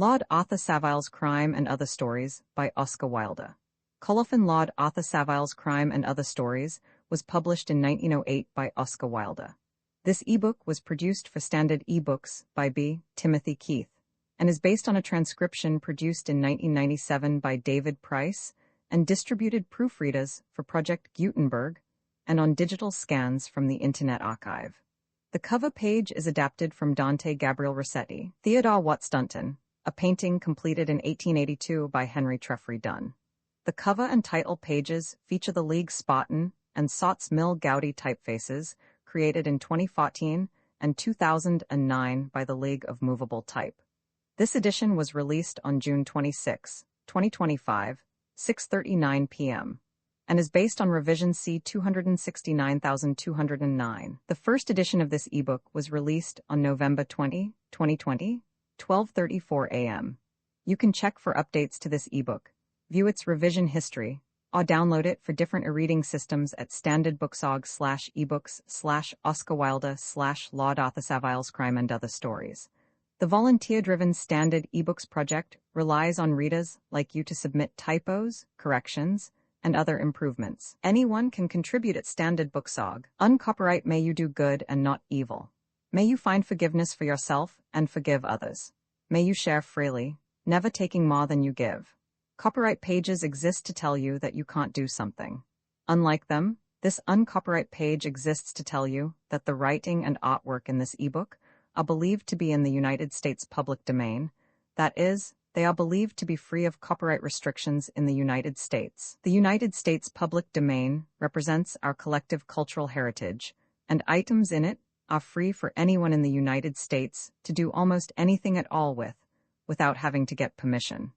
Lord Arthur Savile's Crime and Other Stories by Oscar Wilde. Colophon Lord Arthur Savile's Crime and Other Stories was published in 1908 by Oscar Wilde. This ebook was produced for Standard eBooks by B. Timothy Keith and is based on a transcription produced in 1997 by David Price and distributed proofreaders for Project Gutenberg and on digital scans from the Internet Archive. The cover page is adapted from Dante Gabriel Rossetti, Theodore Watts Dunton, a painting completed in 1882 by Henry Treffry Dunn. The cover and title pages feature the League Spartan and Sots Mill Gaudy typefaces created in 2014 and 2009 by the League of Movable Type. This edition was released on June 26, 2025, 6:39 p.m. and is based on revision C 269209. The first edition of this ebook was released on November 20, 2020, 12:34 a.m. You can check for updates to this ebook, view its revision history, or download it for different e-reading systems at standardbooksorg/ebooks/oscarwilde/Lord Arthur Savile's Crime and Other Stories. The volunteer-driven Standard eBooks project relies on readers like you to submit typos, corrections, and other improvements. Anyone can contribute at Standard Booksorg. Uncopyright may you do good and not evil. May you find forgiveness for yourself and forgive others. May you share freely, never taking more than you give. Copyright pages exist to tell you that you can't do something. Unlike them, this uncopyright page exists to tell you that the writing and artwork in this ebook are believed to be in the United States public domain. That is, they are believed to be free of copyright restrictions in the United States. The United States public domain represents our collective cultural heritage, and items in it are free for anyone in the United States to do almost anything at all with, without having to get permission.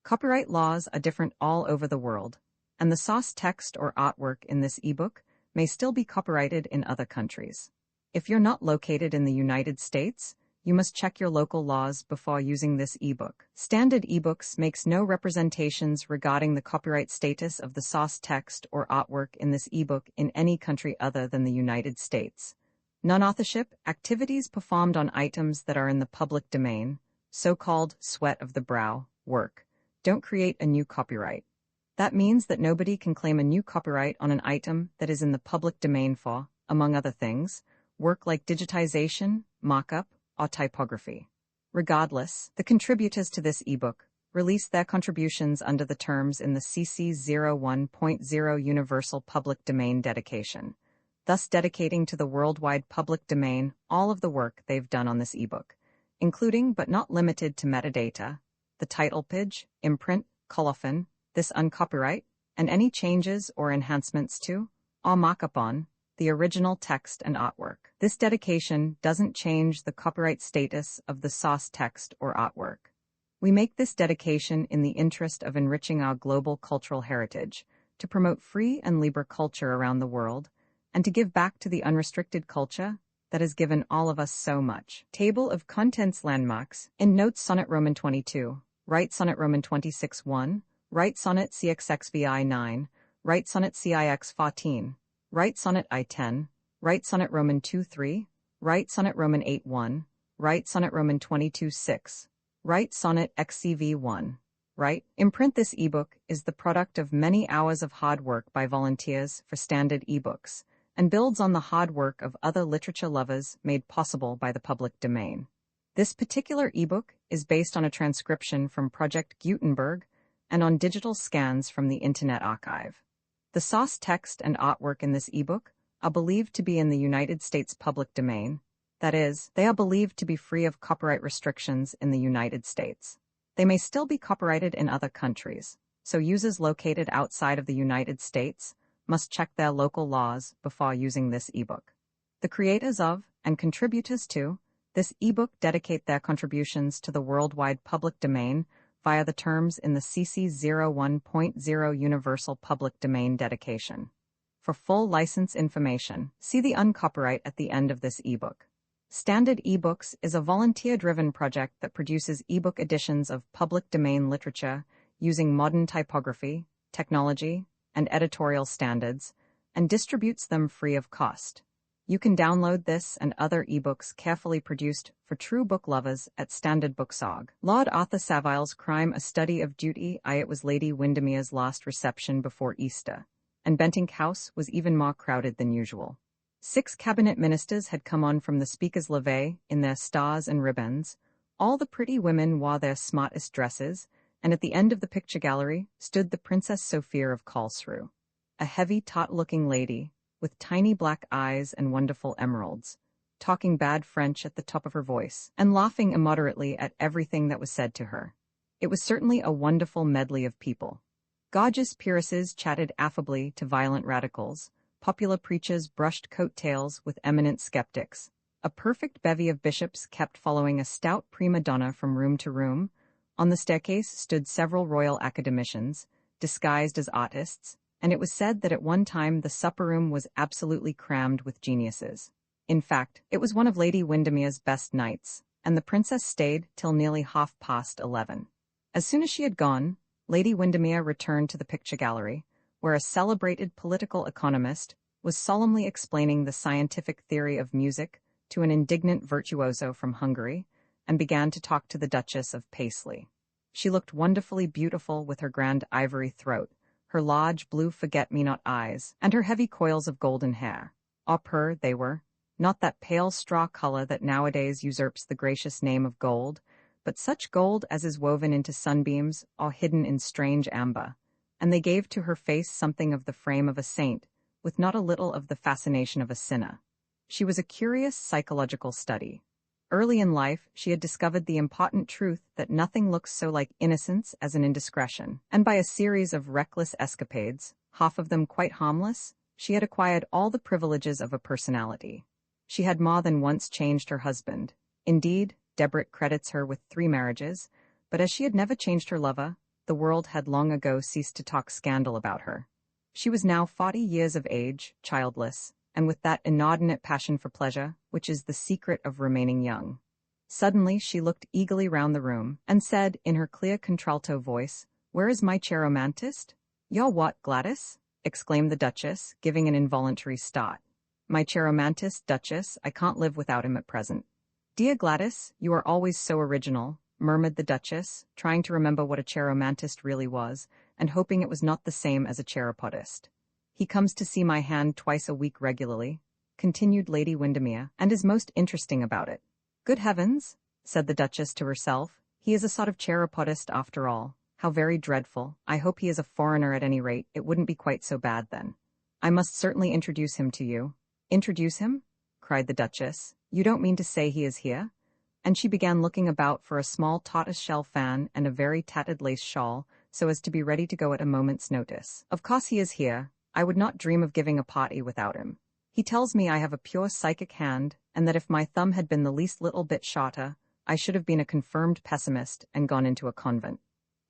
Copyright laws are different all over the world, and the source text or artwork in this ebook may still be copyrighted in other countries. If you're not located in the United States, you must check your local laws before using this ebook. Standard eBooks makes no representations regarding the copyright status of the source text or artwork in this ebook in any country other than the United States. Non-authorship activities performed on items that are in the public domain, so-called sweat of the brow, work, don't create a new copyright. That means that nobody can claim a new copyright on an item that is in the public domain for, among other things, work like digitization, mock-up, or typography. Regardless, the contributors to this ebook release their contributions under the terms in the CC 01.0 Universal Public Domain dedication, thus dedicating to the worldwide public domain all of the work they've done on this ebook, including but not limited to metadata, the title page, imprint, colophon, this uncopyright, and any changes or enhancements to, or mock-up on, the original text and artwork. This dedication doesn't change the copyright status of the source text or artwork. We make this dedication in the interest of enriching our global cultural heritage, to promote free and libre culture around the world, and to give back to the unrestricted culture that has given all of us so much. Table of Contents Landmarks. In Notes Sonnet Roman 22, Right Sonnet Roman 26-1, Right Sonnet CXXVI 9, Right Sonnet CIX 14, Right Sonnet I-10, Right Sonnet Roman 2-3, Right Sonnet Roman 8-1, Right Sonnet Roman 22-6, Right Sonnet XCV-1. Right. Imprint. This ebook is the product of many hours of hard work by volunteers for Standard eBooks, and builds on the hard work of other literature lovers made possible by the public domain. This particular ebook is based on a transcription from Project Gutenberg and on digital scans from the Internet Archive. The source text and artwork in this ebook are believed to be in the United States public domain. That is, they are believed to be free of copyright restrictions in the United States. They may still be copyrighted in other countries, so users located outside of the United States must check their local laws before using this ebook. The creators of, and contributors to, this ebook dedicate their contributions to the worldwide public domain via the terms in the CC 01.0 Universal Public Domain dedication. For full license information, see the uncopyright at the end of this ebook. Standard eBooks is a volunteer-driven project that produces ebook editions of public domain literature using modern typography, technology, and editorial standards, and distributes them free of cost. You can download this and other ebooks carefully produced for true book lovers at Standard Booksorg. Lord Arthur Savile's Crime, A Study of Duty. It was Lady Windermere's last reception before Easter, and Bentinck House was even more crowded than usual. 6 cabinet ministers had come on from the Speaker's levee in their stars and ribbons. All the pretty women wore their smartest dresses, and at the end of the picture gallery stood the Princess Sophia of Karlsruhe, a heavy, taut-looking lady with tiny black eyes and wonderful emeralds, talking bad French at the top of her voice, and laughing immoderately at everything that was said to her. It was certainly a wonderful medley of people. Gorgeous peeresses chatted affably to violent radicals, popular preachers brushed coat-tails with eminent skeptics, a perfect bevy of bishops kept following a stout prima donna from room to room. On the staircase stood several royal academicians, disguised as artists, and it was said that at one time the supper-room was absolutely crammed with geniuses. In fact, it was one of Lady Windermere's best nights, and the princess stayed till nearly 11:30. As soon as she had gone, Lady Windermere returned to the picture gallery, where a celebrated political economist was solemnly explaining the scientific theory of music to an indignant virtuoso from Hungary, and began to talk to the Duchess of Paisley. She looked wonderfully beautiful with her grand ivory throat, her large blue forget-me-not eyes, and her heavy coils of golden hair. Au pur they were, not that pale straw color that nowadays usurps the gracious name of gold, but such gold as is woven into sunbeams or hidden in strange amber, and they gave to her face something of the frame of a saint, with not a little of the fascination of a sinner. She was a curious psychological study. Early in life, she had discovered the important truth that nothing looks so like innocence as an indiscretion, and by a series of reckless escapades, half of them quite harmless, she had acquired all the privileges of a personality. She had more than once changed her husband. Indeed, Debrett credits her with 3 marriages, but as she had never changed her lover, the world had long ago ceased to talk scandal about her. She was now 40 years of age, childless, and with that inordinate passion for pleasure, which is the secret of remaining young. Suddenly she looked eagerly round the room, and said, in her clear contralto voice, "Where is my cheiromantist?" "Your what, Gladys?" exclaimed the Duchess, giving an involuntary start. "My cheiromantist, Duchess, I can't live without him at present." "Dear Gladys, you are always so original," murmured the Duchess, trying to remember what a cheiromantist really was, and hoping it was not the same as a cheropodist. "He comes to see my hand twice a week regularly," continued Lady Windermere, "and is most interesting about it." "Good heavens," said the Duchess to herself, "he is a sort of cheropodist after all. How very dreadful. I hope he is a foreigner at any rate. It wouldn't be quite so bad then. I must certainly introduce him to you." "Introduce him?" cried the Duchess. "You don't mean to say he is here?" And she began looking about for a small tortoise-shell fan and a very tattered lace shawl, so as to be ready to go at a moment's notice. "Of course he is here. I would not dream of giving a party without him. He tells me I have a pure psychic hand, and that if my thumb had been the least little bit shorter, I should have been a confirmed pessimist and gone into a convent."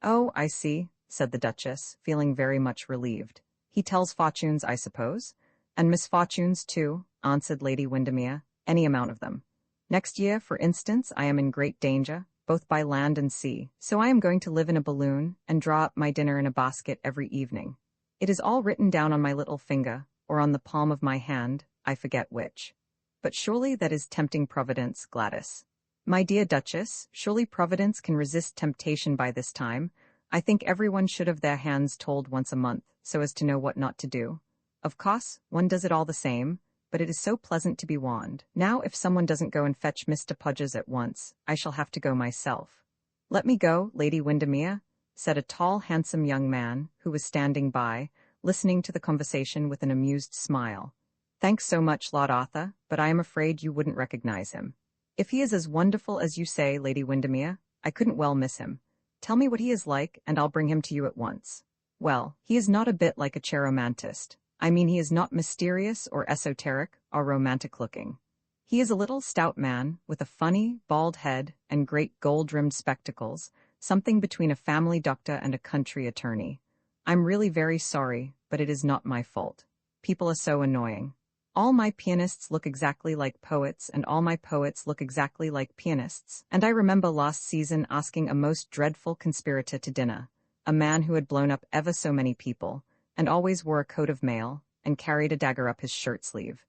"Oh, I see," said the Duchess, feeling very much relieved. "He tells fortunes, I suppose?" "And misfortunes, too," answered Lady Windermere, "any amount of them. Next year, for instance, I am in great danger, both by land and sea, so I am going to live in a balloon and draw up my dinner in a basket every evening. It is all written down on my little finger, or on the palm of my hand, I forget which. But surely that is tempting Providence, Gladys." "My dear Duchess, surely Providence can resist temptation by this time. I think everyone should have their hands told once a month, so as to know what not to do. Of course, one does it all the same, but it is so pleasant to be warned. Now if someone doesn't go and fetch Mr. Podgers at once, I shall have to go myself." "Let me go, Lady Windermere," said a tall, handsome young man, who was standing by, listening to the conversation with an amused smile. "Thanks so much, Lord Arthur, but I am afraid you wouldn't recognize him." "If he is as wonderful as you say, Lady Windermere, I couldn't well miss him. Tell me what he is like, and I'll bring him to you at once." "Well, he is not a bit like a cheiromantist. I mean, he is not mysterious or esoteric or romantic-looking. He is a little stout man, with a funny, bald head and great gold-rimmed spectacles, something between a family doctor and a country attorney. I'm really very sorry, but it is not my fault. People are so annoying. All my pianists look exactly like poets, and all my poets look exactly like pianists. And I remember last season asking a most dreadful conspirator to dinner, a man who had blown up ever so many people, and always wore a coat of mail, and carried a dagger up his shirt sleeve.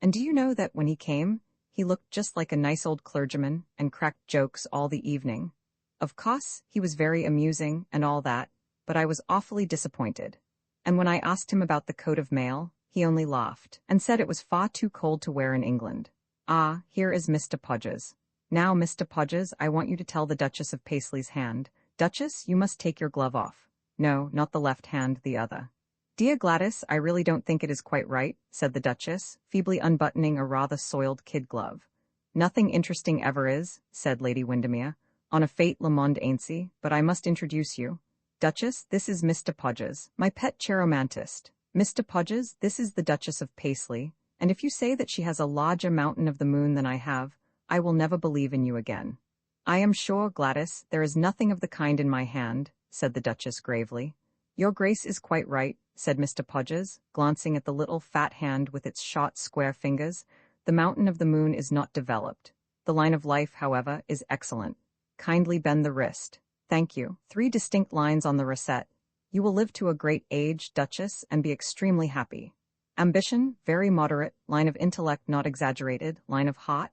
And do you know that when he came, he looked just like a nice old clergyman and cracked jokes all the evening. Of course, he was very amusing and all that, but I was awfully disappointed. And when I asked him about the coat of mail, he only laughed and said it was far too cold to wear in England. Ah, here is Mr. Podges. Now, Mr. Podges, I want you to tell the Duchess of Paisley's hand. Duchess, you must take your glove off. No, not the left hand, the other. Dear Gladys, I really don't think it is quite right, said the Duchess, feebly unbuttoning a rather soiled kid glove. Nothing interesting ever is, said Lady Windermere. On a fete le monde ainsi, but I must introduce you. Duchess, this is Mr. Podges, my pet cheiromantist. Mr. Podges, this is the Duchess of Paisley, and if you say that she has a larger mountain of the moon than I have, I will never believe in you again. I am sure, Gladys, there is nothing of the kind in my hand, said the Duchess gravely. Your Grace is quite right, said Mr. Podges, glancing at the little fat hand with its short square fingers. The mountain of the moon is not developed. The line of life, however, is excellent. Kindly bend the wrist. Thank you. 3 distinct lines on the recette. You will live to a great age, Duchess, and be extremely happy. Ambition, very moderate. Line of intellect, not exaggerated. Line of heart.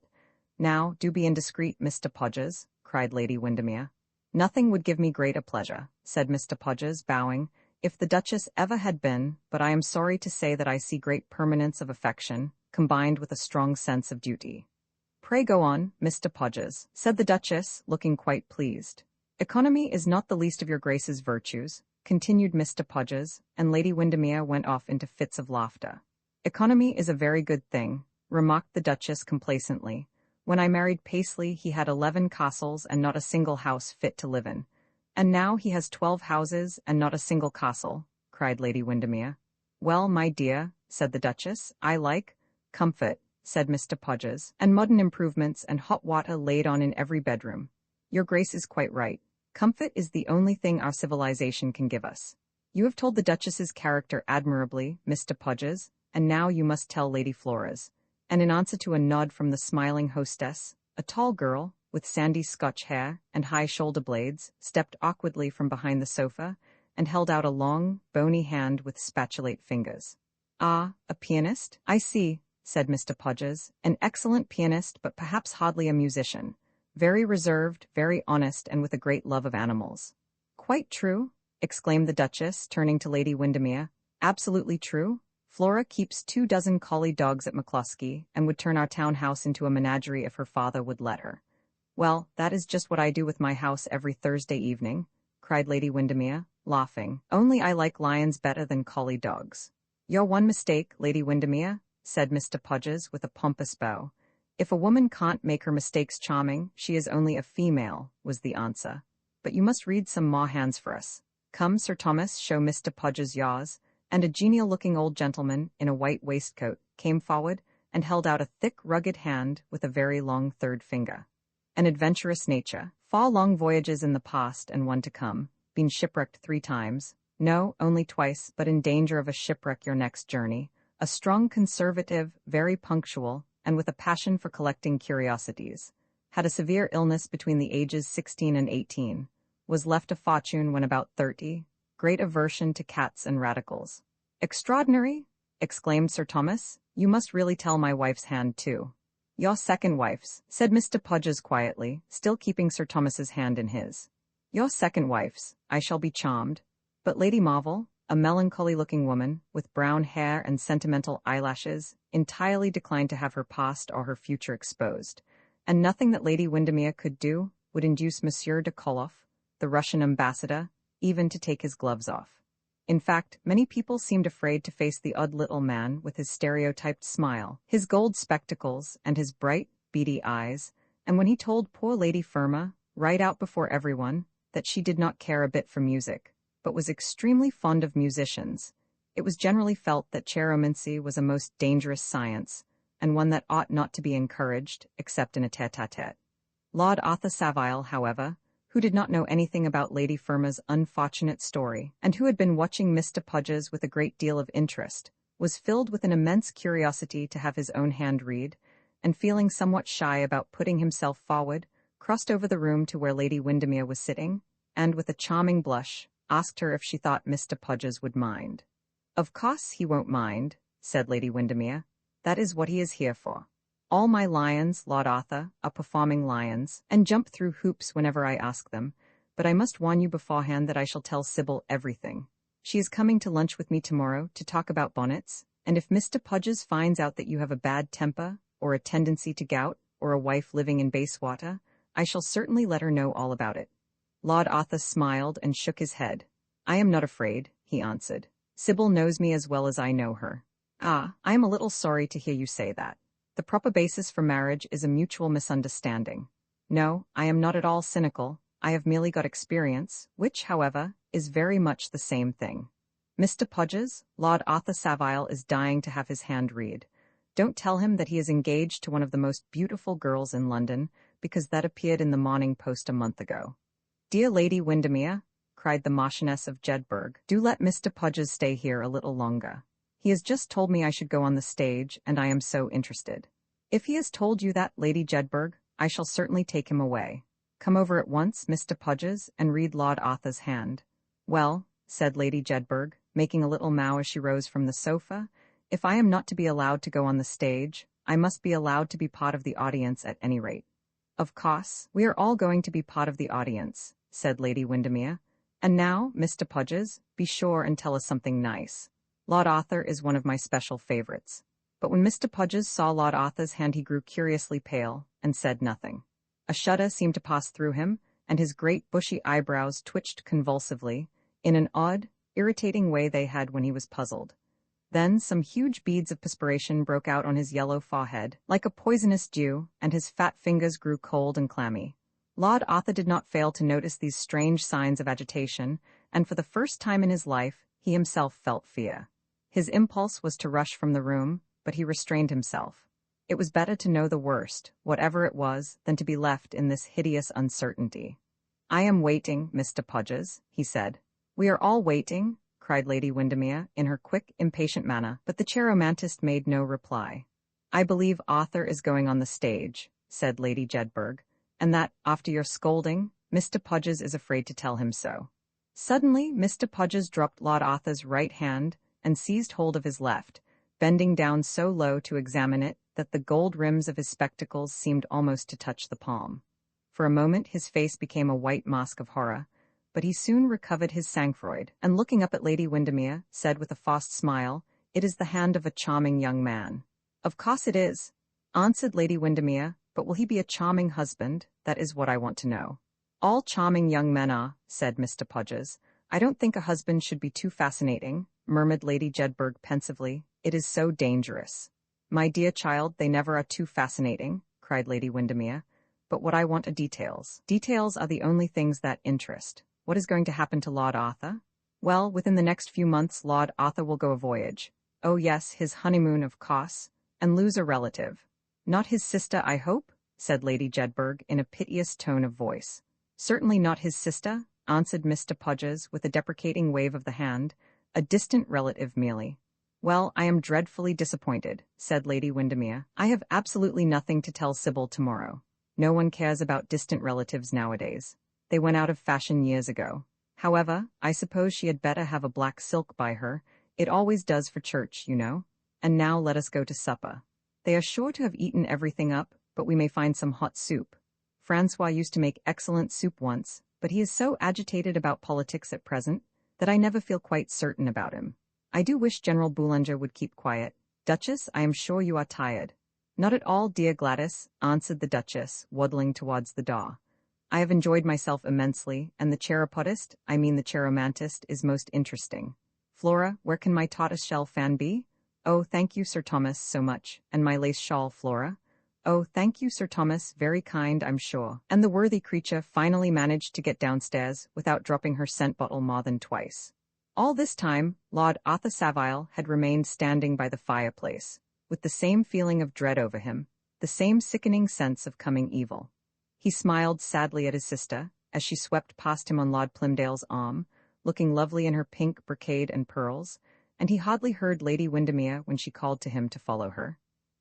Now, do be indiscreet, Mr. Podges, cried Lady Windermere. Nothing would give me greater pleasure, said Mr. Podges, bowing, if the Duchess ever had been, but I am sorry to say that I see great permanence of affection, combined with a strong sense of duty. Pray go on, Mr. Podges, said the Duchess, looking quite pleased. Economy is not the least of your Grace's virtues, continued Mr. Podges, and Lady Windermere went off into fits of laughter. Economy is a very good thing, remarked the Duchess complacently. When I married Paisley, he had 11 castles and not a single house fit to live in. And now he has 12 houses and not a single castle, cried Lady Windermere. Well, my dear, said the Duchess, I like comfort, said Mr. Podges, and modern improvements and hot water laid on in every bedroom. Your Grace is quite right. Comfort is the only thing our civilization can give us. You have told the Duchess's character admirably, Mr. Podges, and now you must tell Lady Flora's. And in answer to a nod from the smiling hostess, a tall girl, with sandy Scotch hair and high shoulder blades, stepped awkwardly from behind the sofa and held out a long, bony hand with spatulate fingers. Ah, a pianist? I see, said Mr. Podges, an excellent pianist, but perhaps hardly a musician. Very reserved, very honest, and with a great love of animals. Quite true, exclaimed the Duchess, turning to Lady Windermere. Absolutely true. Flora keeps 24 collie dogs at McCloskey and would turn our town house into a menagerie if her father would let her. Well, that is just what I do with my house every Thursday evening, cried Lady Windermere, laughing. Only I like lions better than collie dogs. You're one mistake, Lady Windermere, said Mr. Podges with a pompous bow. If a woman can't make her mistakes charming, she is only a female, was the answer. But you must read some more hands for us. Come, Sir Thomas, show Mr. Podges yours. And a genial-looking old gentleman in a white waistcoat came forward and held out a thick, rugged hand with a very long third finger. An adventurous nature, far long voyages in the past and one to come, been shipwrecked 3 times, no, only twice, but in danger of a shipwreck your next journey, a strong conservative, very punctual, and with a passion for collecting curiosities, had a severe illness between the ages 16 and 18, was left a fortune when about 30, great aversion to cats and radicals. Extraordinary, exclaimed Sir Thomas. You must really tell my wife's hand, too. Your second wife's, said Mr. Podges quietly, still keeping Sir Thomas's hand in his. Your second wife's, I shall be charmed. But Lady Marvel, a melancholy-looking woman, with brown hair and sentimental eyelashes, entirely declined to have her past or her future exposed, and nothing that Lady Windermere could do would induce Monsieur de Koloff, the Russian ambassador, even to take his gloves off. In fact, many people seemed afraid to face the odd little man with his stereotyped smile, his gold spectacles, and his bright, beady eyes, and when he told poor Lady Firma, right out before everyone, that she did not care a bit for music, but was extremely fond of musicians, it was generally felt that chiromancy was a most dangerous science, and one that ought not to be encouraged, except in a tete-a-tete. Lord Arthur Savile, however, who did not know anything about Lady Firma's unfortunate story, and who had been watching Mr. Podges with a great deal of interest, was filled with an immense curiosity to have his own hand read, and feeling somewhat shy about putting himself forward, crossed over the room to where Lady Windermere was sitting, and with a charming blush, asked her if she thought Mr. Podges would mind. Of course he won't mind, said Lady Windermere. That is what he is here for. All my lions, Lord Arthur, are performing lions, and jump through hoops whenever I ask them, but I must warn you beforehand that I shall tell Savile everything. She is coming to lunch with me tomorrow to talk about bonnets, and if Mr. Podges finds out that you have a bad temper, or a tendency to gout, or a wife living in Bayswater, I shall certainly let her know all about it. Lord Arthur smiled and shook his head. I am not afraid, he answered. Savile knows me as well as I know her. Ah, I am a little sorry to hear you say that. The proper basis for marriage is a mutual misunderstanding. No, I am not at all cynical. I have merely got experience, which, however, is very much the same thing. Mr. Podges, Lord Arthur Savile is dying to have his hand read. Don't tell him that he is engaged to one of the most beautiful girls in London, because that appeared in the Morning Post a month ago. Dear Lady Windermere, cried the Marchioness of Jedburgh, do let Mr. Podges stay here a little longer. He has just told me I should go on the stage, and I am so interested. If he has told you that, Lady Jedburgh, I shall certainly take him away. Come over at once, Mr. Podges, and read Lord Arthur's hand. Well, said Lady Jedburgh, making a little mow as she rose from the sofa, if I am not to be allowed to go on the stage, I must be allowed to be part of the audience at any rate. Of course, we are all going to be part of the audience, said Lady Windermere. And now, Mr. Podges, be sure and tell us something nice. Lord Arthur is one of my special favorites. But when Mr. Podges saw Lord Arthur's hand he grew curiously pale, and said nothing. A shudder seemed to pass through him, and his great bushy eyebrows twitched convulsively, in an odd, irritating way they had when he was puzzled. Then some huge beads of perspiration broke out on his yellow forehead, like a poisonous dew, and his fat fingers grew cold and clammy. Lord Arthur did not fail to notice these strange signs of agitation, and for the first time in his life, he himself felt fear. His impulse was to rush from the room, but he restrained himself. It was better to know the worst, whatever it was, than to be left in this hideous uncertainty. I am waiting, Mr. Podges, he said. We are all waiting, cried Lady Windermere, in her quick, impatient manner, but the cheiromantist made no reply. I believe Arthur is going on the stage, said Lady Jedburgh, and that, after your scolding, Mr. Podges is afraid to tell him so. Suddenly, Mr. Podges dropped Lord Arthur's right hand and seized hold of his left, bending down so low to examine it that the gold rims of his spectacles seemed almost to touch the palm. For a moment his face became a white mask of horror, but he soon recovered his sang-froid, and looking up at Lady Windermere, said with a forced smile, It is the hand of a charming young man. Of course it is, answered Lady Windermere, but will he be a charming husband? That is what I want to know. All charming young men are, said Mr. Podges. I don't think a husband should be too fascinating, murmured Lady Jedburgh pensively. It is so dangerous. My dear child, they never are too fascinating, cried Lady Windermere. But what I want are details. Details are the only things that interest. What is going to happen to Lord Arthur? Well, within the next few months Lord Arthur will go a voyage. Oh yes, his honeymoon, of course, and lose a relative. Not his sister, I hope, said Lady Jedburgh in a piteous tone of voice. Certainly not his sister, answered Mr. Podges with a deprecating wave of the hand, a distant relative merely. Well, I am dreadfully disappointed, said Lady Windermere. I have absolutely nothing to tell Savile tomorrow. No one cares about distant relatives nowadays. They went out of fashion years ago. However, I suppose she had better have a black silk by her. It always does for church, you know. And now let us go to supper. They are sure to have eaten everything up, but we may find some hot soup. Francois used to make excellent soup once, but he is so agitated about politics at present that I never feel quite certain about him. I do wish General Boulanger would keep quiet. Duchess, I am sure you are tired. Not at all, dear Gladys, answered the Duchess, waddling towards the door. I have enjoyed myself immensely, and the cheirapodist, I mean the cheiromantist, is most interesting. Flora, where can my tortoise-shell fan be? Oh, thank you, Sir Thomas, so much. And my lace shawl, Flora? Oh, thank you, Sir Thomas, very kind, I'm sure. And the worthy creature finally managed to get downstairs without dropping her scent bottle more than twice. All this time, Lord Arthur Savile had remained standing by the fireplace, with the same feeling of dread over him, the same sickening sense of coming evil. He smiled sadly at his sister, as she swept past him on Lord Plymdale's arm, looking lovely in her pink brocade and pearls, and he hardly heard Lady Windermere when she called to him to follow her.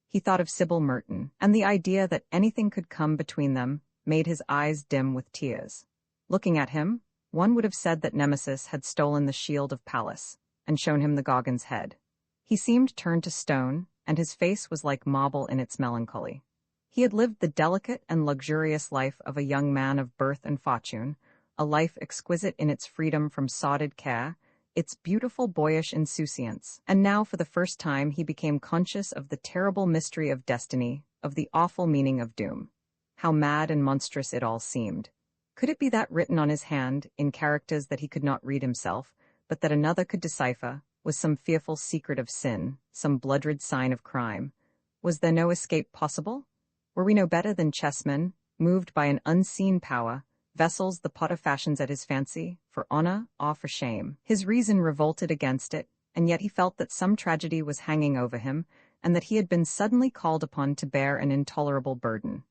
He thought of Sybil Merton, and the idea that anything could come between them made his eyes dim with tears. Looking at him, one would have said that Nemesis had stolen the shield of Pallas and shown him the Gorgon's head. He seemed turned to stone, and his face was like marble in its melancholy. He had lived the delicate and luxurious life of a young man of birth and fortune, a life exquisite in its freedom from sordid care, its beautiful boyish insouciance, and now for the first time he became conscious of the terrible mystery of destiny, of the awful meaning of doom. How mad and monstrous it all seemed. Could it be that written on his hand, in characters that he could not read himself, but that another could decipher, was some fearful secret of sin, some blood-red sign of crime? Was there no escape possible? Were we no better than chessmen, moved by an unseen power, vessels the potter fashions at his fancy, for honor or for shame? His reason revolted against it, and yet he felt that some tragedy was hanging over him, and that he had been suddenly called upon to bear an intolerable burden.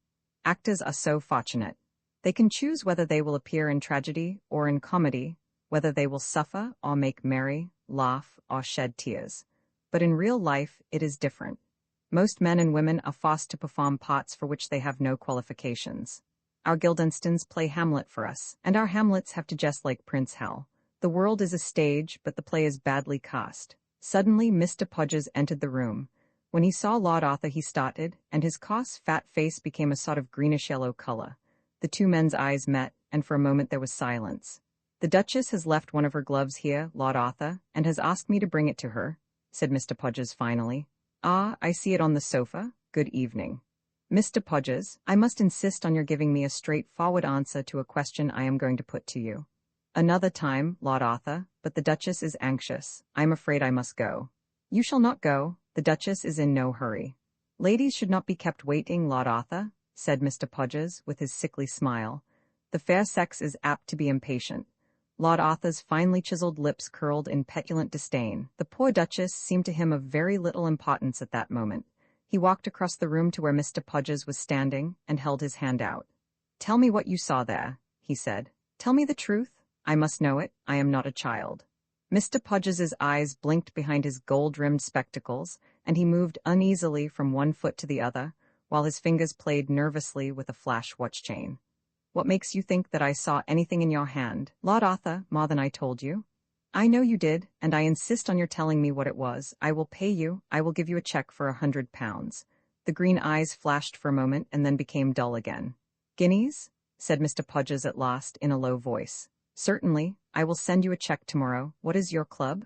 Actors are so fortunate. They can choose whether they will appear in tragedy or in comedy, whether they will suffer or make merry, laugh or shed tears. But in real life, it is different. Most men and women are forced to perform parts for which they have no qualifications. Our Guildensterns play Hamlet for us, and our Hamlets have to jest like Prince Hal. The world is a stage, but the play is badly cast. Suddenly, Mr. Podgers entered the room. When he saw Lord Arthur, he started, and his coarse, fat face became a sort of greenish-yellow color. The two men's eyes met, and for a moment there was silence. "The Duchess has left one of her gloves here, Lord Arthur, and has asked me to bring it to her," said Mr. Podgers finally. "Ah, I see it on the sofa. Good evening." "Mr. Podgers, I must insist on your giving me a straightforward answer to a question I am going to put to you." "Another time, Lord Arthur, but the Duchess is anxious. I am afraid I must go." "You shall not go. The Duchess is in no hurry." "Ladies should not be kept waiting, Lord Arthur," said Mr. Podgers, with his sickly smile. "The fair sex is apt to be impatient." Lord Arthur's finely chiseled lips curled in petulant disdain. The poor Duchess seemed to him of very little importance at that moment. He walked across the room to where Mr. Podgers was standing and held his hand out. "Tell me what you saw there," he said. "Tell me the truth. I must know it. I am not a child." Mr. Podgers's eyes blinked behind his gold-rimmed spectacles, and he moved uneasily from one foot to the other, while his fingers played nervously with a flash watch chain. "What makes you think that I saw anything in your hand, Lord Arthur, more than I told you?" "I know you did, and I insist on your telling me what it was. I will pay you. I will give you a check for £100. The green eyes flashed for a moment and then became dull again. "Guineas?" said Mr. Podgers at last, in a low voice. "Certainly. I will send you a check tomorrow. What is your club?"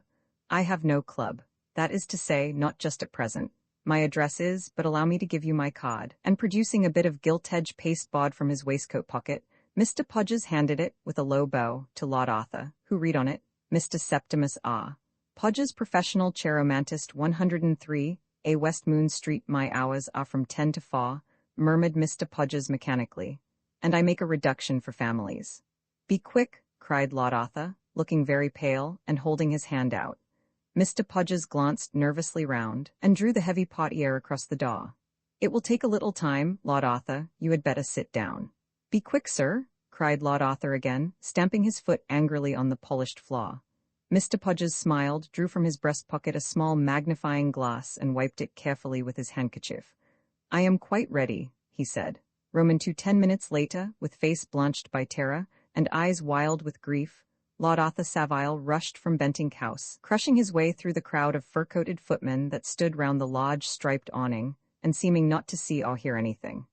"I have no club. That is to say, not just at present. My address is, but allow me to give you my card." And producing a bit of gilt-edged pasteboard from his waistcoat pocket, Mr. Podgers handed it, with a low bow, to Lord Arthur, who read on it, "Mr. Septimus R. Podgers, professional cheiromantist, 103, A West Moon Street. My hours are from 10 to 4, murmured Mr. Podgers mechanically. "And I make a reduction for families." "Be quick," cried Lord Arthur, looking very pale and holding his hand out. Mr. Podgers glanced nervously round, and drew the heavy portiere across the door. "It will take a little time, Lord Arthur. You had better sit down." "Be quick, sir," cried Lord Arthur again, stamping his foot angrily on the polished floor. Mr. Podgers smiled, drew from his breast pocket a small magnifying glass, and wiped it carefully with his handkerchief. "I am quite ready," he said. Roman 2 10 minutes later, with face blanched by terror, and eyes wild with grief, Lord Arthur Savile rushed from Bentinck House, crushing his way through the crowd of fur-coated footmen that stood round the large striped awning, and seeming not to see or hear anything.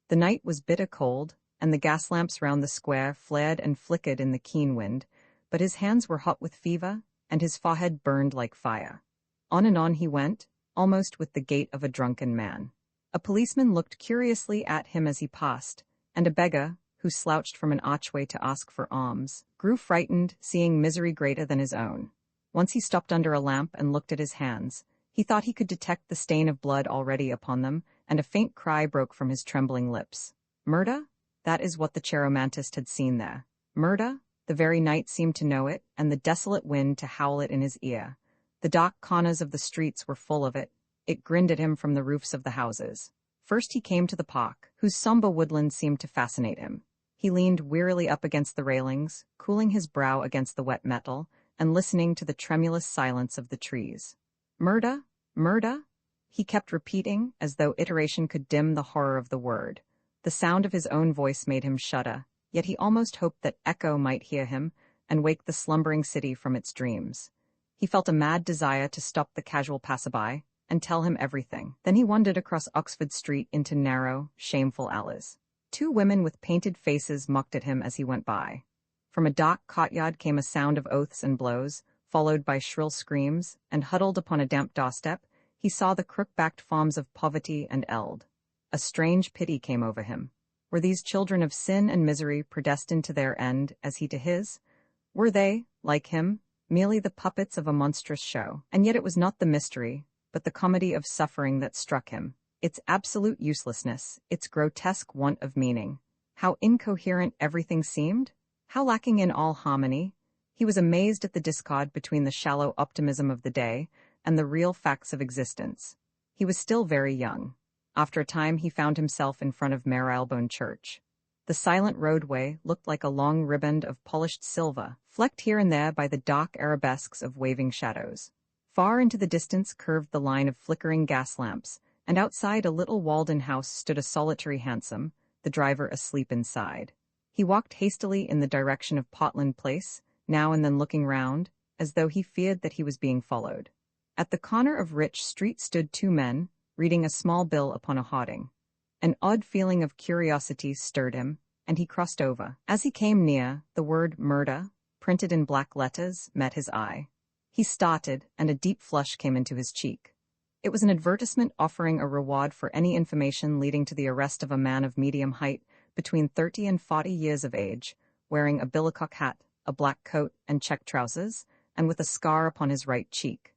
The night was bitter cold, and the gas lamps round the square flared and flickered in the keen wind, but his hands were hot with fever, and his forehead burned like fire. On and on he went, almost with the gait of a drunken man. A policeman looked curiously at him as he passed, and a beggar, who slouched from an archway to ask for alms, grew frightened, seeing misery greater than his own. Once he stopped under a lamp and looked at his hands. He thought he could detect the stain of blood already upon them, and a faint cry broke from his trembling lips. Murder? That is what the cheiromantist had seen there. Murder? The very night seemed to know it, and the desolate wind to howl it in his ear. The dark corners of the streets were full of it. It grinned at him from the roofs of the houses. First he came to the park, whose sombre woodland seemed to fascinate him. He leaned wearily up against the railings, cooling his brow against the wet metal, and listening to the tremulous silence of the trees. "Murder? Murder?" he kept repeating, as though iteration could dim the horror of the word. The sound of his own voice made him shudder, yet he almost hoped that echo might hear him and wake the slumbering city from its dreams. He felt a mad desire to stop the casual passerby, and tell him everything. Then he wandered across Oxford Street into narrow, shameful alleys. Two women with painted faces mocked at him as he went by. From a dark courtyard came a sound of oaths and blows, followed by shrill screams, and huddled upon a damp doorstep, he saw the crook-backed forms of poverty and eld. A strange pity came over him. Were these children of sin and misery predestined to their end as he to his? Were they, like him, merely the puppets of a monstrous show? And yet it was not the mystery, but the comedy of suffering that struck him. Its absolute uselessness, its grotesque want of meaning. How incoherent everything seemed, how lacking in all harmony. He was amazed at the discord between the shallow optimism of the day and the real facts of existence. He was still very young. After a time he found himself in front of Marylebone Church. The silent roadway looked like a long riband of polished silver, flecked here and there by the dark arabesques of waving shadows. Far into the distance curved the line of flickering gas lamps, and outside a little walled-in house stood a solitary hansom, the driver asleep inside. He walked hastily in the direction of Portland Place, now and then looking round, as though he feared that he was being followed. At the corner of Rich Street stood two men, reading a small bill upon a hoarding. An odd feeling of curiosity stirred him, and he crossed over. As he came near, the word murder, printed in black letters, met his eye. He started, and a deep flush came into his cheek. It was an advertisement offering a reward for any information leading to the arrest of a man of medium height, between 30 and 40 years of age, wearing a billycock hat, a black coat, and check trousers, and with a scar upon his right cheek.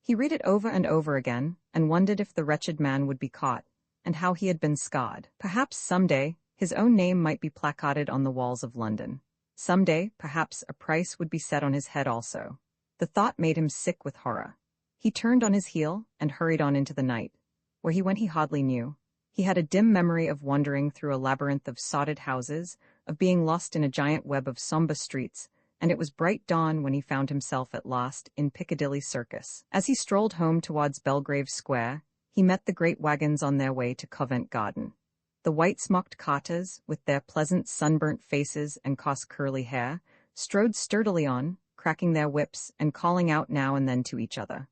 He read it over and over again, and wondered if the wretched man would be caught, and how he had been scarred. Perhaps someday his own name might be placarded on the walls of London. Someday, perhaps, a price would be set on his head also. The thought made him sick with horror. He turned on his heel and hurried on into the night. Where he went he hardly knew. He had a dim memory of wandering through a labyrinth of sodded houses, of being lost in a giant web of sombre streets, and it was bright dawn when he found himself at last in Piccadilly Circus. As he strolled home towards Belgrave Square, he met the great wagons on their way to Covent Garden. The white-smocked carters, with their pleasant sunburnt faces and coarse curly hair, strode sturdily on, cracking their whips and calling out now and then to each other.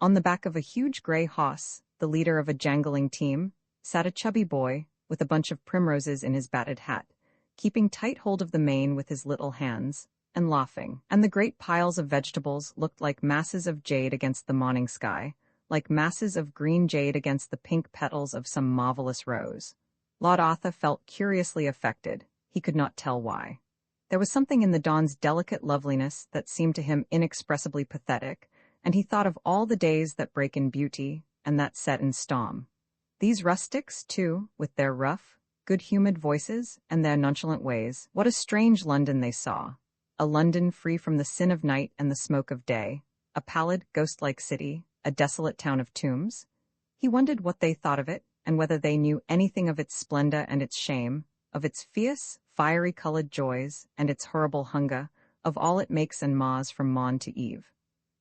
On the back of a huge grey horse, the leader of a jangling team, sat a chubby boy, with a bunch of primroses in his battered hat, keeping tight hold of the mane with his little hands, and laughing. And the great piles of vegetables looked like masses of jade against the morning sky, like masses of green jade against the pink petals of some marvelous rose. Lord Arthur felt curiously affected. He could not tell why. There was something in the dawn's delicate loveliness that seemed to him inexpressibly pathetic, and he thought of all the days that break in beauty and that set in storm. These rustics, too, with their rough, good-humored voices and their nonchalant ways, what a strange London they saw. A London free from the sin of night and the smoke of day, a pallid, ghost-like city, a desolate town of tombs. He wondered what they thought of it, and whether they knew anything of its splendor and its shame, of its fierce, fiery-colored joys and its horrible hunger, of all it makes and mars from morn to eve.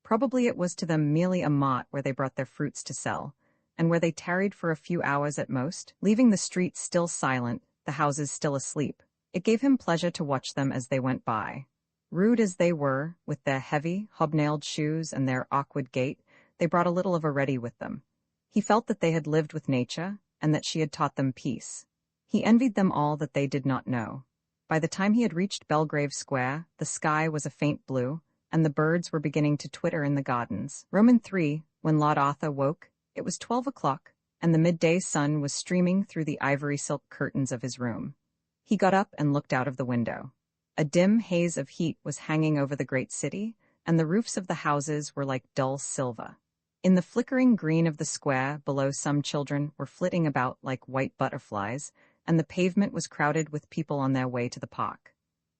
Probably it was to them merely a mart where they brought their fruits to sell, and where they tarried for a few hours at most, leaving the streets still silent, the houses still asleep. It gave him pleasure to watch them as they went by. Rude as they were, with their heavy, hobnailed shoes and their awkward gait, they brought a little of a ready with them. He felt that they had lived with nature, and that she had taught them peace. He envied them all that they did not know. By the time he had reached Belgrave Square, the sky was a faint blue, and the birds were beginning to twitter in the gardens. Roman 3, when Lord Arthur woke, it was 12 o'clock, and the midday sun was streaming through the ivory silk curtains of his room. He got up and looked out of the window. A dim haze of heat was hanging over the great city, and the roofs of the houses were like dull silver. In the flickering green of the square below, some children were flitting about like white butterflies, and the pavement was crowded with people on their way to the park.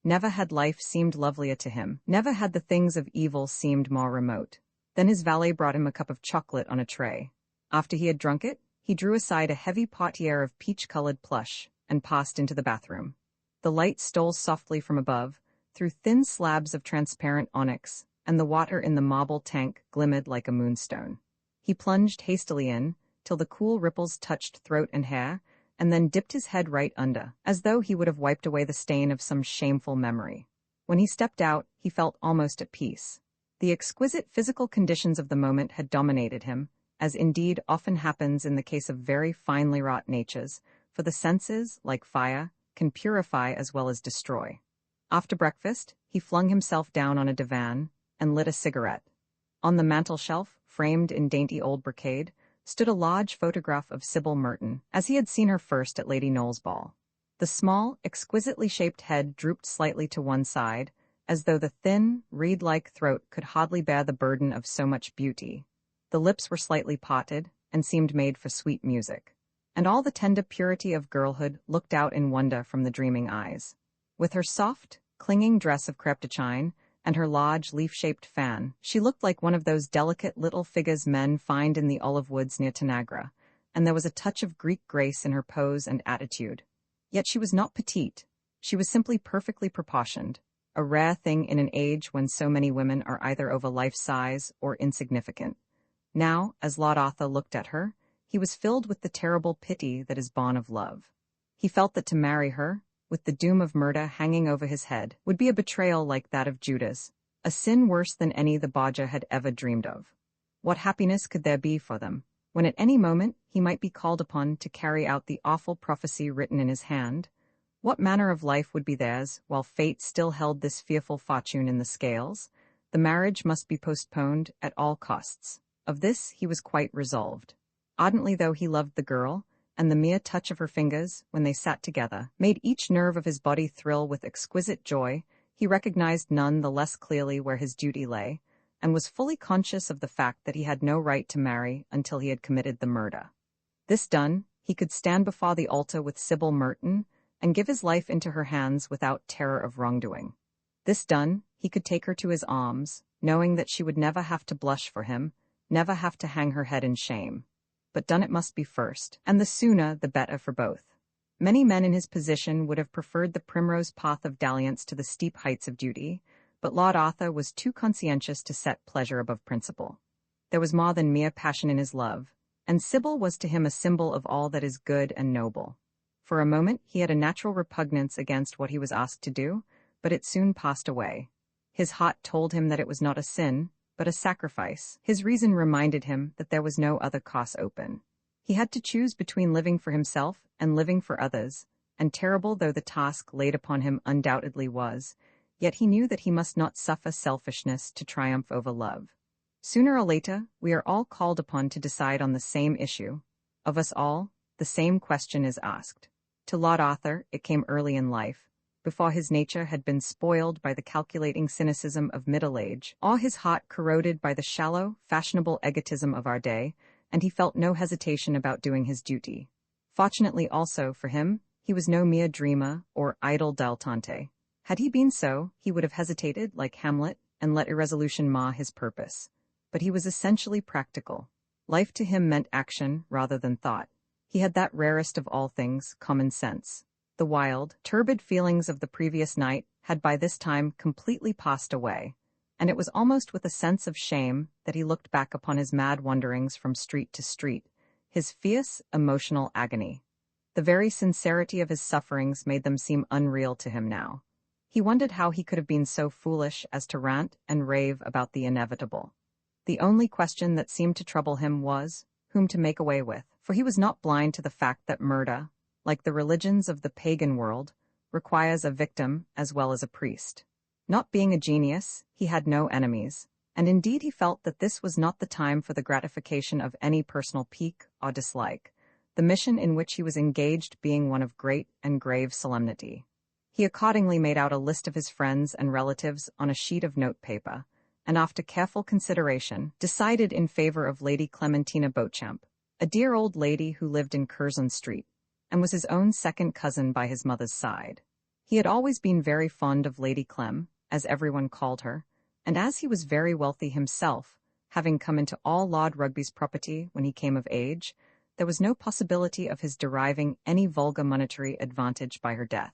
Never had life seemed lovelier to him. Never had the things of evil seemed more remote. Then his valet brought him a cup of chocolate on a tray. After he had drunk it, he drew aside a heavy portiere of peach-colored plush and passed into the bathroom. The light stole softly from above, through thin slabs of transparent onyx, and the water in the marble tank glimmered like a moonstone. He plunged hastily in, till the cool ripples touched throat and hair, and then dipped his head right under, as though he would have wiped away the stain of some shameful memory. When he stepped out, he felt almost at peace. The exquisite physical conditions of the moment had dominated him, as indeed often happens in the case of very finely wrought natures, for the senses, like fire, can purify as well as destroy. After breakfast, he flung himself down on a divan and lit a cigarette. On the mantel-shelf, framed in dainty old brocade, stood a large photograph of Sybil Merton, as he had seen her first at Lady Knowles' ball. The small, exquisitely shaped head drooped slightly to one side, as though the thin, reed-like throat could hardly bear the burden of so much beauty. The lips were slightly parted, and seemed made for sweet music. And all the tender purity of girlhood looked out in wonder from the dreaming eyes. With her soft, clinging dress of crêpe de chine, and her large, leaf-shaped fan, she looked like one of those delicate little figures men find in the olive woods near Tanagra, and there was a touch of Greek grace in her pose and attitude. Yet she was not petite. She was simply perfectly proportioned, a rare thing in an age when so many women are either over life-size or insignificant. Now, as Lord Arthur looked at her, he was filled with the terrible pity that is born of love. He felt that to marry her, with the doom of murder hanging over his head, would be a betrayal like that of Judas, a sin worse than any the Bodger had ever dreamed of. What happiness could there be for them, when at any moment he might be called upon to carry out the awful prophecy written in his hand? What manner of life would be theirs, while fate still held this fearful fortune in the scales? The marriage must be postponed at all costs. Of this he was quite resolved. Ardently though he loved the girl, and the mere touch of her fingers, when they sat together, made each nerve of his body thrill with exquisite joy, he recognized none the less clearly where his duty lay, and was fully conscious of the fact that he had no right to marry until he had committed the murder. This done, he could stand before the altar with Sybil Merton, and give his life into her hands without terror of wrongdoing. This done, he could take her to his arms, knowing that she would never have to blush for him, never have to hang her head in shame. But done it must be first, and the sooner the better for both. Many men in his position would have preferred the primrose path of dalliance to the steep heights of duty, but Lord Arthur was too conscientious to set pleasure above principle. There was more than mere passion in his love, and Sybil was to him a symbol of all that is good and noble. For a moment he had a natural repugnance against what he was asked to do, but it soon passed away. His heart told him that it was not a sin, but a sacrifice. His reason reminded him that there was no other course open. He had to choose between living for himself and living for others, and terrible though the task laid upon him undoubtedly was, yet he knew that he must not suffer selfishness to triumph over love. Sooner or later, we are all called upon to decide on the same issue. Of us all, the same question is asked. To Lord Arthur, it came early in life, before his nature had been spoiled by the calculating cynicism of middle age, or his heart corroded by the shallow, fashionable egotism of our day, and he felt no hesitation about doing his duty. Fortunately also, for him, he was no mere dreamer or idle dilettante. Had he been so, he would have hesitated, like Hamlet, and let irresolution mar his purpose. But he was essentially practical. Life to him meant action rather than thought. He had that rarest of all things, common sense. The wild, turbid feelings of the previous night had by this time completely passed away, and it was almost with a sense of shame that he looked back upon his mad wanderings from street to street, his fierce, emotional agony. The very sincerity of his sufferings made them seem unreal to him now. He wondered how he could have been so foolish as to rant and rave about the inevitable. The only question that seemed to trouble him was, whom to make away with, for he was not blind to the fact that murder, like the religions of the pagan world, requires a victim as well as a priest. Not being a genius, he had no enemies, and indeed he felt that this was not the time for the gratification of any personal pique or dislike, the mission in which he was engaged being one of great and grave solemnity. He accordingly made out a list of his friends and relatives on a sheet of notepaper, and after careful consideration, decided in favor of Lady Clementina Beauchamp, a dear old lady who lived in Curzon Street, and was his own second cousin by his mother's side. He had always been very fond of Lady Clem, as everyone called her, and as he was very wealthy himself, having come into all Lord Rugby's property when he came of age, there was no possibility of his deriving any vulgar monetary advantage by her death.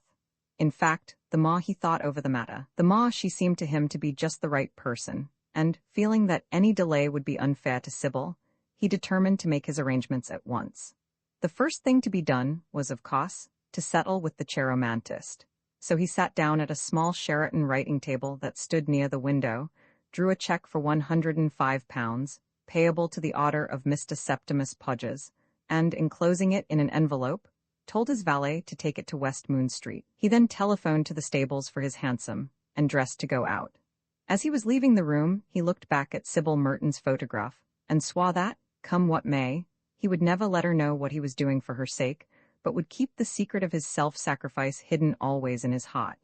In fact, the more he thought over the matter, the more she seemed to him to be just the right person, and, feeling that any delay would be unfair to Sybil, he determined to make his arrangements at once. The first thing to be done was, of course, to settle with the cheiromantist. So he sat down at a small Sheraton writing table that stood near the window, drew a check for £105, payable to the order of Mr. Septimus Podgers, and, enclosing it in an envelope, told his valet to take it to West Moon Street. He then telephoned to the stables for his hansom, and dressed to go out. As he was leaving the room, he looked back at Sybil Merton's photograph, and swore that, come what may, he would never let her know what he was doing for her sake, but would keep the secret of his self-sacrifice hidden always in his heart.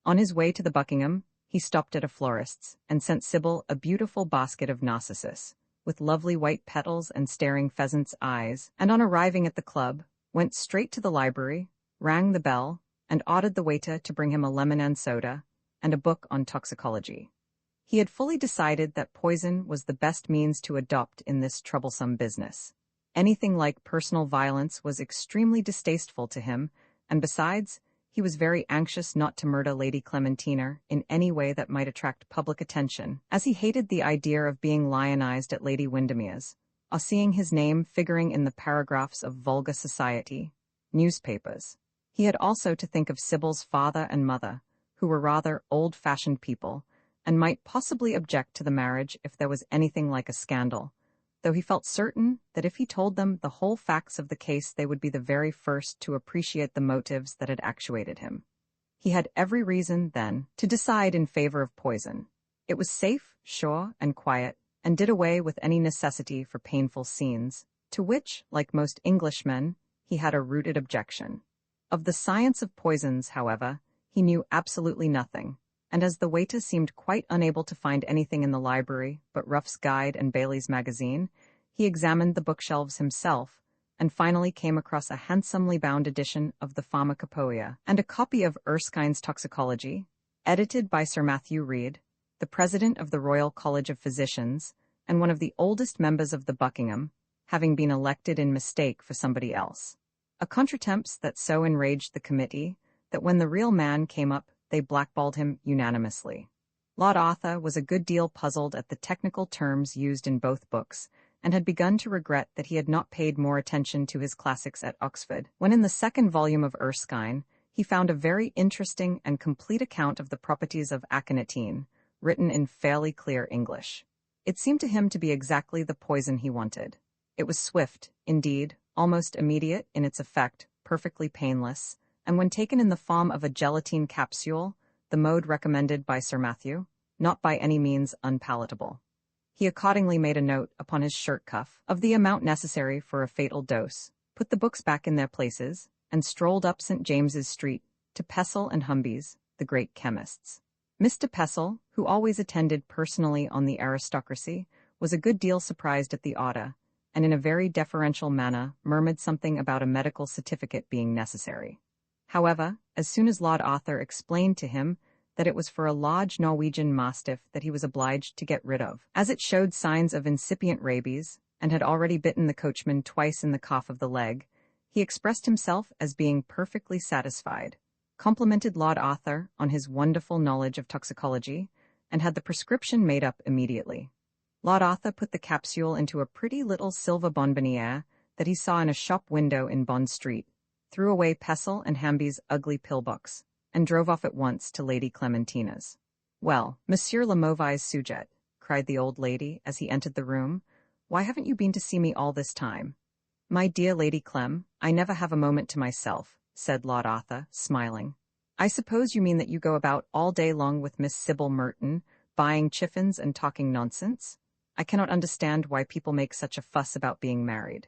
On his way to the Buckingham, he stopped at a florist's, and sent Sybil a beautiful basket of narcissus, with lovely white petals and staring pheasant's eyes, and on arriving at the club, went straight to the library, rang the bell, and ordered the waiter to bring him a lemon and soda, and a book on toxicology. He had fully decided that poison was the best means to adopt in this troublesome business. Anything like personal violence was extremely distasteful to him, and besides, he was very anxious not to murder Lady Clementina in any way that might attract public attention, as he hated the idea of being lionized at Lady Windermere's, or seeing his name figuring in the paragraphs of vulgar society newspapers. He had also to think of Sybil's father and mother, who were rather old-fashioned people, and might possibly object to the marriage if there was anything like a scandal, though he felt certain that if he told them the whole facts of the case they would be the very first to appreciate the motives that had actuated him. He had every reason, then, to decide in favor of poison. It was safe, sure, and quiet, and did away with any necessity for painful scenes, to which, like most Englishmen, he had a rooted objection. Of the science of poisons, however, he knew absolutely nothing, and as the waiter seemed quite unable to find anything in the library but Ruff's Guide and Bailey's Magazine, he examined the bookshelves himself, and finally came across a handsomely bound edition of the Pharmacopoeia and a copy of Erskine's Toxicology, edited by Sir Matthew Reed, the president of the Royal College of Physicians, and one of the oldest members of the Buckingham, having been elected in mistake for somebody else. A contretemps that so enraged the committee that when the real man came up, they blackballed him unanimously. Lord Arthur was a good deal puzzled at the technical terms used in both books, and had begun to regret that he had not paid more attention to his classics at Oxford, when in the second volume of Erskine, he found a very interesting and complete account of the properties of aconitine, written in fairly clear English. It seemed to him to be exactly the poison he wanted. It was swift, indeed, almost immediate in its effect, perfectly painless, and when taken in the form of a gelatine capsule, the mode recommended by Sir Matthew, not by any means unpalatable. He accordingly made a note upon his shirt cuff of the amount necessary for a fatal dose, put the books back in their places, and strolled up St. James's Street to Pessel and Humby's, the great chemists. Mr. Pessel, who always attended personally on the aristocracy, was a good deal surprised at the order, and in a very deferential manner murmured something about a medical certificate being necessary. However, as soon as Lord Arthur explained to him that it was for a large Norwegian mastiff that he was obliged to get rid of, as it showed signs of incipient rabies, and had already bitten the coachman twice in the calf of the leg, he expressed himself as being perfectly satisfied, complimented Lord Arthur on his wonderful knowledge of toxicology, and had the prescription made up immediately. Lord Arthur put the capsule into a pretty little silver bonbonniere that he saw in a shop window in Bond Street, threw away Pessel and Hamby's ugly pill-box, and drove off at once to Lady Clementina's. "Well, Monsieur le Mauvais Sujet," cried the old lady as he entered the room, "why haven't you been to see me all this time?" "My dear Lady Clem, I never have a moment to myself," said Lord Arthur, smiling. "I suppose you mean that you go about all day long with Miss Sybil Merton, buying chiffons and talking nonsense? I cannot understand why people make such a fuss about being married.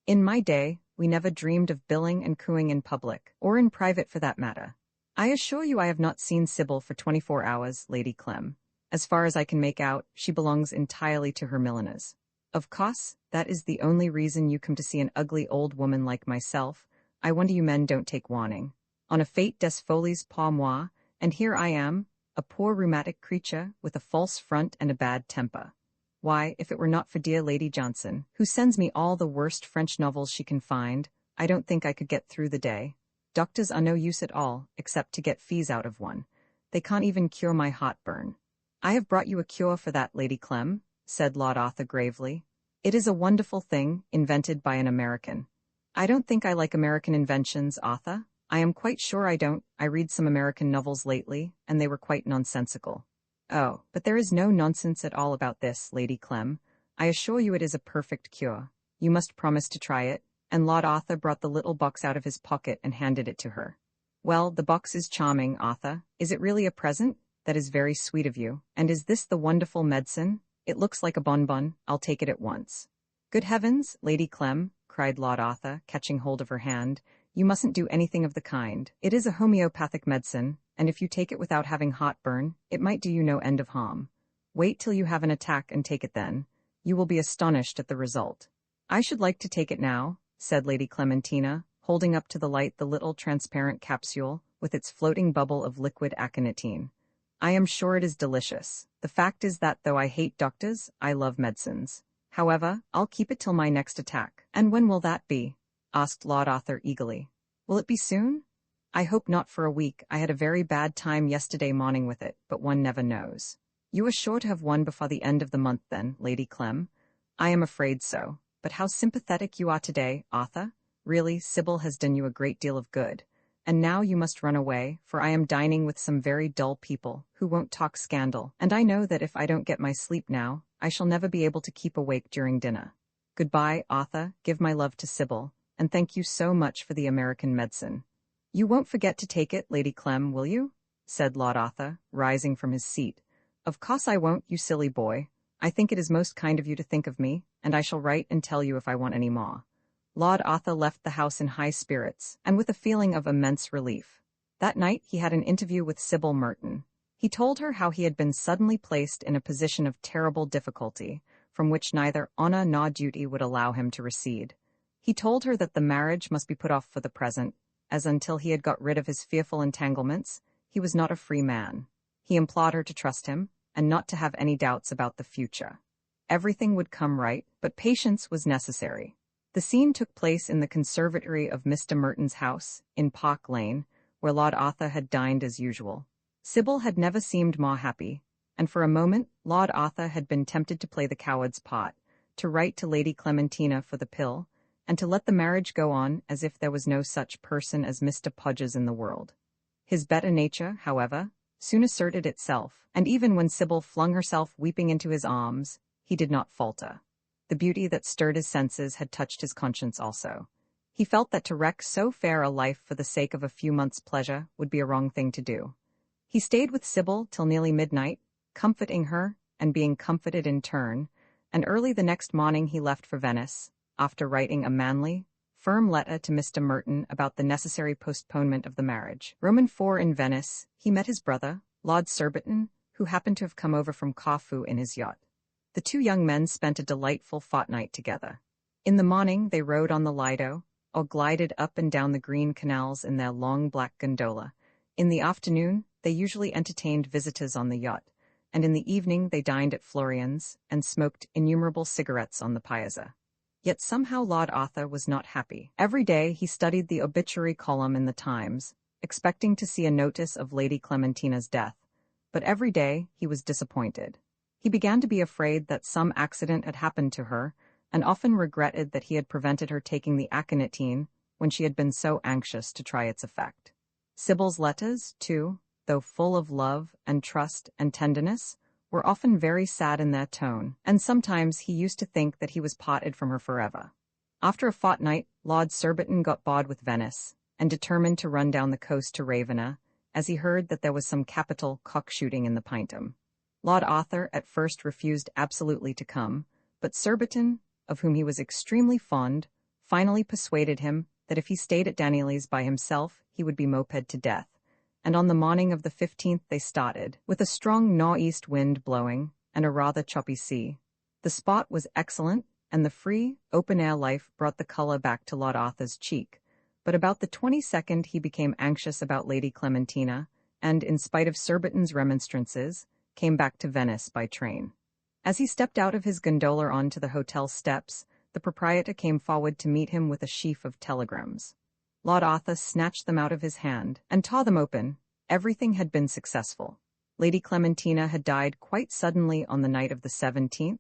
In my day, we never dreamed of billing and cooing in public, or in private for that matter. I assure you I have not seen Sybil for 24 hours, Lady Clem. As far as I can make out, she belongs entirely to her milliners. Of course, that is the only reason you come to see an ugly old woman like myself. I wonder you men don't take warning. On a fete des folies pour moi, and here I am, a poor rheumatic creature with a false front and a bad temper. Why, if it were not for dear Lady Johnson, who sends me all the worst French novels she can find, I don't think I could get through the day. Doctors are no use at all, except to get fees out of one. They can't even cure my heartburn. I have brought you a cure for that, Lady Clem," said Lord Arthur gravely. "It is a wonderful thing, invented by an American." "I don't think I like American inventions, Arthur. I am quite sure I don't. I read some American novels lately, and they were quite nonsensical." "Oh, but there is no nonsense at all about this, Lady Clem. I assure you it is a perfect cure. You must promise to try it." And Lord Arthur brought the little box out of his pocket and handed it to her. "Well, the box is charming, Arthur. Is it really a present? That is very sweet of you. And is this the wonderful medicine? It looks like a bonbon. I'll take it at once." "Good heavens, Lady Clem," cried Lord Arthur, catching hold of her hand. "You mustn't do anything of the kind. It is a homeopathic medicine, and if you take it without having heartburn, it might do you no end of harm. Wait till you have an attack and take it then. You will be astonished at the result." "I should like to take it now," said Lady Clementina, holding up to the light the little transparent capsule with its floating bubble of liquid aconitine. "I am sure it is delicious. The fact is that though I hate doctors, I love medicines. However, I'll keep it till my next attack." "And when will that be?" asked Lord Arthur eagerly. "Will it be soon?" "I hope not for a week. I had a very bad time yesterday morning with it, but one never knows." "You are sure to have one before the end of the month then, Lady Clem?" "I am afraid so. But how sympathetic you are today, Arthur. Really, Sybil has done you a great deal of good. And now you must run away, for I am dining with some very dull people, who won't talk scandal, and I know that if I don't get my sleep now, I shall never be able to keep awake during dinner. Goodbye, Arthur, give my love to Sybil, and thank you so much for the American medicine. You won't forget to take it, Lady Clem, will you?" said Lord Arthur, rising from his seat. "Of course I won't, you silly boy. I think it is most kind of you to think of me, and I shall write and tell you if I want any more." Lord Arthur left the house in high spirits, and with a feeling of immense relief. That night he had an interview with Sybil Merton. He told her how he had been suddenly placed in a position of terrible difficulty, from which neither honor nor duty would allow him to recede. He told her that the marriage must be put off for the present, as until he had got rid of his fearful entanglements, he was not a free man. He implored her to trust him, and not to have any doubts about the future. Everything would come right, but patience was necessary. The scene took place in the conservatory of Mr. Merton's house, in Park Lane, where Lord Arthur had dined as usual. Sybil had never seemed more happy, and for a moment Lord Arthur had been tempted to play the coward's part, to write to Lady Clementina for the pill, and to let the marriage go on as if there was no such person as Mr. Podges in the world. His better nature, however, soon asserted itself, and even when Sybil flung herself weeping into his arms, he did not falter. The beauty that stirred his senses had touched his conscience also. He felt that to wreck so fair a life for the sake of a few months' pleasure would be a wrong thing to do. He stayed with Sybil till nearly midnight, comforting her and being comforted in turn, and early the next morning he left for Venice, after writing a manly, firm letter to Mr. Merton about the necessary postponement of the marriage. Roman 4 in Venice, he met his brother, Lord Surbiton, who happened to have come over from Corfu in his yacht. The two young men spent a delightful fortnight together. In the morning they rode on the Lido, or glided up and down the green canals in their long black gondola. In the afternoon they usually entertained visitors on the yacht, and in the evening they dined at Florian's and smoked innumerable cigarettes on the piazza. Yet somehow Lord Arthur was not happy. Every day he studied the obituary column in the Times, expecting to see a notice of Lady Clementina's death, but every day he was disappointed. He began to be afraid that some accident had happened to her, and often regretted that he had prevented her taking the aconitine when she had been so anxious to try its effect. Sybil's letters, too, though full of love and trust and tenderness, were often very sad in their tone, and sometimes he used to think that he was parted from her forever. After a fortnight, Lord Surbiton got bored with Venice, and determined to run down the coast to Ravenna, as he heard that there was some capital cock-shooting in the Pintum. Lord Arthur at first refused absolutely to come, but Surbiton, of whom he was extremely fond, finally persuaded him that if he stayed at Danieli's by himself, he would be moped to death, and on the morning of the 15th they started, with a strong north-east wind blowing and a rather choppy sea. The spot was excellent, and the free, open-air life brought the colour back to Lord Arthur's cheek, but about the 22nd he became anxious about Lady Clementina, and, in spite of Surbiton's remonstrances, came back to Venice by train. As he stepped out of his gondola onto the hotel steps, the proprietor came forward to meet him with a sheaf of telegrams. Lord Arthur snatched them out of his hand and tore them open. Everything had been successful. Lady Clementina had died quite suddenly on the night of the 17th.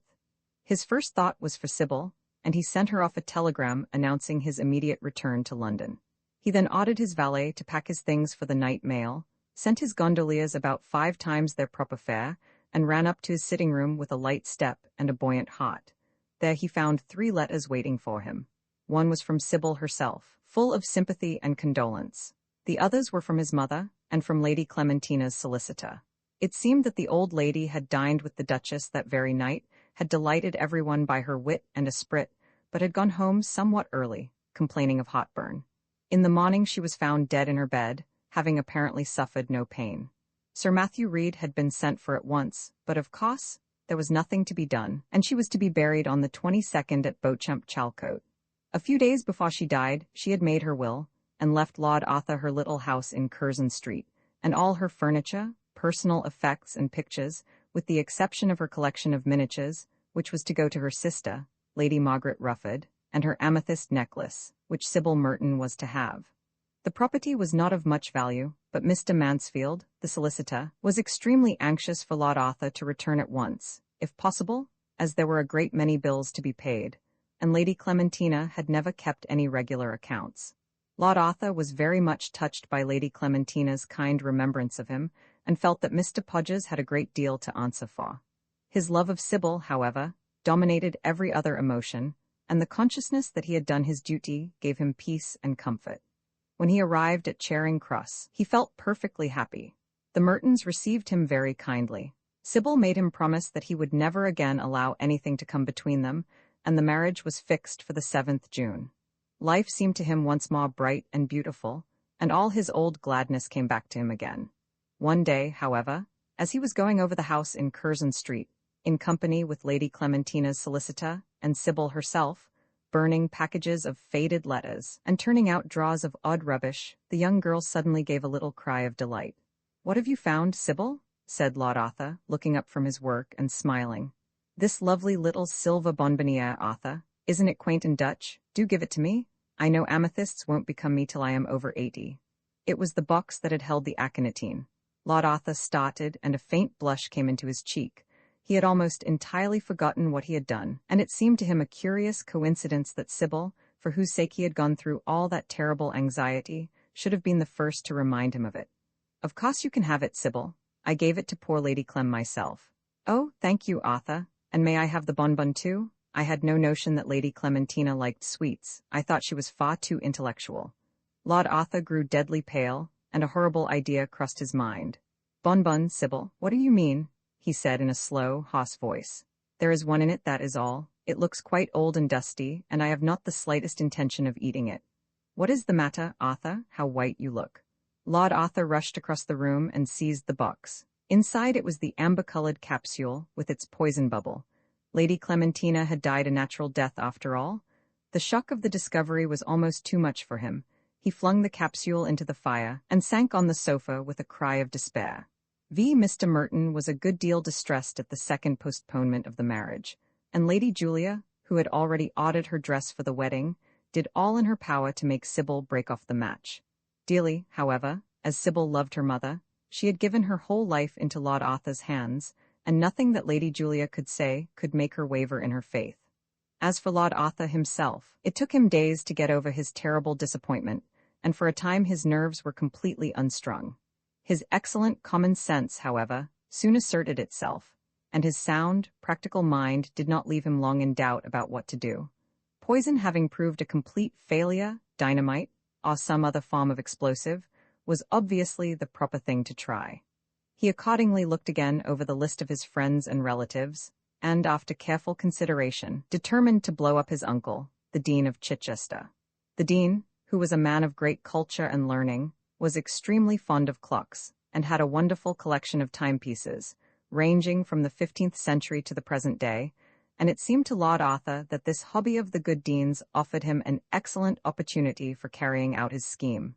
His first thought was for Sybil, and he sent her off a telegram announcing his immediate return to London. He then ordered his valet to pack his things for the night mail, sent his gondoliers about 5 times their proper fare, and ran up to his sitting room with a light step and a buoyant heart. There he found 3 letters waiting for him. One was from Savile herself, full of sympathy and condolence. The others were from his mother and from Lady Clementina's solicitor. It seemed that the old lady had dined with the Duchess that very night, had delighted everyone by her wit and esprit, but had gone home somewhat early, complaining of heartburn. In the morning she was found dead in her bed, having apparently suffered no pain. Sir Matthew Reed had been sent for at once, but of course there was nothing to be done, and she was to be buried on the 22nd at Beauchamp Chalcote. A few days before she died, she had made her will, and left Lord Arthur her little house in Curzon Street, and all her furniture, personal effects and pictures, with the exception of her collection of miniatures, which was to go to her sister, Lady Margaret Rufford, and her amethyst necklace, which Sybil Merton was to have. The property was not of much value, but Mr. Mansfield, the solicitor, was extremely anxious for Lord Arthur to return at once, if possible, as there were a great many bills to be paid, and Lady Clementina had never kept any regular accounts. Lord Arthur was very much touched by Lady Clementina's kind remembrance of him, and felt that Mr. Podgers had a great deal to answer for. His love of Sybil, however, dominated every other emotion, and the consciousness that he had done his duty gave him peace and comfort. When he arrived at Charing Cross, he felt perfectly happy. The Mertons received him very kindly. Sybil made him promise that he would never again allow anything to come between them, and the marriage was fixed for the 7th June. Life seemed to him once more bright and beautiful, and all his old gladness came back to him again. One day, however, as he was going over the house in Curzon Street, in company with Lady Clementina's solicitor and Sybil herself, burning packages of faded letters and turning out drawers of odd rubbish, the young girl suddenly gave a little cry of delight. "What have you found, Sybil?" said Lord Arthur, looking up from his work and smiling. "This lovely little silver bonbonniere, Arthur. Isn't it quaint and Dutch? Do give it to me. I know amethysts won't become me till I am over 80. It was the box that had held the aconitine. Lord Arthur started, and a faint blush came into his cheek. He had almost entirely forgotten what he had done, and it seemed to him a curious coincidence that Sybil, for whose sake he had gone through all that terrible anxiety, should have been the first to remind him of it. "Of course you can have it, Sybil. I gave it to poor Lady Clem myself." "Oh, thank you, Arthur. And may I have the bonbon too? I had no notion that Lady Clementina liked sweets. I thought she was far too intellectual." Lord Arthur grew deadly pale, and a horrible idea crossed his mind. "Bonbon, Sybil, what do you mean?" he said in a slow, hoarse voice. "There is one in it, that is all. It looks quite old and dusty, and I have not the slightest intention of eating it." "What is the matter, Arthur? How white you look." Lord Arthur rushed across the room and seized the box. Inside it was the amber-colored capsule with its poison bubble. Lady Clementina had died a natural death after all. The shock of the discovery was almost too much for him. He flung the capsule into the fire and sank on the sofa with a cry of despair. Mr. Merton was a good deal distressed at the second postponement of the marriage, and Lady Julia, who had already ordered her dress for the wedding, did all in her power to make Sybil break off the match. Dearly, however, as Sybil loved her mother, she had given her whole life into Lord Arthur's hands, and nothing that Lady Julia could say could make her waver in her faith. As for Lord Arthur himself, it took him days to get over his terrible disappointment, and for a time his nerves were completely unstrung. His excellent common sense, however, soon asserted itself, and his sound, practical mind did not leave him long in doubt about what to do. Poison having proved a complete failure, dynamite, or some other form of explosive, was obviously the proper thing to try. He accordingly looked again over the list of his friends and relatives, and, after careful consideration, determined to blow up his uncle, the Dean of Chichester. The Dean, who was a man of great culture and learning, was extremely fond of clocks, and had a wonderful collection of timepieces, ranging from the 15th century to the present day, and it seemed to Lord Arthur that this hobby of the good Dean's offered him an excellent opportunity for carrying out his scheme.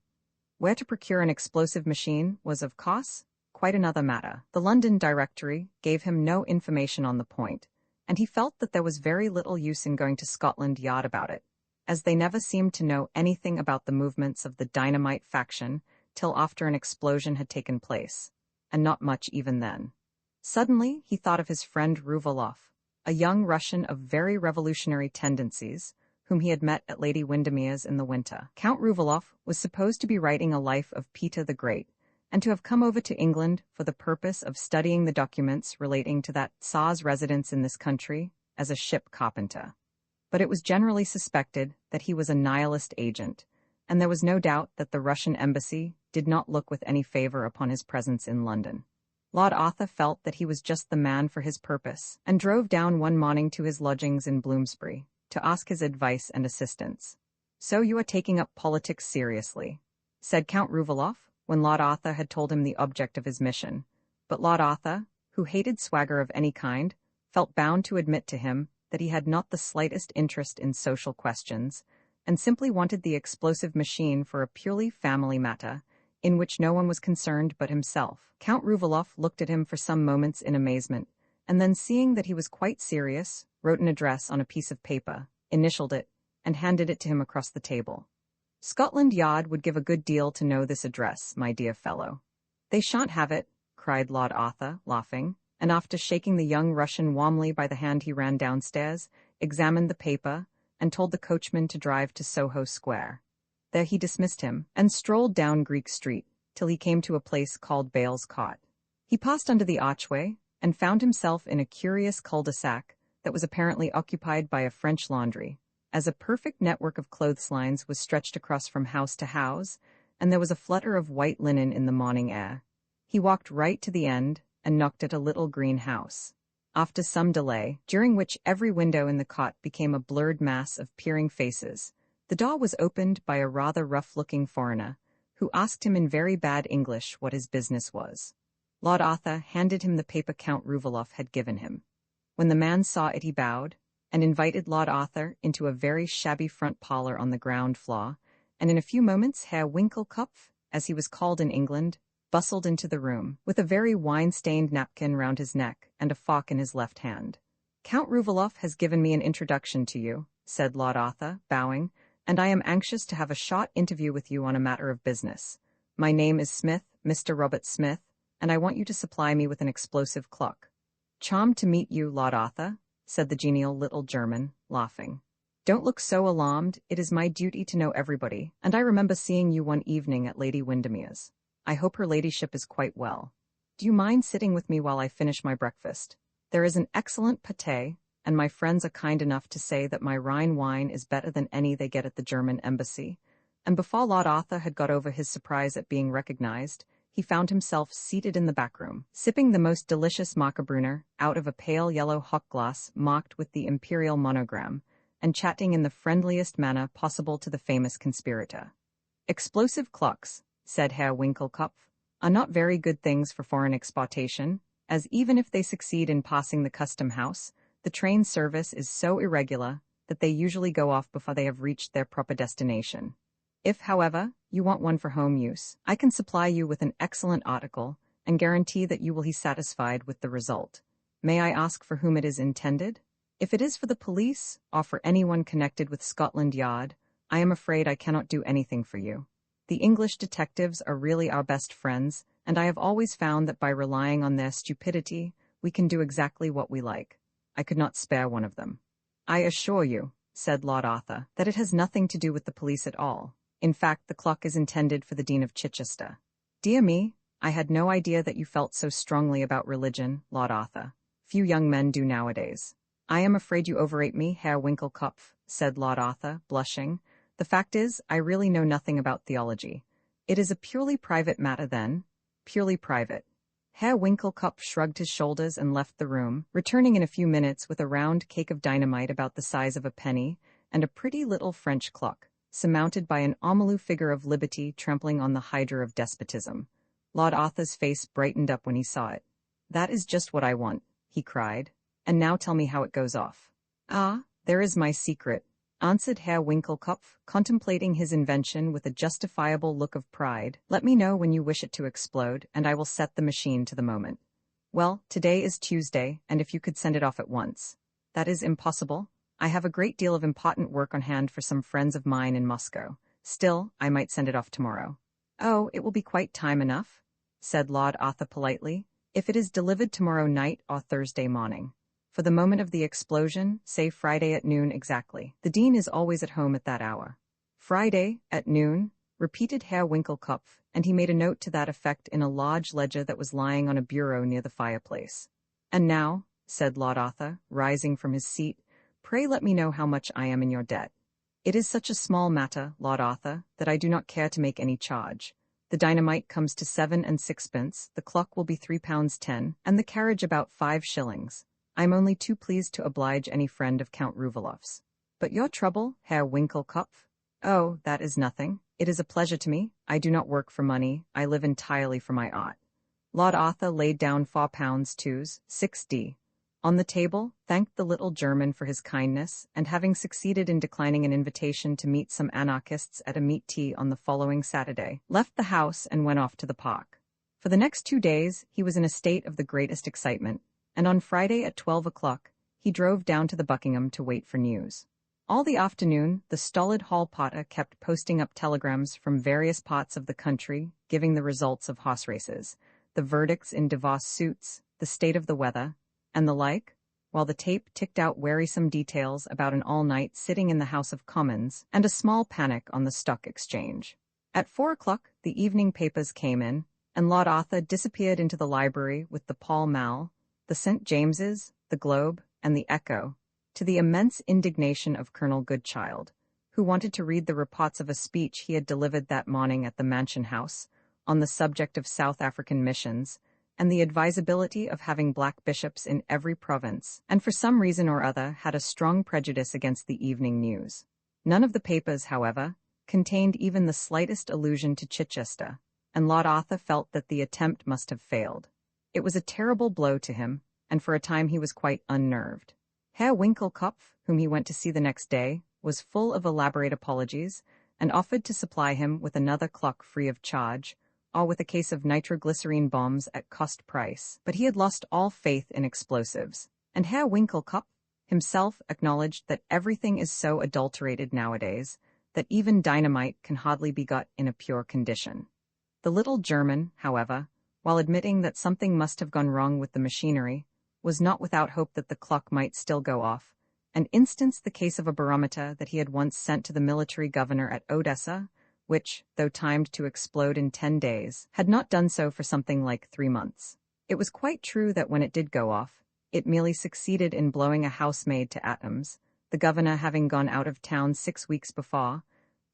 Where to procure an explosive machine was, of course, quite another matter. The London Directory gave him no information on the point, and he felt that there was very little use in going to Scotland Yard about it, as they never seemed to know anything about the movements of the dynamite faction till after an explosion had taken place, and not much even then. Suddenly he thought of his friend Ruvalov, a young Russian of very revolutionary tendencies, whom he had met at Lady Windermere's in the winter. Count Ruvalov was supposed to be writing a life of Peter the Great, and to have come over to England for the purpose of studying the documents relating to that Tsar's residence in this country, as a ship carpenter. But it was generally suspected that he was a nihilist agent, and there was no doubt that the Russian embassy did not look with any favor upon his presence in London. Lord Arthur felt that he was just the man for his purpose, and drove down one morning to his lodgings in Bloomsbury to ask his advice and assistance. "So you are taking up politics seriously," said Count Rouvaloff, when Lord Arthur had told him the object of his mission. But Lord Arthur, who hated swagger of any kind, felt bound to admit to him that he had not the slightest interest in social questions, and simply wanted the explosive machine for a purely family matter, in which no one was concerned but himself. Count Rouvaloff looked at him for some moments in amazement, and then, seeing that he was quite serious, wrote an address on a piece of paper, initialed it, and handed it to him across the table. "Scotland Yard would give a good deal to know this address, my dear fellow." "They shan't have it," cried Lord Arthur, laughing, and after shaking the young Russian warmly by the hand he ran downstairs, examined the paper, and told the coachman to drive to Soho Square. There he dismissed him, and strolled down Greek Street, till he came to a place called Bale's Cot. He passed under the archway, and found himself in a curious cul-de-sac that was apparently occupied by a French laundry, as a perfect network of clotheslines was stretched across from house to house, and there was a flutter of white linen in the morning air. He walked right to the end, and knocked at a little green house. After some delay, during which every window in the cot became a blurred mass of peering faces, the door was opened by a rather rough-looking foreigner, who asked him in very bad English what his business was. Lord Arthur handed him the paper Count Rouvaloff had given him. When the man saw it he bowed, and invited Lord Arthur into a very shabby front parlour on the ground floor, and in a few moments Herr Winkelkopf, as he was called in England, bustled into the room, with a very wine-stained napkin round his neck and a fork in his left hand. "Count Rouvaloff has given me an introduction to you," said Lord Arthur, bowing, "and I am anxious to have a short interview with you on a matter of business. My name is Smith, Mr. Robert Smith, and I want you to supply me with an explosive clock." "Charmed to meet you, Lord Arthur," said the genial little German, laughing. "Don't look so alarmed, it is my duty to know everybody, and I remember seeing you one evening at Lady Windermere's. I hope her ladyship is quite well. Do you mind sitting with me while I finish my breakfast? There is an excellent pâté, and my friends are kind enough to say that my Rhine wine is better than any they get at the German embassy." And before Lord Arthur had got over his surprise at being recognized, he found himself seated in the back room, sipping the most delicious Mackerbrunner out of a pale yellow hock glass marked with the imperial monogram, and chatting in the friendliest manner possible to the famous conspirator. "Explosive clocks," said Herr Winkelkopf, "are not very good things for foreign exportation, as even if they succeed in passing the custom house, the train service is so irregular that they usually go off before they have reached their proper destination. If, however, you want one for home use, I can supply you with an excellent article and guarantee that you will be satisfied with the result. May I ask for whom it is intended? If it is for the police, or for anyone connected with Scotland Yard, I am afraid I cannot do anything for you. The English detectives are really our best friends, and I have always found that by relying on their stupidity, we can do exactly what we like. I could not spare one of them." "I assure you," said Lord Arthur, "that it has nothing to do with the police at all. In fact, the clock is intended for the Dean of Chichester." "Dear me, I had no idea that you felt so strongly about religion, Lord Arthur. Few young men do nowadays." "I am afraid you overrate me, Herr Winkelkopf," said Lord Arthur, blushing. "The fact is, I really know nothing about theology." "It is a purely private matter, then?" "Purely private." Herr Winkelkopf shrugged his shoulders and left the room, returning in a few minutes with a round cake of dynamite about the size of a penny, and a pretty little French clock, surmounted by an ormolu figure of liberty trampling on the hydra of despotism. Lord Arthur's face brightened up when he saw it. "That is just what I want," he cried. "And now tell me how it goes off." "Ah, there is my secret," answered Herr Winkelkopf, contemplating his invention with a justifiable look of pride. "Let me know when you wish it to explode, and I will set the machine to the moment." "Well, today is Tuesday, and if you could send it off at once." "That is impossible. I have a great deal of important work on hand for some friends of mine in Moscow. Still, I might send it off tomorrow." "Oh, it will be quite time enough," said Lord Arthur politely, "if it is delivered tomorrow night or Thursday morning. For the moment of the explosion, say Friday at noon exactly. The Dean is always at home at that hour." "Friday, at noon," repeated Herr Winkelkopf, and he made a note to that effect in a large ledger that was lying on a bureau near the fireplace. "And now," said Lord Arthur, rising from his seat. "Pray let me know how much I am in your debt." "It is such a small matter, Lord Arthur, that I do not care to make any charge. The dynamite comes to 7 and 6pence, the clock will be £3.10, and the carriage about 5 shillings. I am only too pleased to oblige any friend of Count Rouvaloff's. But your trouble, Herr Winkelkopf?" "Oh, that is nothing. It is a pleasure to me. I do not work for money. I live entirely for my art." Lord Arthur laid down £4 twos, 6d. On the table, thanked the little German for his kindness, and having succeeded in declining an invitation to meet some anarchists at a meat tea on the following Saturday, left the house and went off to the park. For the next 2 days, he was in a state of the greatest excitement, and on Friday at 12 o'clock, he drove down to the Buckingham to wait for news. All the afternoon, the stolid hall porter kept posting up telegrams from various parts of the country, giving the results of horse races, the verdicts in divorce suits, the state of the weather, and the like, while the tape ticked out wearisome details about an all-night sitting in the House of Commons and a small panic on the Stock Exchange. At 4 o'clock, the evening papers came in, and Lord Arthur disappeared into the library with the Pall Mall, the St. James's, the Globe, and the Echo, to the immense indignation of Colonel Goodchild, who wanted to read the reports of a speech he had delivered that morning at the Mansion House on the subject of South African missions, and the advisability of having black bishops in every province, and for some reason or other had a strong prejudice against the evening news. None of the papers, however, contained even the slightest allusion to Chichester, and Lord Arthur felt that the attempt must have failed. It was a terrible blow to him, and for a time he was quite unnerved. Herr Winkelkopf, whom he went to see the next day, was full of elaborate apologies, and offered to supply him with another clock free of charge, or with a case of nitroglycerine bombs at cost price, but he had lost all faith in explosives, and Herr Winkelkopf himself acknowledged that everything is so adulterated nowadays that even dynamite can hardly be got in a pure condition. The little German, however, while admitting that something must have gone wrong with the machinery, was not without hope that the clock might still go off, and instanced the case of a barometer that he had once sent to the military governor at Odessa, which, though timed to explode in 10 days, had not done so for something like 3 months. It was quite true that when it did go off, it merely succeeded in blowing a housemaid to atoms, the governor having gone out of town 6 weeks before,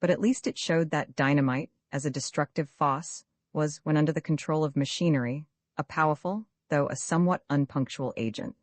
but at least it showed that dynamite, as a destructive force, was, when under the control of machinery, a powerful, though a somewhat unpunctual agent.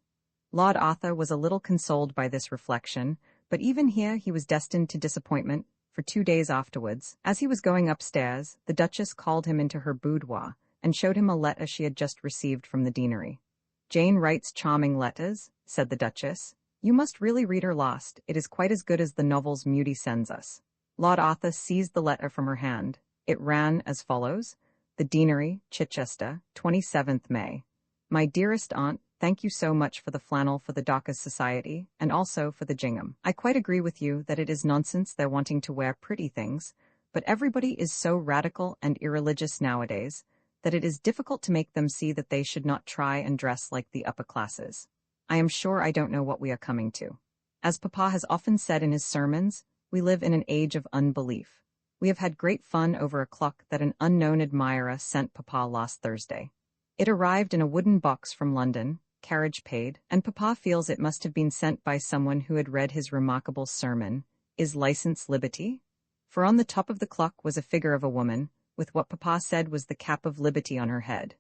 Lord Arthur was a little consoled by this reflection, but even here he was destined to disappointment, for 2 days afterwards. As he was going upstairs, the Duchess called him into her boudoir and showed him a letter she had just received from the deanery. "Jane writes charming letters," said the Duchess. "You must really read her last. It is quite as good as the novels Mudie sends us." Lord Arthur seized the letter from her hand. It ran as follows: "The Deanery, Chichester, 27th May. My dearest aunt, thank you so much for the flannel for the Dockers Society, and also for the gingham. I quite agree with you that it is nonsense their wanting to wear pretty things, but everybody is so radical and irreligious nowadays that it is difficult to make them see that they should not try and dress like the upper classes. I am sure I don't know what we are coming to. As Papa has often said in his sermons, we live in an age of unbelief. We have had great fun over a clock that an unknown admirer sent Papa last Thursday. It arrived in a wooden box from London, carriage paid, and Papa feels it must have been sent by someone who had read his remarkable sermon, Is License Liberty? For on the top of the clock was a figure of a woman, with what Papa said was the cap of liberty on her head.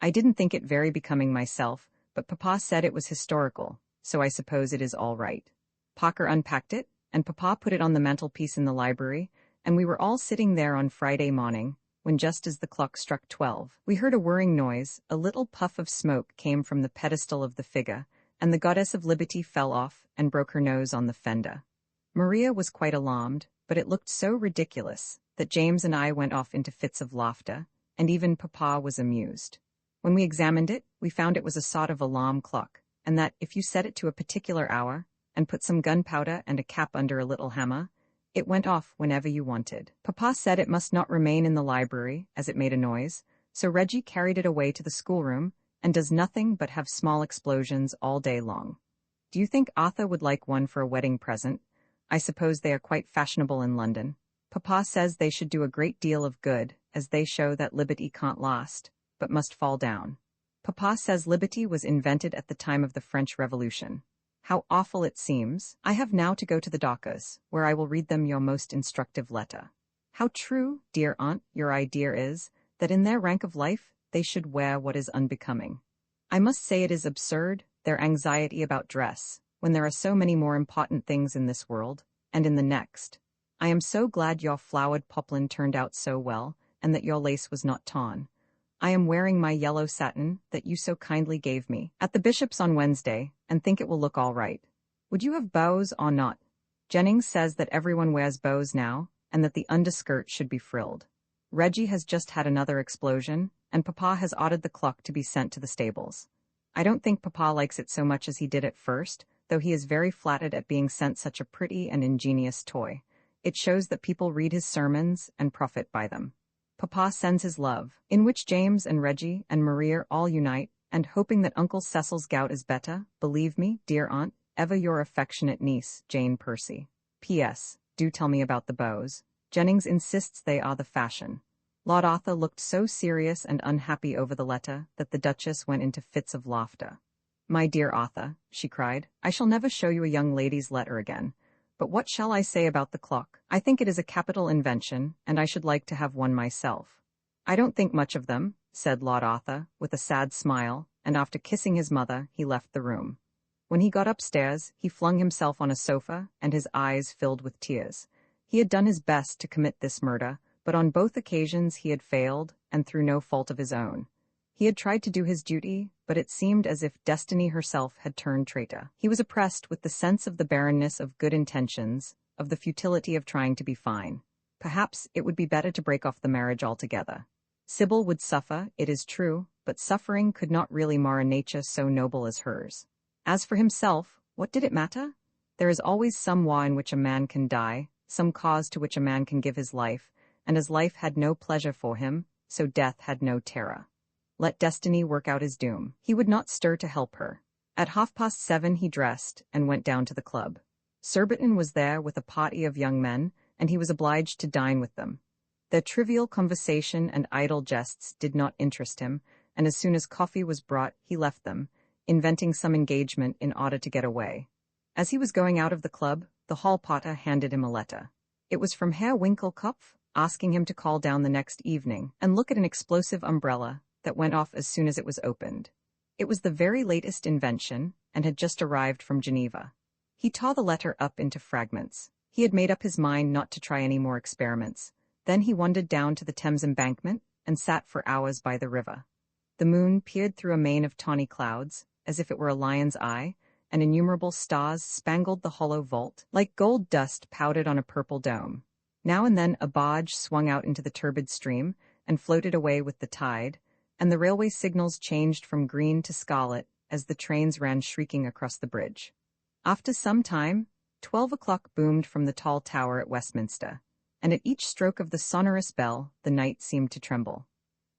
I didn't think it very becoming myself, but Papa said it was historical, so I suppose it is all right. Parker unpacked it, and Papa put it on the mantelpiece in the library, and we were all sitting there on Friday morning, when just as the clock struck 12, we heard a whirring noise, a little puff of smoke came from the pedestal of the figure, and the goddess of liberty fell off and broke her nose on the fender. Maria was quite alarmed, but it looked so ridiculous that James and I went off into fits of laughter, and even Papa was amused. When we examined it, we found it was a sort of alarm clock, and that if you set it to a particular hour, and put some gunpowder and a cap under a little hammer, it went off whenever you wanted. Papa said it must not remain in the library, as it made a noise, so Reggie carried it away to the schoolroom, and does nothing but have small explosions all day long. Do you think Arthur would like one for a wedding present? I suppose they are quite fashionable in London. Papa says they should do a great deal of good, as they show that liberty can't last, but must fall down. Papa says liberty was invented at the time of the French Revolution. How awful it seems. I have now to go to the docks, where I will read them your most instructive letter. How true, dear aunt, your idea is, that in their rank of life, they should wear what is unbecoming. I must say it is absurd, their anxiety about dress, when there are so many more important things in this world, and in the next. I am so glad your flowered poplin turned out so well, and that your lace was not torn. I am wearing my yellow satin, that you so kindly gave me, at the bishop's on Wednesday, and think it will look all right. Would you have bows or not? Jennings says that everyone wears bows now, and that the underskirt should be frilled. Reggie has just had another explosion, and Papa has ordered the clock to be sent to the stables. I don't think Papa likes it so much as he did at first, though he is very flattered at being sent such a pretty and ingenious toy. It shows that people read his sermons and profit by them. Papa sends his love, in which James and Reggie and Maria all unite, and hoping that Uncle Cecil's gout is better, believe me, dear aunt, ever your affectionate niece, Jane Percy. P.S. Do tell me about the bows. Jennings insists they are the fashion. Lord Arthur looked so serious and unhappy over the letter that the Duchess went into fits of laughter. My dear Arthur, she cried, I shall never show you a young lady's letter again. But what shall I say about the clock? I think it is a capital invention, and I should like to have one myself. I don't think much of them, said Lord Arthur, with a sad smile, and after kissing his mother, he left the room. When he got upstairs, he flung himself on a sofa, and his eyes filled with tears. He had done his best to commit this murder, but on both occasions he had failed, and through no fault of his own. He had tried to do his duty, but it seemed as if destiny herself had turned traitor. He was oppressed with the sense of the barrenness of good intentions, of the futility of trying to be fine. Perhaps it would be better to break off the marriage altogether. Sybil would suffer, it is true, but suffering could not really mar a nature so noble as hers. As for himself, what did it matter? There is always some war in which a man can die, some cause to which a man can give his life, and as life had no pleasure for him, so death had no terror. Let destiny work out his doom. He would not stir to help her. At 7:30 he dressed and went down to the club. Surbiton was there with a party of young men, and he was obliged to dine with them. Their trivial conversation and idle jests did not interest him, and as soon as coffee was brought, he left them, inventing some engagement in order to get away. As he was going out of the club, the hall porter handed him a letter. It was from Herr Winkelkopf, asking him to call down the next evening and look at an explosive umbrella that went off as soon as it was opened. It was the very latest invention, and had just arrived from Geneva. He tore the letter up into fragments. He had made up his mind not to try any more experiments. Then he wandered down to the Thames embankment and sat for hours by the river. The moon peered through a mane of tawny clouds, as if it were a lion's eye, and innumerable stars spangled the hollow vault, like gold dust powdered on a purple dome. Now and then a barge swung out into the turbid stream and floated away with the tide, and the railway signals changed from green to scarlet as the trains ran shrieking across the bridge. After some time, 12 o'clock boomed from the tall tower at Westminster, and at each stroke of the sonorous bell the night seemed to tremble.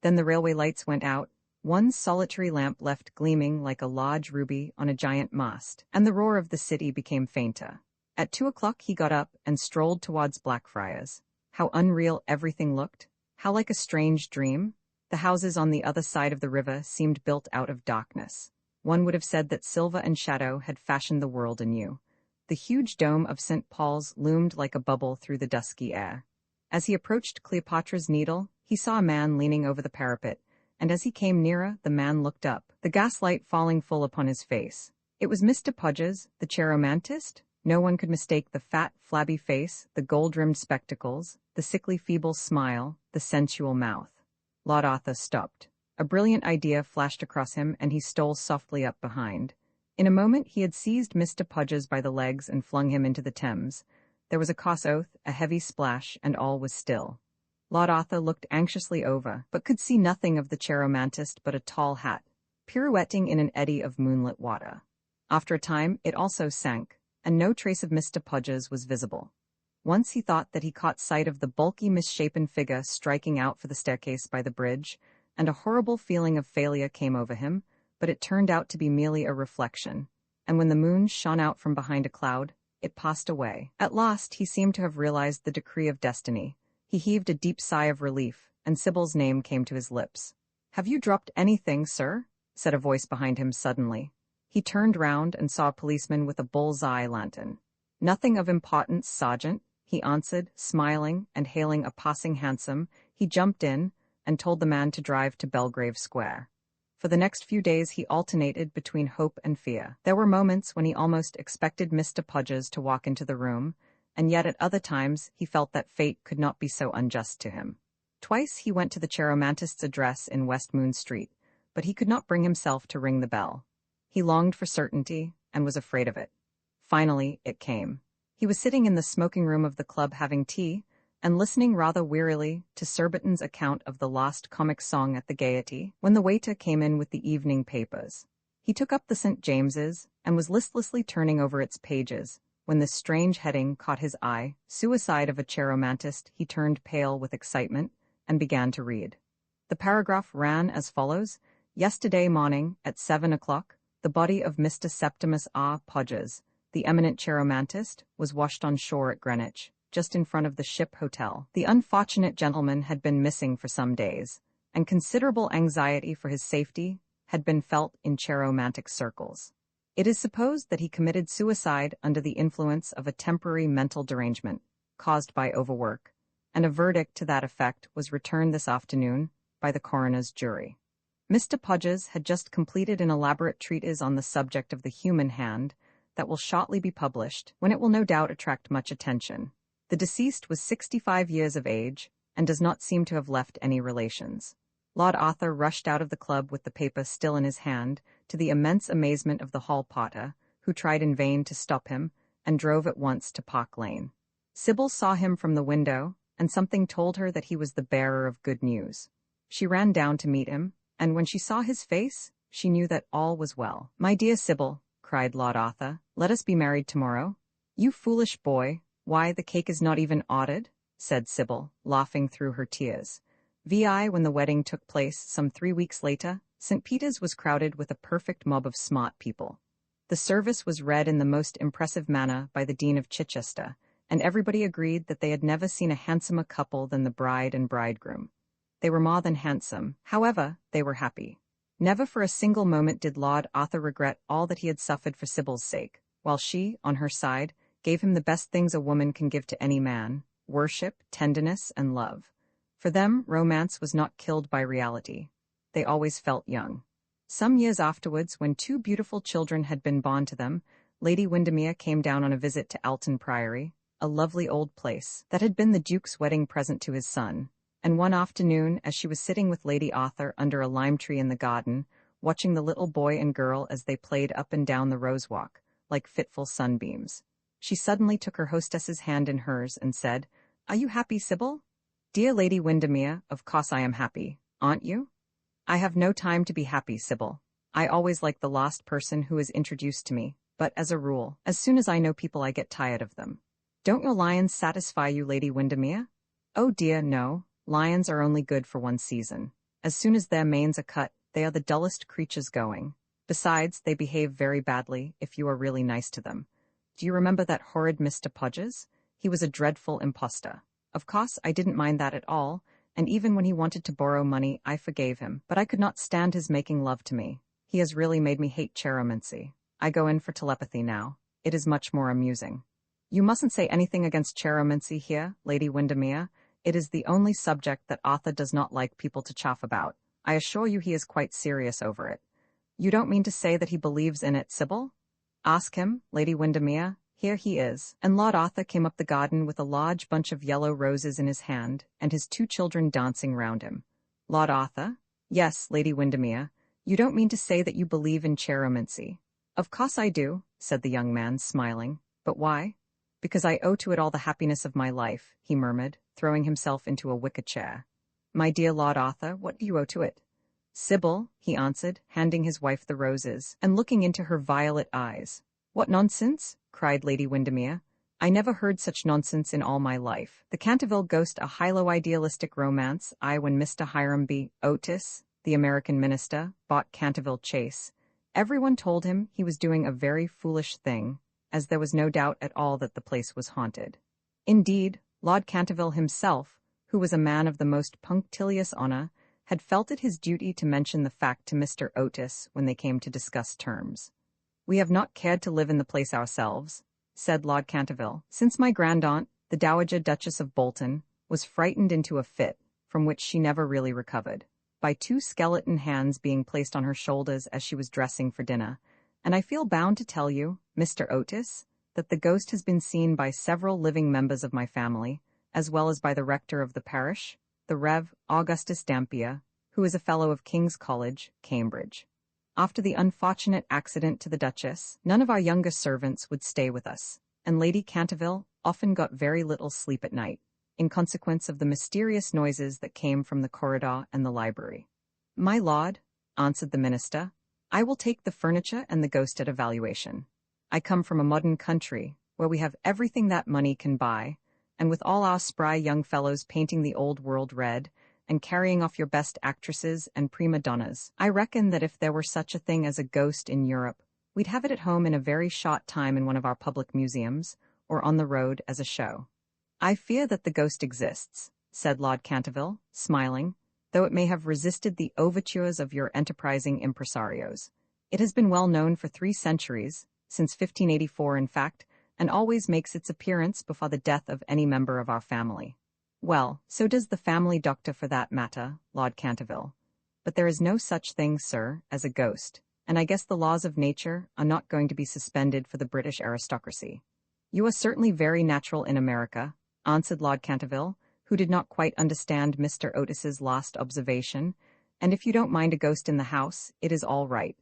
Then the railway lights went out, one solitary lamp left gleaming like a large ruby on a giant mast, and the roar of the city became fainter. At 2 o'clock he got up and strolled towards Blackfriars. How unreal everything looked, how like a strange dream. The houses on the other side of the river seemed built out of darkness. One would have said that silver and shadow had fashioned the world anew. The huge dome of St. Paul's loomed like a bubble through the dusky air. As he approached Cleopatra's Needle, he saw a man leaning over the parapet, and as he came nearer, the man looked up, the gaslight falling full upon his face. It was Mr. Podges, the cheiromantist. No one could mistake the fat, flabby face, the gold-rimmed spectacles, the sickly, feeble smile, the sensual mouth. Lord Arthur stopped. A brilliant idea flashed across him, and he stole softly up behind. In a moment he had seized Mr. Podges by the legs and flung him into the Thames. There was a coarse oath, a heavy splash, and all was still. Lord Arthur looked anxiously over, but could see nothing of the cheiromantist but a tall hat, pirouetting in an eddy of moonlit water. After a time it also sank, and no trace of Mr. Podges was visible. Once he thought that he caught sight of the bulky, misshapen figure striking out for the staircase by the bridge, and a horrible feeling of failure came over him, but it turned out to be merely a reflection, and when the moon shone out from behind a cloud, it passed away. At last he seemed to have realized the decree of destiny. He heaved a deep sigh of relief, and Sybil's name came to his lips. "Have you dropped anything, sir?" said a voice behind him suddenly. He turned round and saw a policeman with a bull's-eye lantern. "Nothing of importance, Sergeant," he answered, smiling, and hailing a passing hansom. He jumped in and told the man to drive to Belgrave Square. For the next few days he alternated between hope and fear. There were moments when he almost expected Mr. Podgers to walk into the room, and yet at other times he felt that fate could not be so unjust to him. Twice he went to the Cheromantist's address in West Moon Street, but he could not bring himself to ring the bell. He longed for certainty and was afraid of it. Finally, it came. He was sitting in the smoking room of the club having tea, and listening rather wearily to Surbiton's account of the lost comic song at the Gaiety, when the waiter came in with the evening papers. He took up the St. James's and was listlessly turning over its pages, when this strange heading caught his eye, "Suicide of a Cheromantist." He turned pale with excitement and began to read. The paragraph ran as follows: "Yesterday morning, at 7 o'clock, the body of Mr. Septimus R. Podgers, the eminent Cheromantist, was washed on shore at Greenwich, just in front of the Ship Hotel. The unfortunate gentleman had been missing for some days, and considerable anxiety for his safety had been felt in Cheromantic circles. It is supposed that he committed suicide under the influence of a temporary mental derangement, caused by overwork, and a verdict to that effect was returned this afternoon by the coroner's jury. Mr. Podgers had just completed an elaborate treatise on the subject of the human hand that will shortly be published, when it will no doubt attract much attention. The deceased was 65 years of age, and does not seem to have left any relations." Lord Arthur rushed out of the club with the paper still in his hand, to the immense amazement of the hall porter, who tried in vain to stop him, and drove at once to Park Lane. Sybil saw him from the window, and something told her that he was the bearer of good news. She ran down to meet him, and when she saw his face, she knew that all was well. "My dear Sybil," cried Lord Arthur, "let us be married tomorrow." "You foolish boy, why, the cake is not even ordered," said Sybil, laughing through her tears. When the wedding took place some 3 weeks later, St. Peter's was crowded with a perfect mob of smart people. The service was read in the most impressive manner by the Dean of Chichester, and everybody agreed that they had never seen a handsomer couple than the bride and bridegroom. They were more than handsome, however, they were happy. Never for a single moment did Lord Arthur regret all that he had suffered for Sybil's sake, while she, on her side, gave him the best things a woman can give to any man: worship, tenderness, and love. For them, romance was not killed by reality. They always felt young. Some years afterwards, when 2 beautiful children had been born to them, Lady Windermere came down on a visit to Alton Priory, a lovely old place that had been the Duke's wedding present to his son, and one afternoon, as she was sitting with Lady Arthur under a lime tree in the garden, watching the little boy and girl as they played up and down the rose walk, like fitful sunbeams, she suddenly took her hostess's hand in hers and said, "Are you happy, Sybil?" "Dear Lady Windermere, of course I am happy, aren't you?" "I have no time to be happy, Sybil. I always like the last person who is introduced to me, but as a rule, as soon as I know people I get tired of them." "Don't your lions satisfy you, Lady Windermere?" "Oh dear, no. Lions are only good for one season. As soon as their manes are cut, they are the dullest creatures going. Besides, they behave very badly if you are really nice to them. Do you remember that horrid Mr. Podgers? He was a dreadful impostor. Of course, I didn't mind that at all, and even when he wanted to borrow money, I forgave him, but I could not stand his making love to me. He has really made me hate cheromancy. I go in for telepathy now. It is much more amusing." "You mustn't say anything against cheromancy here, Lady Windermere. It is the only subject that Arthur does not like people to chaff about. I assure you he is quite serious over it." "You don't mean to say that he believes in it, Sybil?" "Ask him, Lady Windermere. Here he is." And Lord Arthur came up the garden with a large bunch of yellow roses in his hand, and his 2 children dancing round him. "Lord Arthur?" "Yes, Lady Windermere. You don't mean to say that you believe in cheromancy?" "Of course I do," said the young man, smiling. "But why?" "Because I owe to it all the happiness of my life," he murmured, throwing himself into a wicker chair. "My dear Lord Arthur, what do you owe to it?" "Sybil," he answered, handing his wife the roses, and looking into her violet eyes. "What nonsense?" cried Lady Windermere. "I never heard such nonsense in all my life. The Canterville Ghost, a hylo-idealistic romance. When Mr. Hiram B. Otis, the American minister, bought Canterville Chase, everyone told him he was doing a very foolish thing, as there was no doubt at all that the place was haunted. Indeed, Lord Canterville himself, who was a man of the most punctilious honor, had felt it his duty to mention the fact to Mr. Otis when they came to discuss terms. "We have not cared to live in the place ourselves," said Lord Canterville, "since my grandaunt, the Dowager Duchess of Bolton, was frightened into a fit, from which she never really recovered, by two skeleton hands being placed on her shoulders as she was dressing for dinner, and I feel bound to tell you, Mr. Otis, that the ghost has been seen by several living members of my family, as well as by the rector of the parish, the Rev. Augustus Dampier, who is a fellow of King's College, Cambridge. After the unfortunate accident to the Duchess, none of our younger servants would stay with us, and Lady Canterville often got very little sleep at night, in consequence of the mysterious noises that came from the corridor and the library." "My lord," answered the minister, "I will take the furniture and the ghost at a valuation. I come from a modern country, where we have everything that money can buy, and with all our spry young fellows painting the old world red, and carrying off your best actresses and prima donnas, I reckon that if there were such a thing as a ghost in Europe, we'd have it at home in a very short time in one of our public museums, or on the road as a show." "I fear that the ghost exists," said Lord Canterville, smiling, "though it may have resisted the overtures of your enterprising impresarios. It has been well known for 3 centuries, since 1584 in fact, and always makes its appearance before the death of any member of our family." "Well, so does the family doctor for that matter, Lord Canterville. But there is no such thing, sir, as a ghost, and I guess the laws of nature are not going to be suspended for the British aristocracy." "You are certainly very natural in America," answered Lord Canterville, who did not quite understand Mr. Otis's last observation, "and if you don't mind a ghost in the house, it is all right.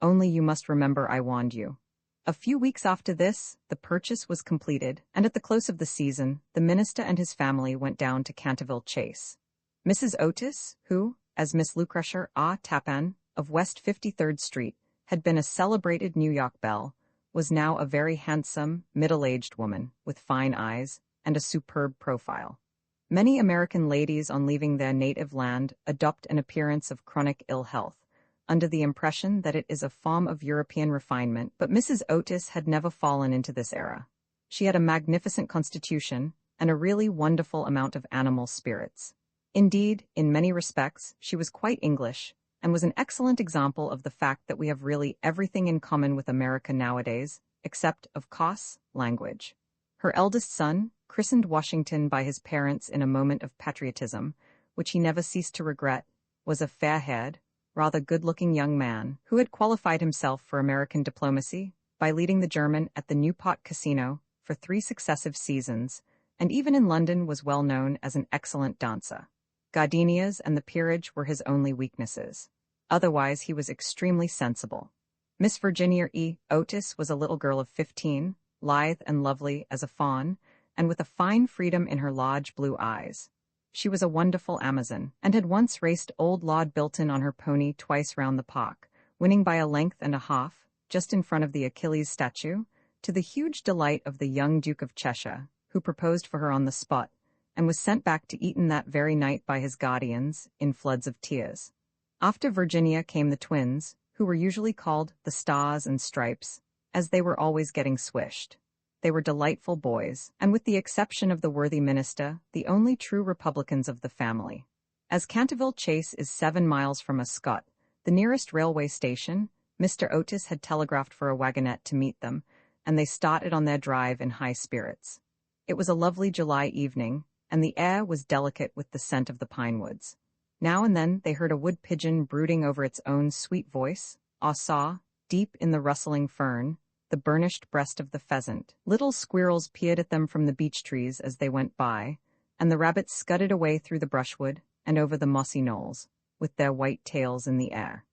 Only you must remember I warned you." A few weeks after this, the purchase was completed, and at the close of the season, the minister and his family went down to Canterville Chase. Mrs. Otis, who, as Miss Lucretia A. Tappan, of West 53rd Street, had been a celebrated New York belle, was now a very handsome, middle-aged woman, with fine eyes, and a superb profile. Many American ladies on leaving their native land adopt an appearance of chronic ill health, under the impression that it is a form of European refinement, but Mrs. Otis had never fallen into this error. She had a magnificent constitution, and a really wonderful amount of animal spirits. Indeed, in many respects, she was quite English, and was an excellent example of the fact that we have really everything in common with America nowadays, except, of course, language. Her eldest son, christened Washington by his parents in a moment of patriotism, which he never ceased to regret, was a fair-haired, rather good-looking young man who had qualified himself for American diplomacy by leading the German at the Newport Casino for 3 successive seasons, and even in London was well known as an excellent dancer. Gardenias and the peerage were his only weaknesses. Otherwise, he was extremely sensible. Miss Virginia E. Otis was a little girl of 15, lithe and lovely as a fawn, and with a fine freedom in her large blue eyes. She was a wonderful Amazon, and had once raced old Lord Bilton on her pony twice round the park, winning by a length and a half, just in front of the Achilles statue, to the huge delight of the young Duke of Cheshire, who proposed for her on the spot, and was sent back to Eton that very night by his guardians, in floods of tears. After Virginia came the twins, who were usually called the Stars and Stripes, as they were always getting swished. They were delightful boys, and with the exception of the worthy minister, the only true Republicans of the family. As Canterville Chase is 7 miles from Ascot, the nearest railway station, Mr. Otis had telegraphed for a wagonette to meet them, and they started on their drive in high spirits. It was a lovely July evening, and the air was delicate with the scent of the pine woods. Now and then they heard a wood pigeon brooding over its own sweet voice, or saw, deep in the rustling fern, the burnished breast of the pheasant. Little squirrels peered at them from the beech trees as they went by, and the rabbits scudded away through the brushwood and over the mossy knolls, with their white tails in the air.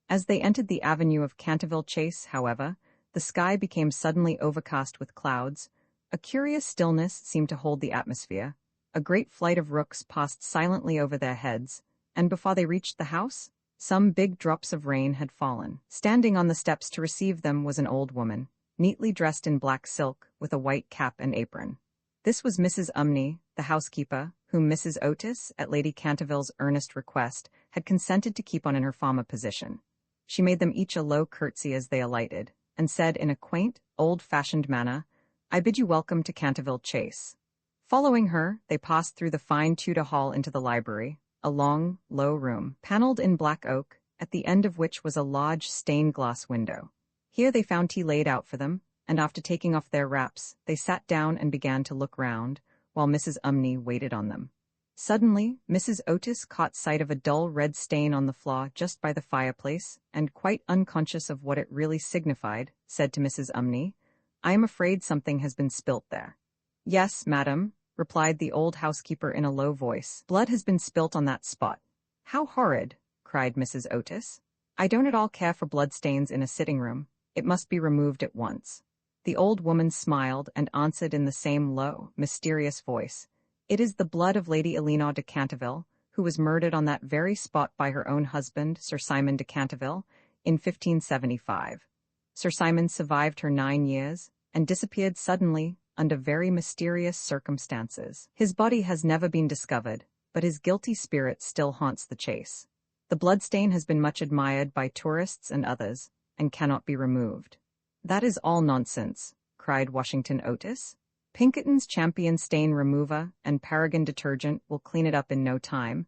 As they entered the avenue of Canterville Chase, however, the sky became suddenly overcast with clouds. A curious stillness seemed to hold the atmosphere. A great flight of rooks passed silently over their heads, and before they reached the house, some big drops of rain had fallen. Standing on the steps to receive them was an old woman, neatly dressed in black silk, with a white cap and apron. This was Mrs. Umney, the housekeeper, whom Mrs. Otis, at Lady Canterville's earnest request, had consented to keep on in her former position. She made them each a low curtsy as they alighted, and said in a quaint, old-fashioned manner, "I bid you welcome to Canterville Chase." Following her, they passed through the fine Tudor hall into the library, a long, low room, paneled in black oak, at the end of which was a large stained glass window. Here they found tea laid out for them, and after taking off their wraps, they sat down and began to look round, while Mrs. Umney waited on them. Suddenly, Mrs. Otis caught sight of a dull red stain on the floor just by the fireplace, and quite unconscious of what it really signified, said to Mrs. Umney, "I am afraid something has been spilt there." "Yes, madam," replied the old housekeeper in a low voice. "Blood has been spilt on that spot." "How horrid!" cried Mrs. Otis. "I don't at all care for bloodstains in a sitting-room. It must be removed at once." The old woman smiled and answered in the same low, mysterious voice, "It is the blood of Lady Eleanor de Canterville, who was murdered on that very spot by her own husband, Sir Simon de Canterville, in 1575. Sir Simon survived her 9 years, and disappeared suddenly, under very mysterious circumstances. His body has never been discovered, but his guilty spirit still haunts the chase. The bloodstain has been much admired by tourists and others, and cannot be removed." "That is all nonsense," cried Washington Otis. "Pinkerton's Champion Stain Remover and Paragon Detergent will clean it up in no time,"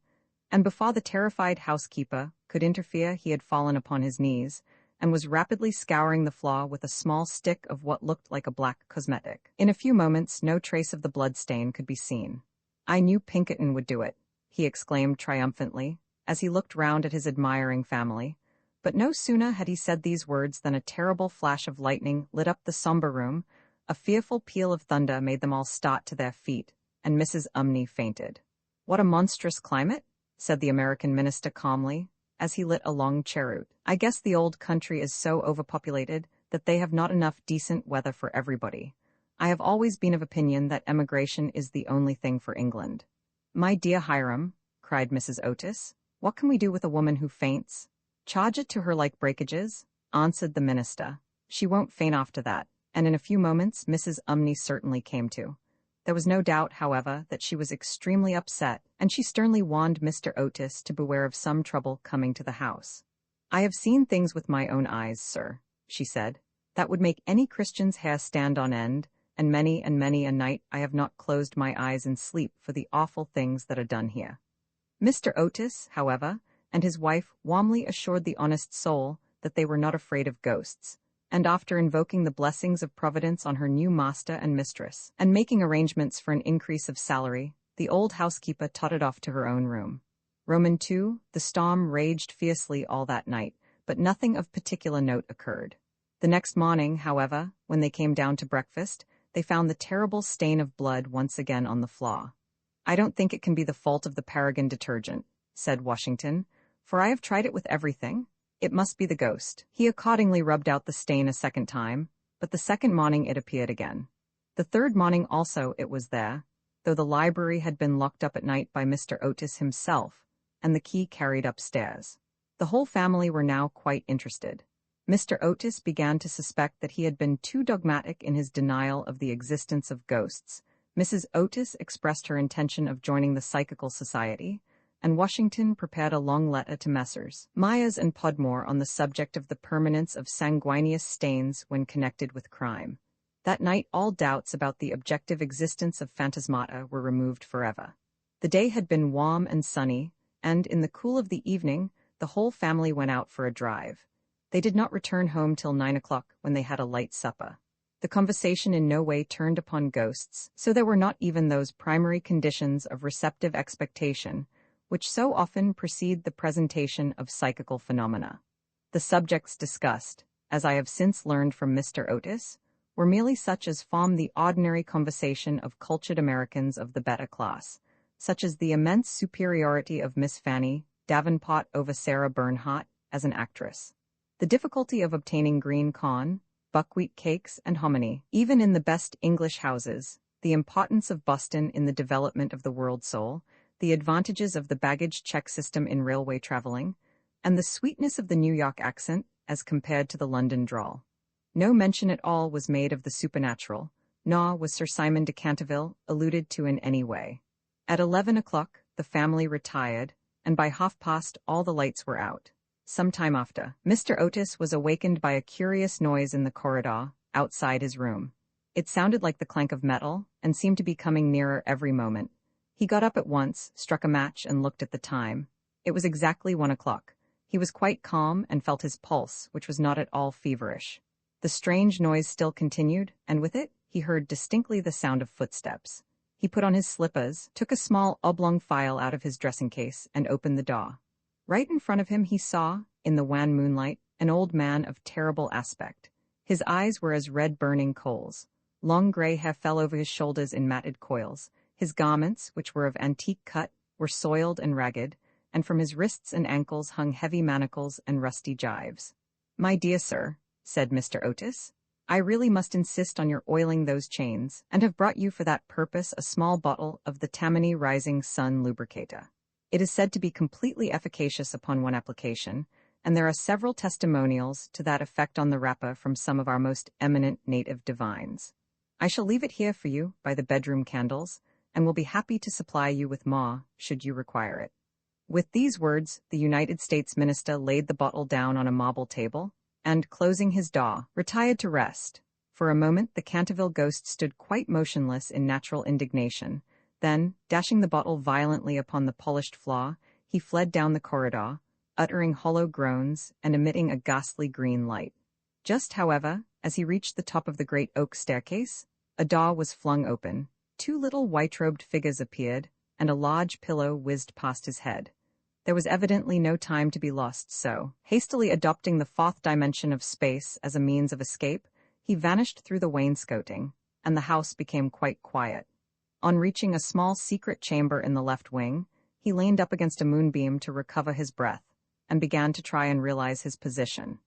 and before the terrified housekeeper could interfere he had fallen upon his knees, and was rapidly scouring the floor with a small stick of what looked like a black cosmetic. In a few moments no trace of the blood stain could be seen. "I knew Pinkerton would do it," he exclaimed triumphantly, as he looked round at his admiring family. But no sooner had he said these words than a terrible flash of lightning lit up the somber room, a fearful peal of thunder made them all start to their feet, and Mrs. Umney fainted. "What a monstrous climate," said the American minister calmly, as he lit a long cheroot. "I guess the old country is so overpopulated that they have not enough decent weather for everybody. I have always been of opinion that emigration is the only thing for England." "My dear Hiram," cried Mrs. Otis, "what can we do with a woman who faints?" "Charge it to her like breakages," answered the minister. "She won't faint after that," and in a few moments Mrs. Umney certainly came to. There was no doubt, however, that she was extremely upset, and she sternly warned Mr. Otis to beware of some trouble coming to the house. "I have seen things with my own eyes, sir," she said, "that would make any Christian's hair stand on end, and many a night I have not closed my eyes in sleep for the awful things that are done here." Mr. Otis, however, and his wife warmly assured the honest soul that they were not afraid of ghosts, and after invoking the blessings of Providence on her new master and mistress, and making arrangements for an increase of salary, the old housekeeper tottered off to her own room. II. The storm raged fiercely all that night, but nothing of particular note occurred. The next morning, however, when they came down to breakfast, they found the terrible stain of blood once again on the floor. "I don't think it can be the fault of the Paragon detergent," said Washington, "for I have tried it with everything. It must be the ghost." He accordingly rubbed out the stain a second time, but the second morning it appeared again. The third morning also it was there, though the library had been locked up at night by Mr. Otis himself, and the key carried upstairs. The whole family were now quite interested. Mr. Otis began to suspect that he had been too dogmatic in his denial of the existence of ghosts. Mrs. Otis expressed her intention of joining the Psychical Society, and Washington prepared a long letter to Messrs. Myers and Podmore on the subject of the permanence of sanguineous stains when connected with crime. That night all doubts about the objective existence of phantasmata were removed forever. The day had been warm and sunny, and in the cool of the evening the whole family went out for a drive. They did not return home till 9 o'clock, when they had a light supper. The conversation in no way turned upon ghosts, so there were not even those primary conditions of receptive expectation which so often precede the presentation of psychical phenomena. The subjects discussed, as I have since learned from Mr. Otis, were merely such as form the ordinary conversation of cultured Americans of the better class, such as the immense superiority of Miss Fanny Davenport over Sarah Bernhardt as an actress, the difficulty of obtaining green corn, buckwheat cakes, and hominy, even in the best English houses, the importance of Boston in the development of the world soul, the advantages of the baggage check system in railway traveling, and the sweetness of the New York accent as compared to the London drawl. No mention at all was made of the supernatural, nor was Sir Simon de Canterville alluded to in any way. At 11 o'clock the family retired, and by 1:30 all the lights were out. Some time after, Mr. Otis was awakened by a curious noise in the corridor, outside his room. It sounded like the clank of metal, and seemed to be coming nearer every moment. He got up at once, struck a match, and looked at the time. It was exactly 1 o'clock. He was quite calm and felt his pulse, which was not at all feverish. The strange noise still continued, and with it, he heard distinctly the sound of footsteps. He put on his slippers, took a small oblong file out of his dressing case, and opened the door. Right in front of him he saw, in the wan moonlight, an old man of terrible aspect. His eyes were as red burning coals. Long gray hair fell over his shoulders in matted coils. His garments, which were of antique cut, were soiled and ragged, and from his wrists and ankles hung heavy manacles and rusty gyves. "My dear sir," said Mr. Otis, "I really must insist on your oiling those chains, and have brought you for that purpose a small bottle of the Tammany Rising Sun Lubricator. It is said to be completely efficacious upon one application, and there are several testimonials to that effect on the wrapper from some of our most eminent native divines. I shall leave it here for you by the bedroom candles, and will be happy to supply you with more, should you require it." With these words, the United States minister laid the bottle down on a marble table, and, closing his door, retired to rest. For a moment the Canterville ghost stood quite motionless in natural indignation. Then, dashing the bottle violently upon the polished floor, he fled down the corridor, uttering hollow groans and emitting a ghastly green light. Just, however, as he reached the top of the great oak staircase, a door was flung open. 2 little white-robed figures appeared, and a large pillow whizzed past his head. There was evidently no time to be lost, so, hastily adopting the 4th dimension of space as a means of escape, he vanished through the wainscoting, and the house became quite quiet. On reaching a small secret chamber in the left wing, he leaned up against a moonbeam to recover his breath, and began to try and realize his position.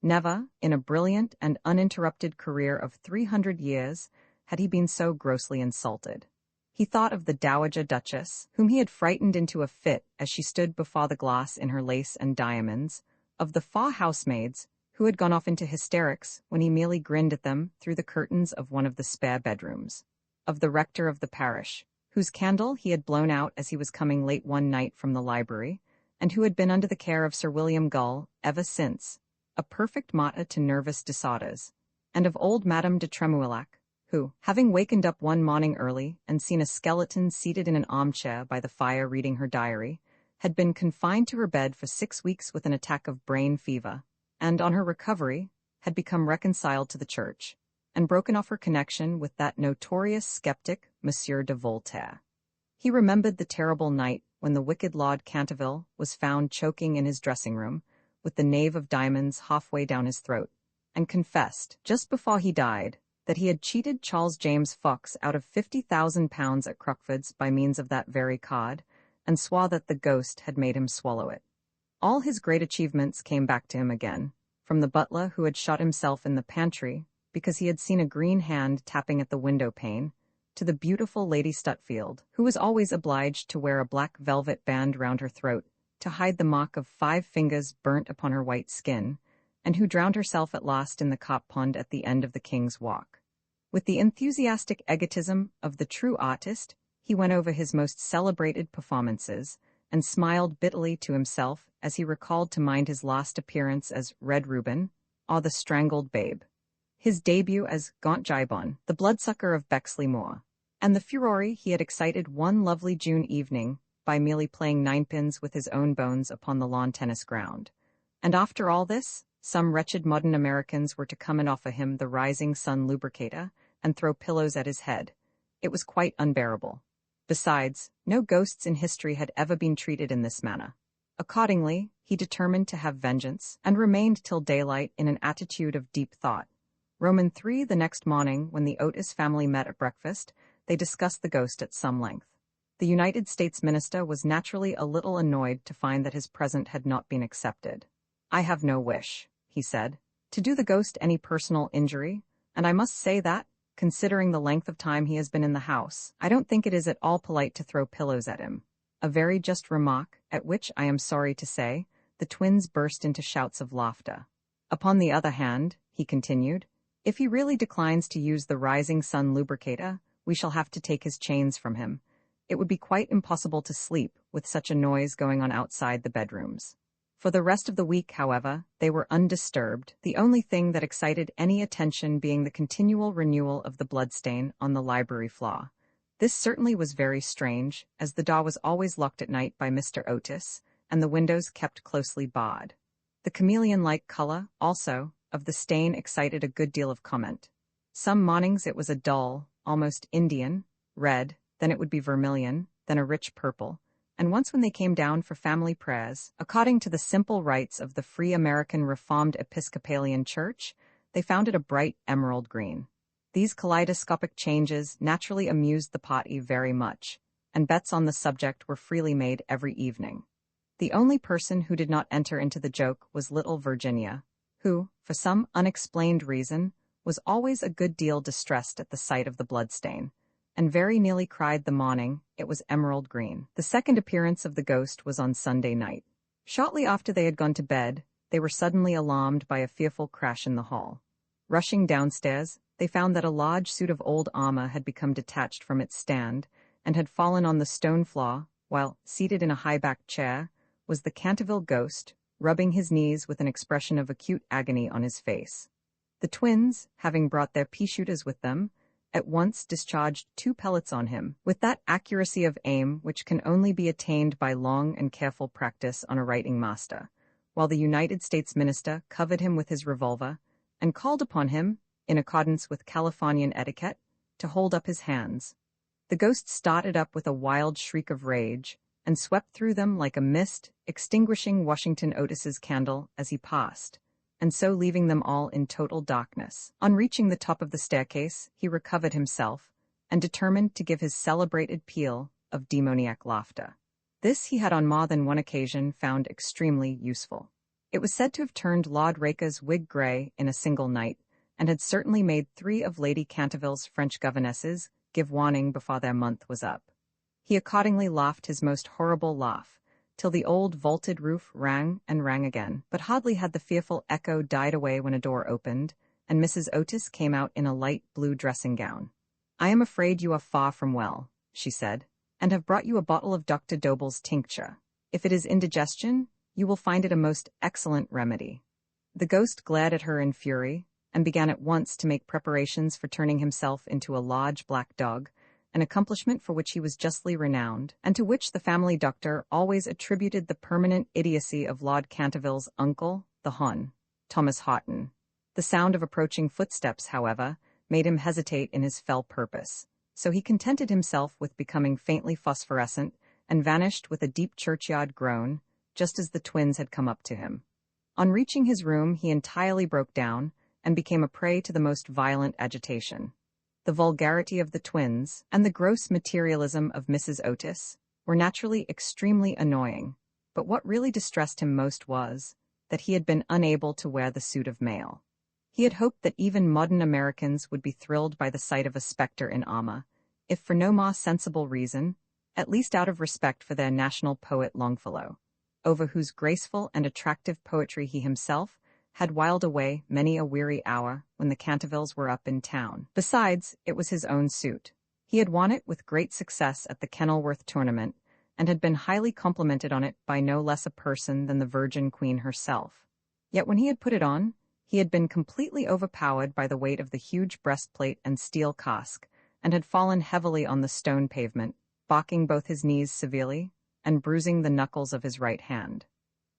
Never, in a brilliant and uninterrupted career of 300 years, had he been so grossly insulted. He thought of the Dowager Duchess, whom he had frightened into a fit as she stood before the glass in her lace and diamonds, of the 4 housemaids, who had gone off into hysterics when he merely grinned at them through the curtains of one of the spare bedrooms, of the rector of the parish, whose candle he had blown out as he was coming late one night from the library, and who had been under the care of Sir William Gull ever since, a perfect martyr to nervous disorders, and of old Madame de Tremouillac, who, having wakened up one morning early and seen a skeleton seated in an armchair by the fire reading her diary, had been confined to her bed for 6 weeks with an attack of brain fever, and on her recovery had become reconciled to the Church, and broken off her connection with that notorious skeptic, Monsieur de Voltaire. He remembered the terrible night when the wicked Lord Canterville was found choking in his dressing-room, with the knave of diamonds halfway down his throat, and confessed, just before he died, that he had cheated Charles James Fox out of £50,000 at Crockford's by means of that very card, and swore that the ghost had made him swallow it. All his great achievements came back to him again, from the butler who had shot himself in the pantry because he had seen a green hand tapping at the window pane, to the beautiful Lady Stutfield, who was always obliged to wear a black velvet band round her throat to hide the mark of 5 fingers burnt upon her white skin, and who drowned herself at last in the cop pond at the end of the King's Walk. With the enthusiastic egotism of the true artist, he went over his most celebrated performances, and smiled bitterly to himself as he recalled to mind his last appearance as Red Reuben, or the Strangled Babe, his debut as Gaunt Gibbon, the bloodsucker of Bexley Moor, and the furore he had excited one lovely June evening by merely playing ninepins with his own bones upon the lawn tennis ground. And after all this, some wretched modern Americans were to come and offer him the Rising Sun Lubricator and throw pillows at his head. It was quite unbearable. Besides, no ghosts in history had ever been treated in this manner. Accordingly, he determined to have vengeance, and remained till daylight in an attitude of deep thought. Roman 3 the next morning, when the Otis family met at breakfast, they discussed the ghost at some length. The United States minister was naturally a little annoyed to find that his present had not been accepted. "I have no wish," he said, "to do the ghost any personal injury, and I must say that, considering the length of time he has been in the house, I don't think it is at all polite to throw pillows at him." A very just remark, at which, I am sorry to say, the twins burst into shouts of laughter. "Upon the other hand," he continued, "if he really declines to use the Rising Sun Lubricator, we shall have to take his chains from him. It would be quite impossible to sleep with such a noise going on outside the bedrooms." For the rest of the week, however, they were undisturbed, the only thing that excited any attention being the continual renewal of the bloodstain on the library floor. This certainly was very strange, as the door was always locked at night by Mr. Otis, and the windows kept closely barred. The chameleon-like color, also, of the stain excited a good deal of comment. Some mornings it was a dull, almost Indian, red, then it would be vermilion, then a rich purple, and once when they came down for family prayers, according to the simple rites of the Free American Reformed Episcopalian Church, they found it a bright emerald green. These kaleidoscopic changes naturally amused the party very much, and bets on the subject were freely made every evening. The only person who did not enter into the joke was little Virginia, who, for some unexplained reason, was always a good deal distressed at the sight of the bloodstain, and very nearly cried the morning it was emerald green. The second appearance of the ghost was on Sunday night. Shortly after they had gone to bed, they were suddenly alarmed by a fearful crash in the hall. Rushing downstairs, they found that a large suit of old armor had become detached from its stand, and had fallen on the stone floor, while, seated in a high-backed chair, was the Canterville ghost, rubbing his knees with an expression of acute agony on his face. The twins, having brought their pea-shooters with them, at once discharged 2 pellets on him, with that accuracy of aim which can only be attained by long and careful practice on a writing master, while the United States minister covered him with his revolver, and called upon him, in accordance with Californian etiquette, to hold up his hands. The ghost started up with a wild shriek of rage, and swept through them like a mist, extinguishing Washington Otis's candle as he passed, and so leaving them all in total darkness. On reaching the top of the staircase, he recovered himself, and determined to give his celebrated peal of demoniac laughter. This he had on more than one occasion found extremely useful. It was said to have turned Lord Raker's wig grey in a single night, and had certainly made 3 of Lady Canterville's French governesses give warning before their month was up. He accordingly laughed his most horrible laugh, till the old vaulted roof rang and rang again, but hardly had the fearful echo died away when a door opened, and Mrs. Otis came out in a light blue dressing gown. "I am afraid you are far from well," she said, "and have brought you a bottle of Dr. Dobell's tincture. If it is indigestion, you will find it a most excellent remedy." The ghost glared at her in fury, and began at once to make preparations for turning himself into a large black dog, an accomplishment for which he was justly renowned, and to which the family doctor always attributed the permanent idiocy of Lord Canterville's uncle, the Hon, Thomas Horton. The sound of approaching footsteps, however, made him hesitate in his fell purpose, so he contented himself with becoming faintly phosphorescent, and vanished with a deep churchyard groan, just as the twins had come up to him. On reaching his room he entirely broke down, and became a prey to the most violent agitation. The vulgarity of the twins, and the gross materialism of Mrs. Otis, were naturally extremely annoying, but what really distressed him most was, that he had been unable to wear the suit of mail. He had hoped that even modern Americans would be thrilled by the sight of a spectre in armor, if for no more sensible reason, at least out of respect for their national poet Longfellow, over whose graceful and attractive poetry he himself had whiled away many a weary hour when the Cantervilles were up in town. Besides, it was his own suit. He had worn it with great success at the Kenilworth tournament, and had been highly complimented on it by no less a person than the Virgin Queen herself. Yet when he had put it on, he had been completely overpowered by the weight of the huge breastplate and steel casque, and had fallen heavily on the stone pavement, balking both his knees severely, and bruising the knuckles of his right hand.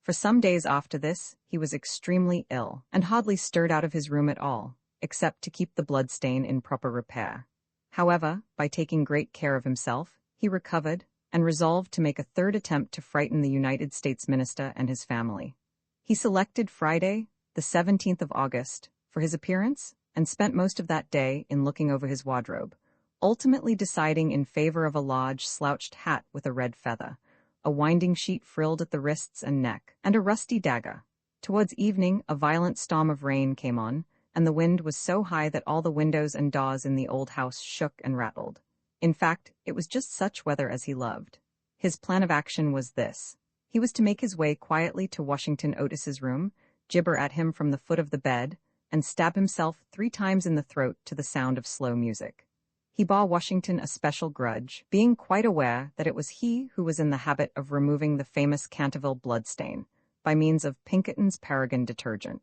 For some days after this, he was extremely ill, and hardly stirred out of his room at all, except to keep the bloodstain in proper repair. However, by taking great care of himself, he recovered, and resolved to make a 3rd attempt to frighten the United States minister and his family. He selected Friday, the 17th of August, for his appearance, and spent most of that day in looking over his wardrobe, ultimately deciding in favor of a large slouched hat with a red feather, a winding sheet frilled at the wrists and neck, and a rusty dagger. Towards evening, a violent storm of rain came on, and the wind was so high that all the windows and doors in the old house shook and rattled. In fact, it was just such weather as he loved. His plan of action was this. He was to make his way quietly to Washington Otis's room, gibber at him from the foot of the bed, and stab himself 3 times in the throat to the sound of slow music. He bore Washington a special grudge, being quite aware that it was he who was in the habit of removing the famous Canterville bloodstain, by means of Pinkerton's Paragon detergent.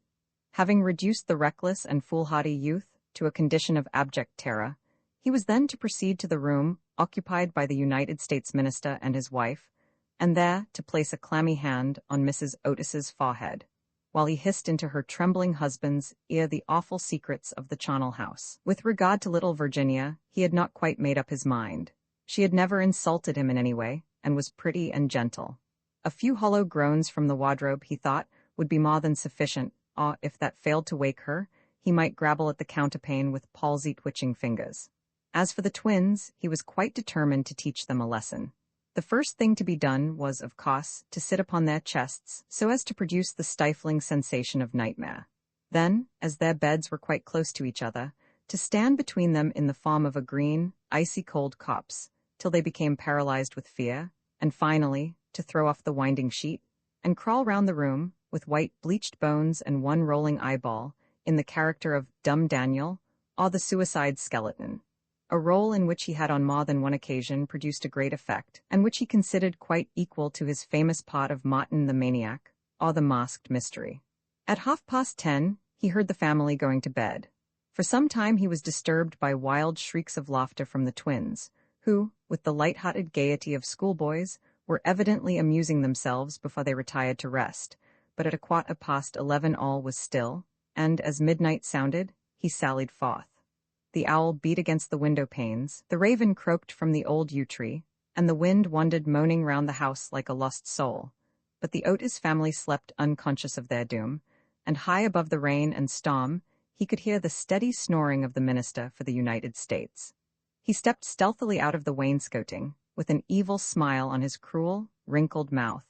Having reduced the reckless and foolhardy youth to a condition of abject terror, He was then to proceed to the room occupied by the United States minister and his wife, and there to place a clammy hand on Mrs. Otis's forehead, while he hissed into her trembling husband's ear the awful secrets of the charnel house. With regard to little Virginia, he had not quite made up his mind. She had never insulted him in any way, and was pretty and gentle. A few hollow groans from the wardrobe, he thought, would be more than sufficient, or, if that failed to wake her, he might grapple at the counterpane with palsy-twitching fingers. As for the twins, he was quite determined to teach them a lesson. The first thing to be done was, of course, to sit upon their chests so as to produce the stifling sensation of nightmare. Then, as their beds were quite close to each other, to stand between them in the form of a green, icy-cold copse, till they became paralyzed with fear, and finally, to throw off the winding sheet, and crawl round the room, with white bleached bones and one rolling eyeball, in the character of Dumb Daniel, or the suicide skeleton. A role in which he had on more than one occasion produced a great effect, and which he considered quite equal to his famous part of Martin the Maniac, or the Masked Mystery. At 10:30, he heard the family going to bed. For some time he was disturbed by wild shrieks of laughter from the twins, who, with the light-hearted gaiety of schoolboys, were evidently amusing themselves before they retired to rest, but at 11:15 all was still, and as midnight sounded, he sallied forth. The owl beat against the window panes, the raven croaked from the old yew tree, and the wind wandered moaning round the house like a lost soul. But the Otis family slept unconscious of their doom, and high above the rain and storm, he could hear the steady snoring of the minister for the United States. He stepped stealthily out of the wainscoting, with an evil smile on his cruel, wrinkled mouth,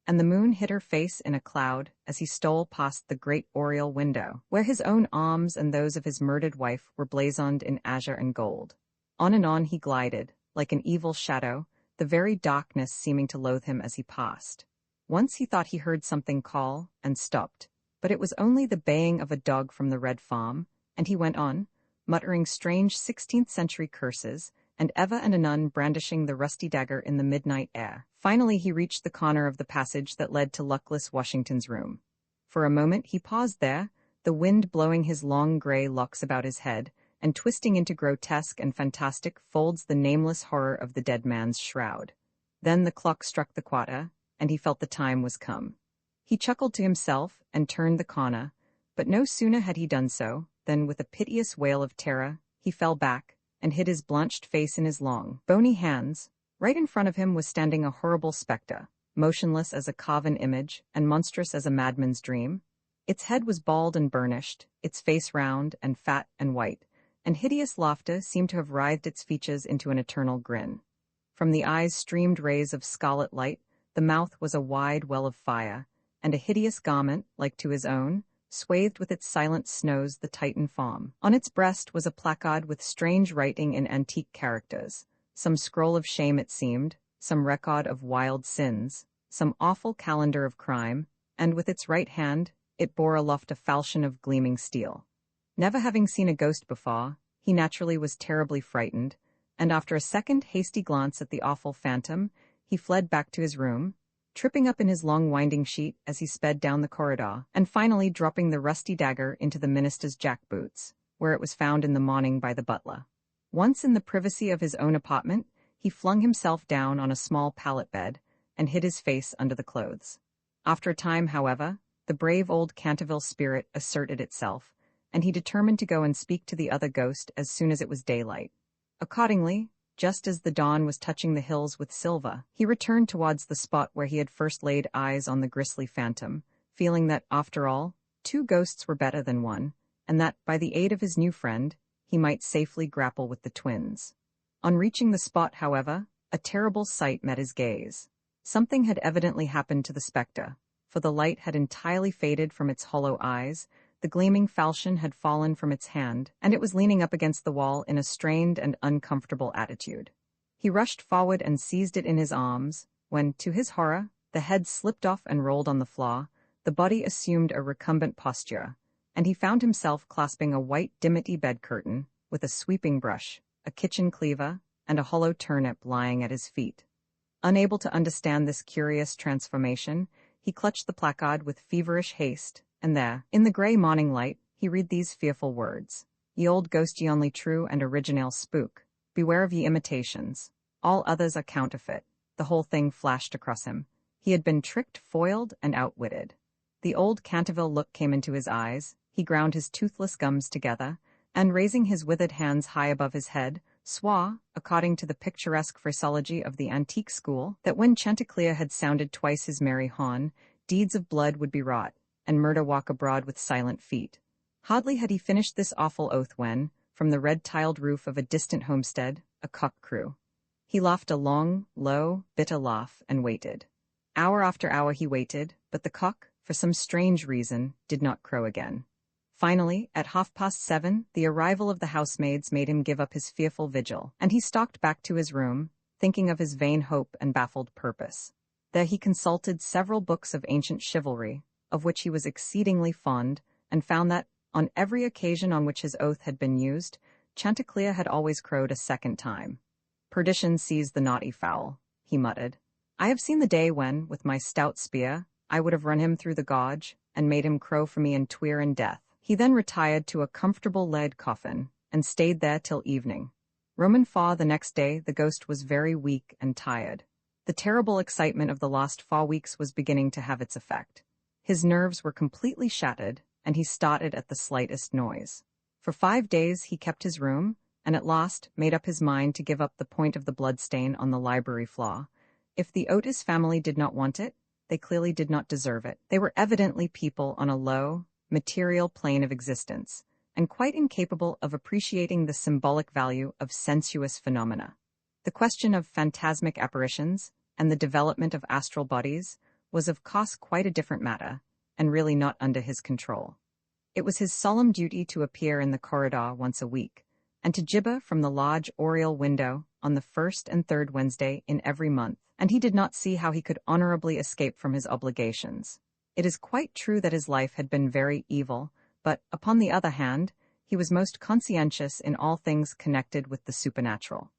and the moon hid her face in a cloud as he stole past the great oriel window, where his own arms and those of his murdered wife were blazoned in azure and gold. On and on he glided, like an evil shadow, the very darkness seeming to loathe him as he passed. Once he thought he heard something call, and stopped, but it was only the baying of a dog from the Red Farm, and he went on, muttering strange 16th-century curses, and ever and anon brandishing the rusty dagger in the midnight air. Finally he reached the corner of the passage that led to luckless Washington's room. For a moment he paused there, the wind blowing his long gray locks about his head, and twisting into grotesque and fantastic folds the nameless horror of the dead man's shroud. Then the clock struck the quarter, and he felt the time was come. He chuckled to himself and turned the corner, but no sooner had he done so than, with a piteous wail of terror, he fell back and hid his blanched face in his long, bony hands. Right in front of him was standing a horrible spectre, motionless as a carven image and monstrous as a madman's dream. Its head was bald and burnished, its face round and fat and white, and hideous laughter seemed to have writhed its features into an eternal grin. From the eyes streamed rays of scarlet light, the mouth was a wide well of fire, and a hideous garment, like to his own, swathed with its silent snows the Titan form. On its breast was a placard with strange writing in antique characters, some scroll of shame it seemed, some record of wild sins, some awful calendar of crime, and with its right hand it bore aloft a falchion of gleaming steel. Never having seen a ghost before, he naturally was terribly frightened, and after a second hasty glance at the awful phantom, he fled back to his room, tripping up in his long winding sheet as he sped down the corridor, and finally dropping the rusty dagger into the minister's jack-boots, where it was found in the morning by the butler. Once in the privacy of his own apartment, he flung himself down on a small pallet bed and hid his face under the clothes. After a time, however, the brave old Canterville spirit asserted itself, and he determined to go and speak to the other ghost as soon as it was daylight. Accordingly, just as the dawn was touching the hills with silver, he returned towards the spot where he had first laid eyes on the grisly phantom, feeling that, after all, 2 ghosts were better than 1, and that, by the aid of his new friend, he might safely grapple with the twins. On reaching the spot, however, a terrible sight met his gaze. Something had evidently happened to the spectre, for the light had entirely faded from its hollow eyes, the gleaming falchion had fallen from its hand, and it was leaning up against the wall in a strained and uncomfortable attitude. He rushed forward and seized it in his arms, when, to his horror, the head slipped off and rolled on the floor, the body assumed a recumbent posture, and he found himself clasping a white dimity bed curtain, with a sweeping brush, a kitchen cleaver, and a hollow turnip lying at his feet. Unable to understand this curious transformation, he clutched the placard with feverish haste, and there, in the grey morning light, he read these fearful words: Ye old ghost, ye only true and original spook. Beware of ye imitations. All others are counterfeit. The whole thing flashed across him. He had been tricked, foiled, and outwitted. The old Canterville look came into his eyes. He ground his toothless gums together, and raising his withered hands high above his head, swore, according to the picturesque phraseology of the antique school, that when Chanticleer had sounded twice his merry horn, deeds of blood would be wrought, and murder walk abroad with silent feet. Hardly had he finished this awful oath when, from the red-tiled roof of a distant homestead, a cock crew. He laughed a long, low, bitter laugh, and waited. Hour after hour he waited, but the cock, for some strange reason, did not crow again. Finally, at 7:30, the arrival of the housemaids made him give up his fearful vigil, and he stalked back to his room, thinking of his vain hope and baffled purpose. There he consulted several books of ancient chivalry, of which he was exceedingly fond, and found that, on every occasion on which his oath had been used, Chanticleer had always crowed a second time. "Perdition seize the naughty fowl," he muttered. "I have seen the day when, with my stout spear, I would have run him through the gorge, and made him crow for me in tweer and death." He then retired to a comfortable lead coffin, and stayed there till evening. Roman IV the next day the ghost was very weak and tired. The terrible excitement of the last 4 weeks was beginning to have its effect. His nerves were completely shattered, and he started at the slightest noise. For 5 days he kept his room, and at last made up his mind to give up the point of the bloodstain on the library floor. If the Otis family did not want it, they clearly did not deserve it. They were evidently people on a low, material plane of existence, and quite incapable of appreciating the symbolic value of sensuous phenomena. The question of phantasmic apparitions and the development of astral bodies was of course quite a different matter, and really not under his control. It was his solemn duty to appear in the corridor once a week, and to gibber from the large oriel window on the first and third Wednesday in every month, and he did not see how he could honorably escape from his obligations. It is quite true that his life had been very evil, but, upon the other hand, he was most conscientious in all things connected with the supernatural.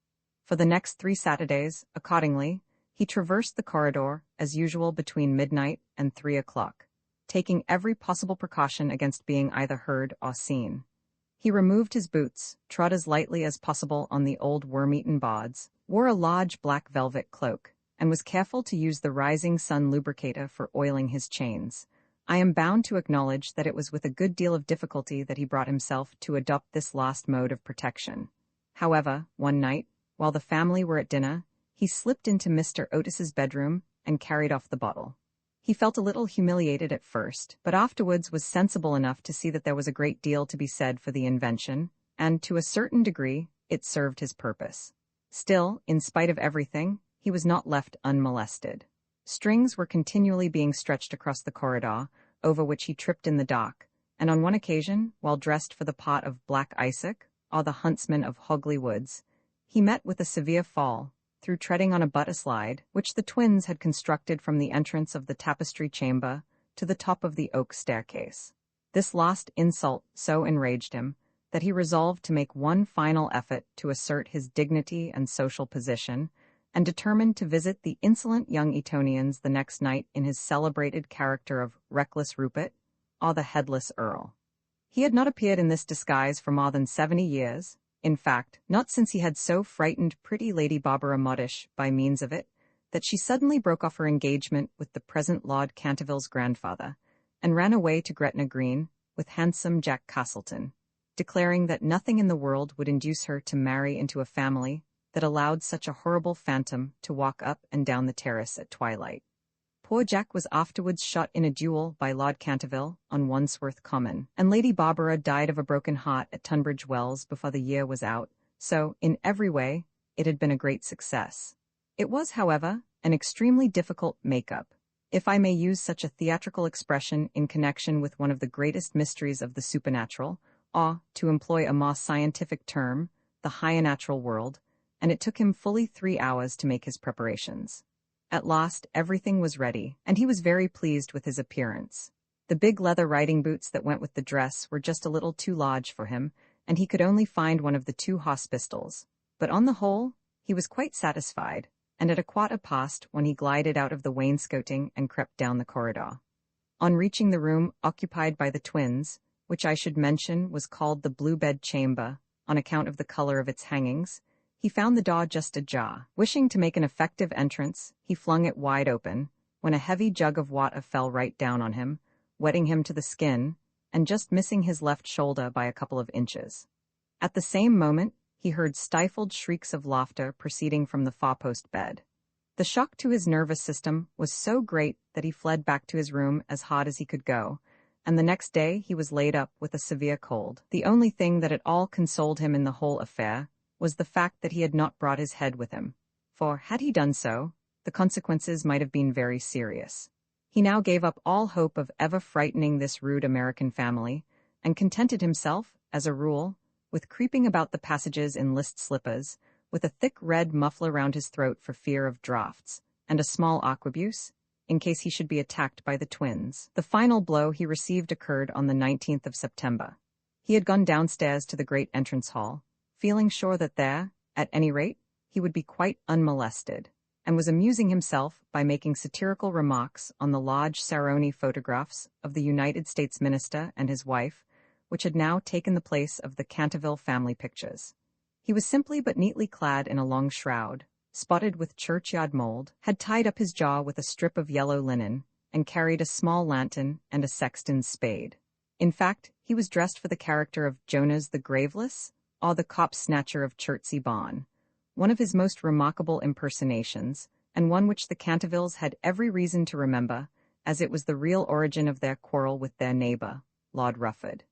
For the next 3 Saturdays, accordingly, he traversed the corridor, as usual, between midnight and 3 o'clock, taking every possible precaution against being either heard or seen. He removed his boots, trod as lightly as possible on the old worm-eaten boards, wore a large black velvet cloak, and was careful to use the rising sun lubricator for oiling his chains. I am bound to acknowledge that it was with a good deal of difficulty that he brought himself to adopt this last mode of protection. However, one night, while the family were at dinner, he slipped into Mr. Otis's bedroom and carried off the bottle. He felt a little humiliated at first, but afterwards was sensible enough to see that there was a great deal to be said for the invention, and, to a certain degree, it served his purpose. Still, in spite of everything, he was not left unmolested. Strings were continually being stretched across the corridor, over which he tripped in the dark, and on one occasion, while dressed for the part of Black Isaac, or the huntsman of Hogley Woods, he met with a severe fall, through treading on a butter slide, which the twins had constructed from the entrance of the tapestry chamber to the top of the oak staircase. This last insult so enraged him that he resolved to make one final effort to assert his dignity and social position, and determined to visit the insolent young Etonians the next night in his celebrated character of Reckless Rupert, or the Headless Earl. He had not appeared in this disguise for more than 70 years, in fact, not since he had so frightened pretty Lady Barbara Modish by means of it, that she suddenly broke off her engagement with the present Lord Canterville's grandfather, and ran away to Gretna Green with handsome Jack Castleton, declaring that nothing in the world would induce her to marry into a family that allowed such a horrible phantom to walk up and down the terrace at twilight. Poor Jack was afterwards shot in a duel by Lord Canterville on Wandsworth Common, and Lady Barbara died of a broken heart at Tunbridge Wells before the year was out, so, in every way, it had been a great success. It was, however, an extremely difficult make-up, if I may use such a theatrical expression in connection with one of the greatest mysteries of the supernatural, or, to employ a more scientific term, the higher natural world, and it took him fully 3 hours to make his preparations. At last, everything was ready, and he was very pleased with his appearance. The big leather riding boots that went with the dress were just a little too large for him, and he could only find one of the 2 hospistols. But on the whole, he was quite satisfied, and at 1:15, when he glided out of the wainscoting and crept down the corridor. On reaching the room occupied by the twins, which I should mention was called the Blue Bed Chamber, on account of the color of its hangings, he found the door just ajar. Wishing to make an effective entrance, he flung it wide open, when a heavy jug of water fell right down on him, wetting him to the skin, and just missing his left shoulder by a couple of inches. At the same moment, he heard stifled shrieks of laughter proceeding from the far-post bed. The shock to his nervous system was so great that he fled back to his room as hard as he could go, and the next day he was laid up with a severe cold. The only thing that at all consoled him in the whole affair was the fact that he had not brought his head with him, for, had he done so, the consequences might have been very serious. He now gave up all hope of ever frightening this rude American family, and contented himself, as a rule, with creeping about the passages in list slippers, with a thick red muffler round his throat for fear of draughts, and a small arquebuse, in case he should be attacked by the twins. The final blow he received occurred on the 19th of September. He had gone downstairs to the great entrance hall, feeling sure that there, at any rate, he would be quite unmolested, and was amusing himself by making satirical remarks on the large Saroni photographs of the United States minister and his wife, which had now taken the place of the Canterville family pictures. He was simply but neatly clad in a long shroud, spotted with churchyard mold, had tied up his jaw with a strip of yellow linen, and carried a small lantern and a sexton's spade. In fact, he was dressed for the character of Jonas the Graveless, or the cop-snatcher of Chertsey Barn, one of his most remarkable impersonations, and one which the Cantervilles had every reason to remember, as it was the real origin of their quarrel with their neighbor, Lord Rufford.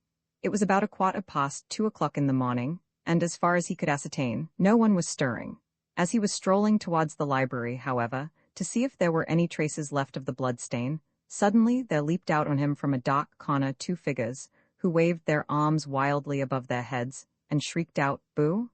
It was about 2:15 in the morning, and as far as he could ascertain, no one was stirring. As he was strolling towards the library, however, to see if there were any traces left of the bloodstain, suddenly there leaped out on him from a dark corner 2 figures, who waved their arms wildly above their heads, and shrieked out, "Boo!"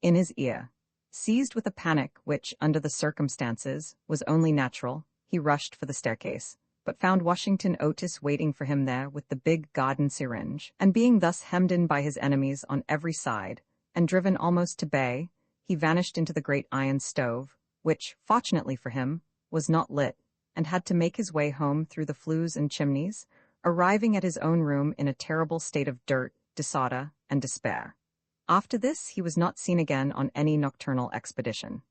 in his ear. Seized with a panic which, under the circumstances, was only natural, he rushed for the staircase, but found Washington Otis waiting for him there with the big garden syringe, and being thus hemmed in by his enemies on every side, and driven almost to bay, he vanished into the great iron stove, which, fortunately for him, was not lit, and had to make his way home through the flues and chimneys, arriving at his own room in a terrible state of dirt, disorder, and despair. After this he was not seen again on any nocturnal expedition.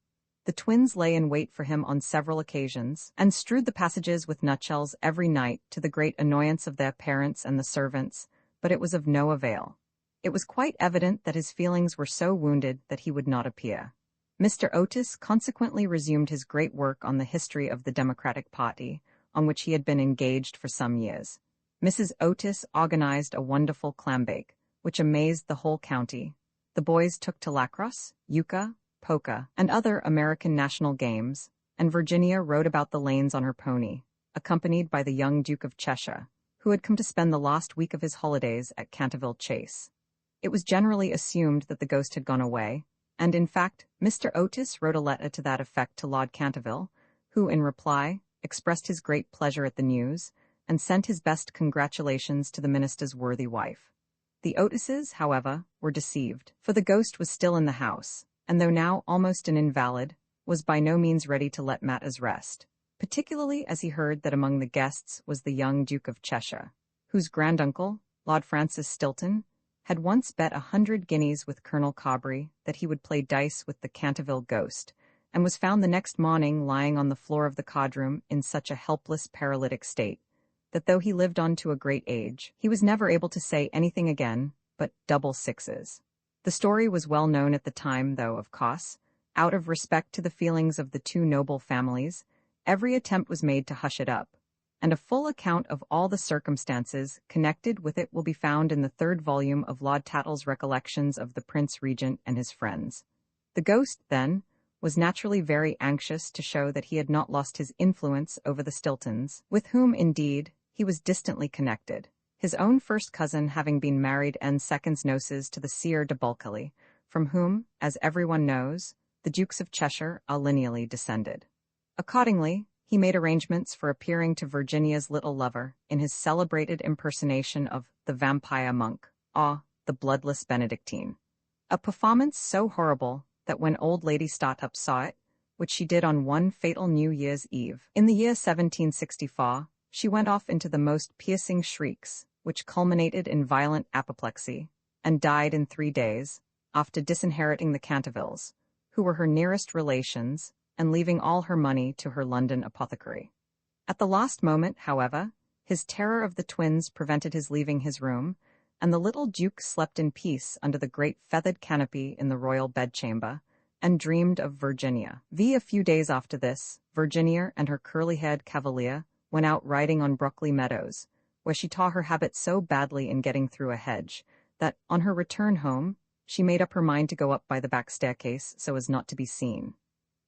The twins lay in wait for him on several occasions, and strewed the passages with nutshells every night to the great annoyance of their parents and the servants, but it was of no avail. It was quite evident that his feelings were so wounded that he would not appear. Mr. Otis consequently resumed his great work on the history of the Democratic Party, on which he had been engaged for some years. Mrs. Otis organized a wonderful clambake, which amazed the whole county. The boys took to lacrosse, euchre, polka, and other American national games, and Virginia rode about the lanes on her pony, accompanied by the young Duke of Cheshire, who had come to spend the last week of his holidays at Canterville Chase. It was generally assumed that the ghost had gone away, and in fact, Mr. Otis wrote a letter to that effect to Lord Canterville, who, in reply, expressed his great pleasure at the news, and sent his best congratulations to the minister's worthy wife. The Otises, however, were deceived, for the ghost was still in the house, and though now almost an invalid, was by no means ready to let matters rest, particularly as he heard that among the guests was the young Duke of Cheshire, whose granduncle, Lord Francis Stilton, had once bet 100 guineas with Colonel Cobry that he would play dice with the Canterville ghost, and was found the next morning lying on the floor of the cardroom in such a helpless paralytic state, that though he lived on to a great age, he was never able to say anything again but double sixes. The story was well known at the time, though, of course, out of respect to the feelings of the 2 noble families, every attempt was made to hush it up, and a full account of all the circumstances connected with it will be found in the 3rd volume of Lord Tattle's Recollections of the Prince Regent and his Friends. The ghost, then, was naturally very anxious to show that he had not lost his influence over the Stiltons, with whom, indeed, he was distantly connected, his own first cousin having been married en seconds noces to the Sieur de Bulkeley, from whom, as everyone knows, the Dukes of Cheshire are lineally descended. Accordingly, he made arrangements for appearing to Virginia's little lover in his celebrated impersonation of the vampire monk, or the bloodless Benedictine. A performance so horrible that when old Lady Startup saw it, which she did on one fatal New Year's Eve, in the year 1764, she went off into the most piercing shrieks, which culminated in violent apoplexy, and died in 3 days, after disinheriting the Cantervilles, who were her nearest relations, and leaving all her money to her London apothecary. At the last moment, however, his terror of the twins prevented his leaving his room, and the little Duke slept in peace under the great feathered canopy in the royal bedchamber, and dreamed of Virginia. A few days after this, Virginia and her curly-haired cavalier went out riding on Brockley Meadows, where she tore her habit so badly in getting through a hedge, that, on her return home, she made up her mind to go up by the back staircase so as not to be seen.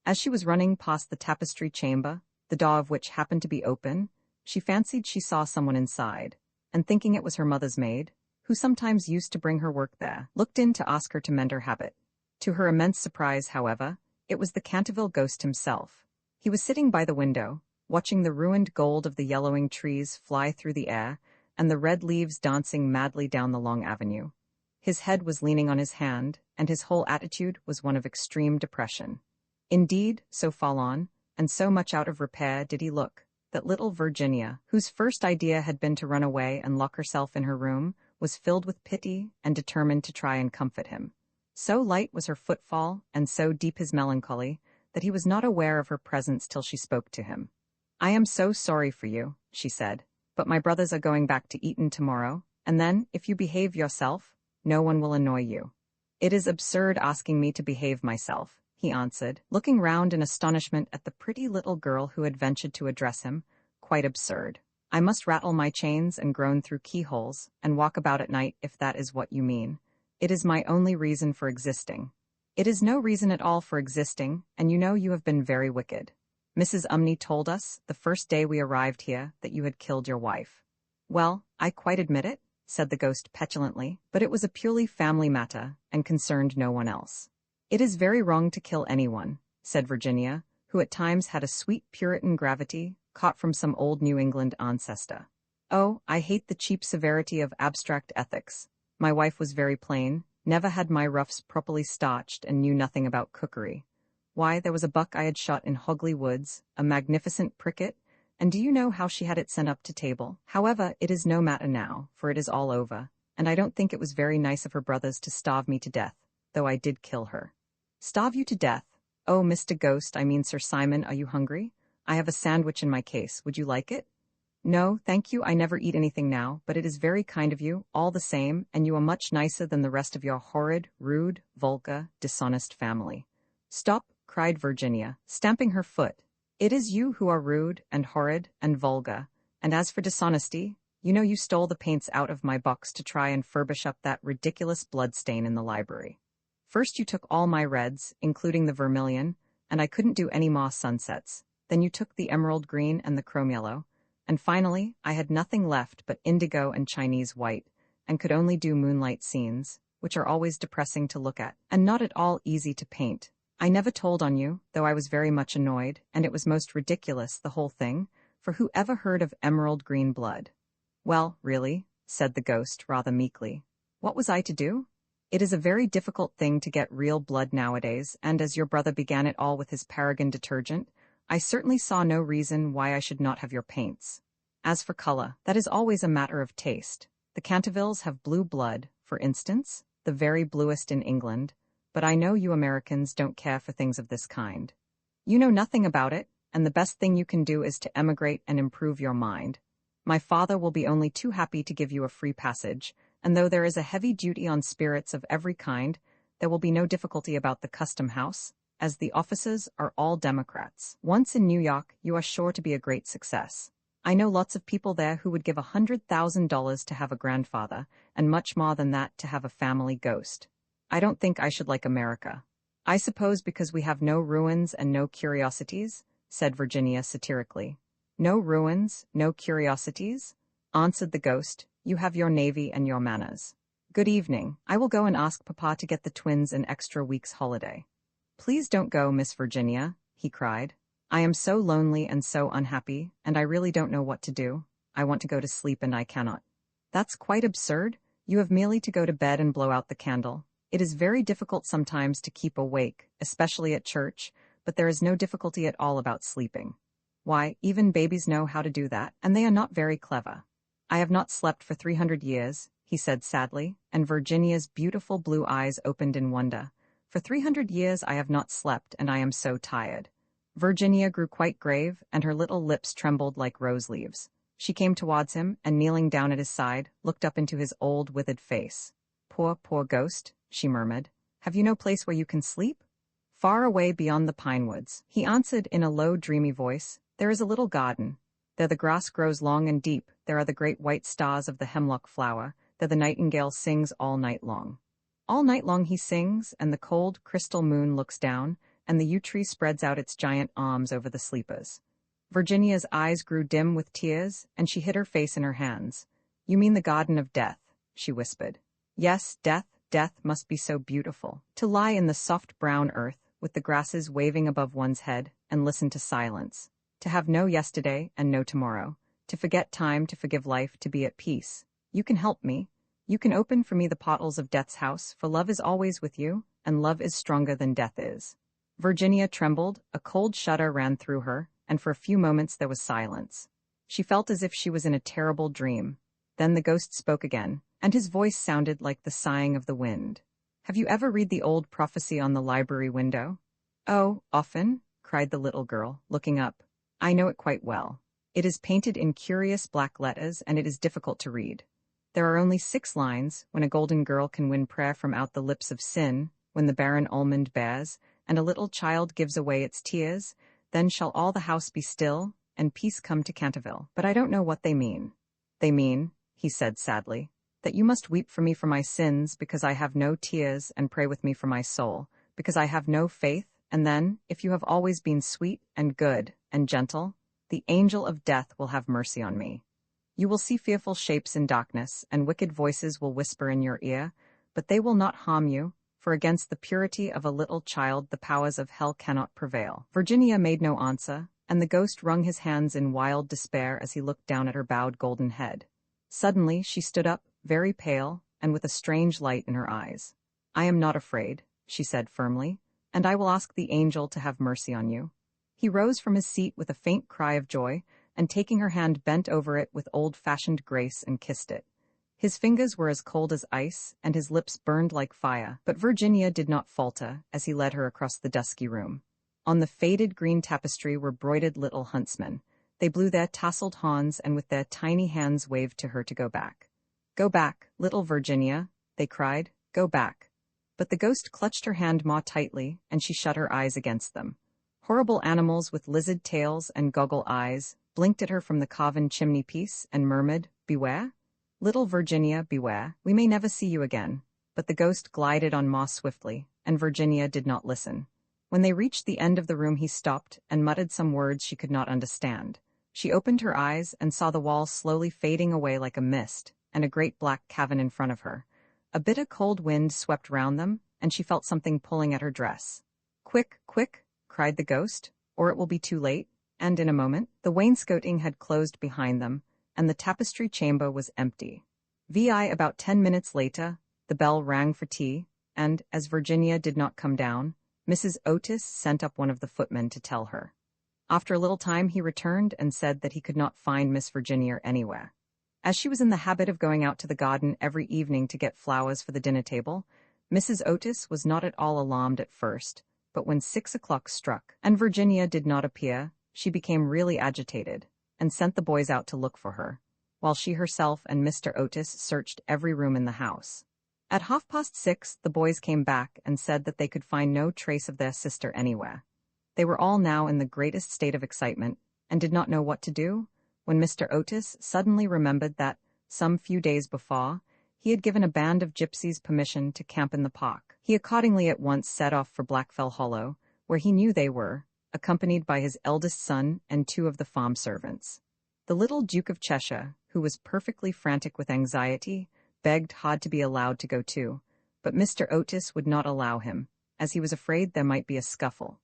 As she was running past the tapestry chamber, the door of which happened to be open, she fancied she saw someone inside, and thinking it was her mother's maid, who sometimes used to bring her work there, looked in to ask her to mend her habit. To her immense surprise, however, it was the Canterville ghost himself. He was sitting by the window, watching the ruined gold of the yellowing trees fly through the air and the red leaves dancing madly down the long avenue. His head was leaning on his hand, and his whole attitude was one of extreme depression. Indeed, so forlorn, and so much out of repair did he look, that little Virginia, whose first idea had been to run away and lock herself in her room, was filled with pity and determined to try and comfort him. So light was her footfall, and so deep his melancholy, that he was not aware of her presence till she spoke to him. "I am so sorry for you," she said, "but my brothers are going back to Eton tomorrow, and then, if you behave yourself, no one will annoy you." "It is absurd asking me to behave myself," he answered, looking round in astonishment at the pretty little girl who had ventured to address him. "Quite absurd. I must rattle my chains and groan through keyholes, and walk about at night if that is what you mean. It is my only reason for existing." "It is no reason at all for existing, and you know you have been very wicked. Mrs. Umney told us, the first day we arrived here, that you had killed your wife." "Well, I quite admit it," said the ghost petulantly, "but it was a purely family matter, and concerned no one else." "It is very wrong to kill anyone," said Virginia, who at times had a sweet Puritan gravity, caught from some old New England ancestor. "Oh, I hate the cheap severity of abstract ethics. My wife was very plain, never had my ruffs properly starched, and knew nothing about cookery. Why, there was a buck I had shot in Hogley Woods, a magnificent pricket, and do you know how she had it sent up to table? However, it is no matter now, for it is all over, and I don't think it was very nice of her brothers to starve me to death, though I did kill her." "Starve you to death? Oh, Mr. Ghost, I mean Sir Simon, are you hungry? I have a sandwich in my case. Would you like it?" "No, thank you, I never eat anything now, but it is very kind of you, all the same, and you are much nicer than the rest of your horrid, rude, vulgar, dishonest family." "Stop," cried Virginia, stamping her foot. "It is you who are rude, and horrid, and vulgar, and as for dishonesty, you know you stole the paints out of my box to try and furbish up that ridiculous bloodstain in the library. First you took all my reds, including the vermilion, and I couldn't do any more sunsets. Then you took the emerald green and the chrome yellow, and finally I had nothing left but indigo and Chinese white, and could only do moonlight scenes, which are always depressing to look at, and not at all easy to paint. I never told on you, though I was very much annoyed, and it was most ridiculous, the whole thing, for who ever heard of emerald green blood?" "Well, really," said the ghost rather meekly, "what was I to do? It is a very difficult thing to get real blood nowadays, and as your brother began it all with his Paragon detergent, I certainly saw no reason why I should not have your paints. As for color, that is always a matter of taste. The Cantervilles have blue blood, for instance, the very bluest in England, but I know you Americans don't care for things of this kind. You know nothing about it, and the best thing you can do is to emigrate and improve your mind. My father will be only too happy to give you a free passage, and though there is a heavy duty on spirits of every kind, there will be no difficulty about the custom house, as the officers are all Democrats. Once in New York, you are sure to be a great success. I know lots of people there who would give $100,000 to have a grandfather, and much more than that to have a family ghost. I don't think I should like America. I suppose because we have no ruins and no curiosities," said Virginia satirically. "No ruins, no curiosities?" answered the ghost. "You have your navy and your manners. Good evening. I will go and ask Papa to get the twins an extra week's holiday." "Please don't go, Miss Virginia," he cried. "I am so lonely and so unhappy, and I really don't know what to do. I want to go to sleep and I cannot." "That's quite absurd. You have merely to go to bed and blow out the candle. It is very difficult sometimes to keep awake, especially at church, but there is no difficulty at all about sleeping. Why, even babies know how to do that, and they are not very clever." I have not slept for 300 years, he said sadly, and Virginia's beautiful blue eyes opened in wonder. For 300 years I have not slept, and I am so tired. Virginia grew quite grave, and her little lips trembled like rose leaves. She came towards him, and kneeling down at his side, looked up into his old, withered face. Poor, poor ghost, she murmured. Have you no place where you can sleep? Far away beyond the pine woods, he answered in a low, dreamy voice. There is a little garden. There the grass grows long and deep, there are the great white stars of the hemlock flower, there the nightingale sings all night long. All night long he sings, and the cold, crystal moon looks down, and the yew tree spreads out its giant arms over the sleepers. Virginia's eyes grew dim with tears, and she hid her face in her hands. You mean the garden of death, she whispered. Yes, death must be so beautiful. To lie in the soft brown earth, with the grasses waving above one's head, and listen to silence. To have no yesterday and no tomorrow. To forget time, to forgive life, to be at peace. You can help me. You can open for me the portals of death's house, for love is always with you, and love is stronger than death is. Virginia trembled, a cold shudder ran through her, and for a few moments there was silence. She felt as if she was in a terrible dream. Then the ghost spoke again, and his voice sounded like the sighing of the wind. Have you ever read the old prophecy on the library window? Oh, often, cried the little girl, looking up. I know it quite well. It is painted in curious black letters, and it is difficult to read. There are only 6 lines, when a golden girl can win prayer from out the lips of sin, when the barren almond bears, and a little child gives away its tears, then shall all the house be still, and peace come to Canterville. But I don't know what they mean. They mean, he said sadly, that you must weep for me for my sins, because I have no tears, and pray with me for my soul, because I have no faith, and then, if you have always been sweet, and good, and gentle, the angel of death will have mercy on me. You will see fearful shapes in darkness, and wicked voices will whisper in your ear, but they will not harm you, for against the purity of a little child the powers of hell cannot prevail. Virginia made no answer, and the ghost wrung his hands in wild despair as he looked down at her bowed golden head. Suddenly she stood up, very pale, and with a strange light in her eyes. I am not afraid, she said firmly, and I will ask the angel to have mercy on you. He rose from his seat with a faint cry of joy, and taking her hand bent over it with old-fashioned grace and kissed it. His fingers were as cold as ice, and his lips burned like fire, but Virginia did not falter as he led her across the dusky room. On the faded green tapestry were broidered little huntsmen. They blew their tasseled horns and with their tiny hands waved to her to go back. Go back, little Virginia, they cried, go back. But the ghost clutched her hand more tightly, and she shut her eyes against them. Horrible animals with lizard tails and goggle eyes blinked at her from the carven chimney-piece and murmured, Beware? Little Virginia, beware, we may never see you again. But the ghost glided on more swiftly, and Virginia did not listen. When they reached the end of the room he stopped and muttered some words she could not understand. She opened her eyes and saw the wall slowly fading away like a mist, and a great black cavern in front of her. A bitter cold wind swept round them, and she felt something pulling at her dress. Quick, quick, cried the ghost, or it will be too late, and in a moment, the wainscoting had closed behind them, and the tapestry chamber was empty. About 10 minutes later, the bell rang for tea, and, as Virginia did not come down, Mrs. Otis sent up one of the footmen to tell her. After a little time he returned and said that he could not find Miss Virginia anywhere. As she was in the habit of going out to the garden every evening to get flowers for the dinner table, Mrs. Otis was not at all alarmed at first, but when 6 o'clock struck, and Virginia did not appear, she became really agitated, and sent the boys out to look for her, while she herself and Mr. Otis searched every room in the house. At 6:30, the boys came back and said that they could find no trace of their sister anywhere. They were all now in the greatest state of excitement, and did not know what to do, when Mr. Otis suddenly remembered that, some few days before, he had given a band of gypsies permission to camp in the park. He accordingly at once set off for Blackfell Hollow, where he knew they were, accompanied by his eldest son and 2 of the farm servants. The little Duke of Cheshire, who was perfectly frantic with anxiety, begged hard to be allowed to go too, but Mr. Otis would not allow him, as he was afraid there might be a scuffle.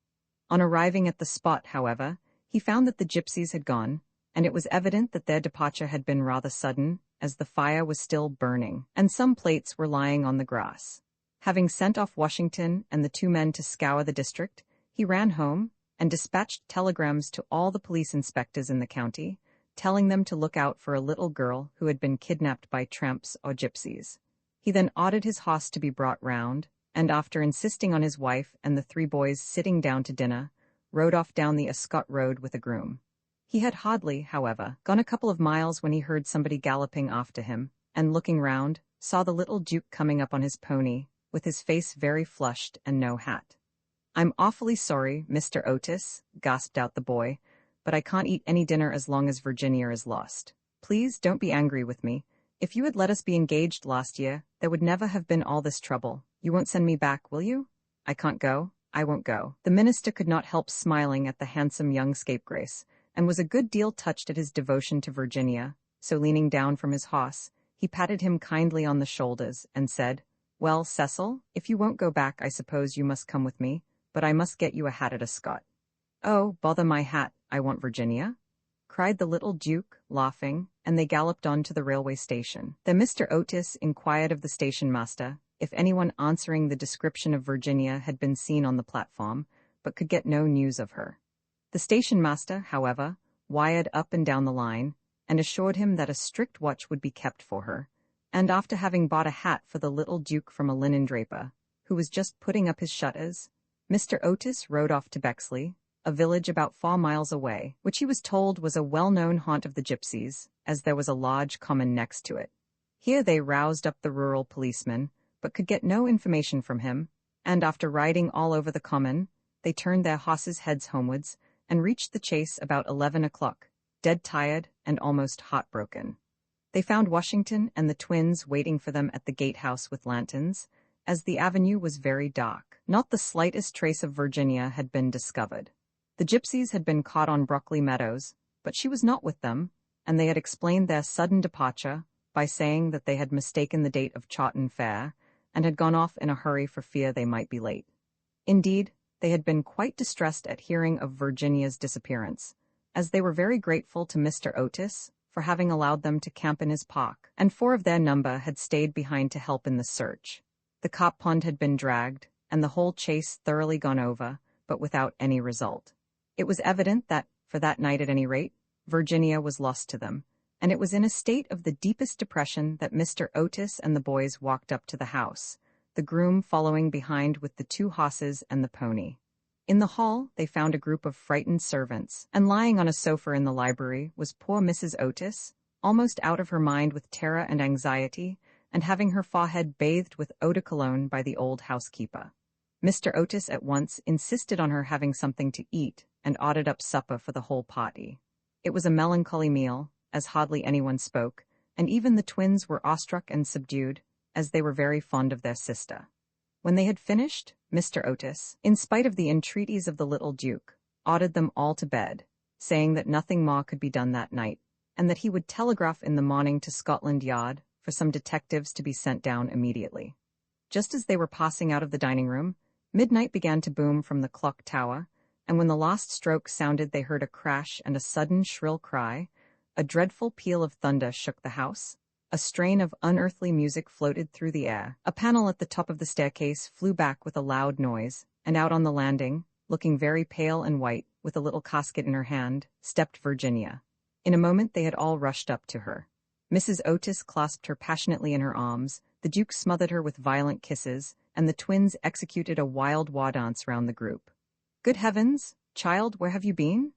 On arriving at the spot, however, he found that the gypsies had gone, and it was evident that their departure had been rather sudden, as the fire was still burning, and some plates were lying on the grass. Having sent off Washington and the 2 men to scour the district, he ran home, and dispatched telegrams to all the police inspectors in the county, telling them to look out for a little girl who had been kidnapped by tramps or gypsies. He then ordered his horse to be brought round, and after insisting on his wife and the 3 boys sitting down to dinner, rode off down the Ascot Road with a groom. He had hardly, however, gone a couple of miles when he heard somebody galloping after him, and looking round, saw the little Duke coming up on his pony, with his face very flushed and no hat. "I'm awfully sorry, Mr. Otis," gasped out the boy, "but I can't eat any dinner as long as Virginia is lost. Please don't be angry with me. If you had let us be engaged last year, there would never have been all this trouble. You won't send me back, will you?" "I can't go. I won't go." The minister could not help smiling at the handsome young scapegrace, and was a good deal touched at his devotion to Virginia, so leaning down from his horse, he patted him kindly on the shoulders and said, "Well, Cecil, if you won't go back, I suppose you must come with me, but I must get you a hat at Ascot." "Oh, bother my hat, I want Virginia," cried the little Duke, laughing, and they galloped on to the railway station. Then Mr. Otis inquired of the station master if anyone answering the description of Virginia had been seen on the platform, but could get no news of her. The station master, however, wired up and down the line, and assured him that a strict watch would be kept for her, and after having bought a hat for the little Duke from a linen draper, who was just putting up his shutters, Mr. Otis rode off to Bexley, a village about 4 miles away, which he was told was a well-known haunt of the gypsies, as there was a large common next to it. Here they roused up the rural policeman, but could get no information from him, and after riding all over the common, they turned their horses' heads homewards, and reached the chase about 11 o'clock, dead tired and almost heartbroken. They found Washington and the twins waiting for them at the gatehouse with lanterns, as the avenue was very dark. Not the slightest trace of Virginia had been discovered. The gypsies had been caught on Brockley Meadows, but she was not with them, and they had explained their sudden departure by saying that they had mistaken the date of Chawton Fair, and had gone off in a hurry for fear they might be late. Indeed, they had been quite distressed at hearing of Virginia's disappearance, as they were very grateful to Mr. Otis for having allowed them to camp in his park, and 4 of their number had stayed behind to help in the search. The cop pond had been dragged, and the whole chase thoroughly gone over, but without any result. It was evident that, for that night at any rate, Virginia was lost to them, and it was in a state of the deepest depression that Mr. Otis and the boys walked up to the house, the groom following behind with the 2 horses and the pony. In the hall, they found a group of frightened servants, and lying on a sofa in the library was poor Mrs. Otis, almost out of her mind with terror and anxiety, and having her forehead bathed with eau de cologne by the old housekeeper. Mr. Otis at once insisted on her having something to eat, and ordered up supper for the whole party. It was a melancholy meal, as hardly anyone spoke, and even the twins were awestruck and subdued, as they were very fond of their sister. When they had finished, Mr. Otis, in spite of the entreaties of the little Duke, ordered them all to bed, saying that nothing more could be done that night, and that he would telegraph in the morning to Scotland Yard for some detectives to be sent down immediately. Just as they were passing out of the dining room, midnight began to boom from the clock tower, and when the last stroke sounded they heard a crash and a sudden shrill cry. A dreadful peal of thunder shook the house. A strain of unearthly music floated through the air. A panel at the top of the staircase flew back with a loud noise, and out on the landing, looking very pale and white, with a little casket in her hand, stepped Virginia. In a moment they had all rushed up to her. Mrs. Otis clasped her passionately in her arms, the Duke smothered her with violent kisses, and the twins executed a wild war dance round the group. "Good heavens, child, where have you been?"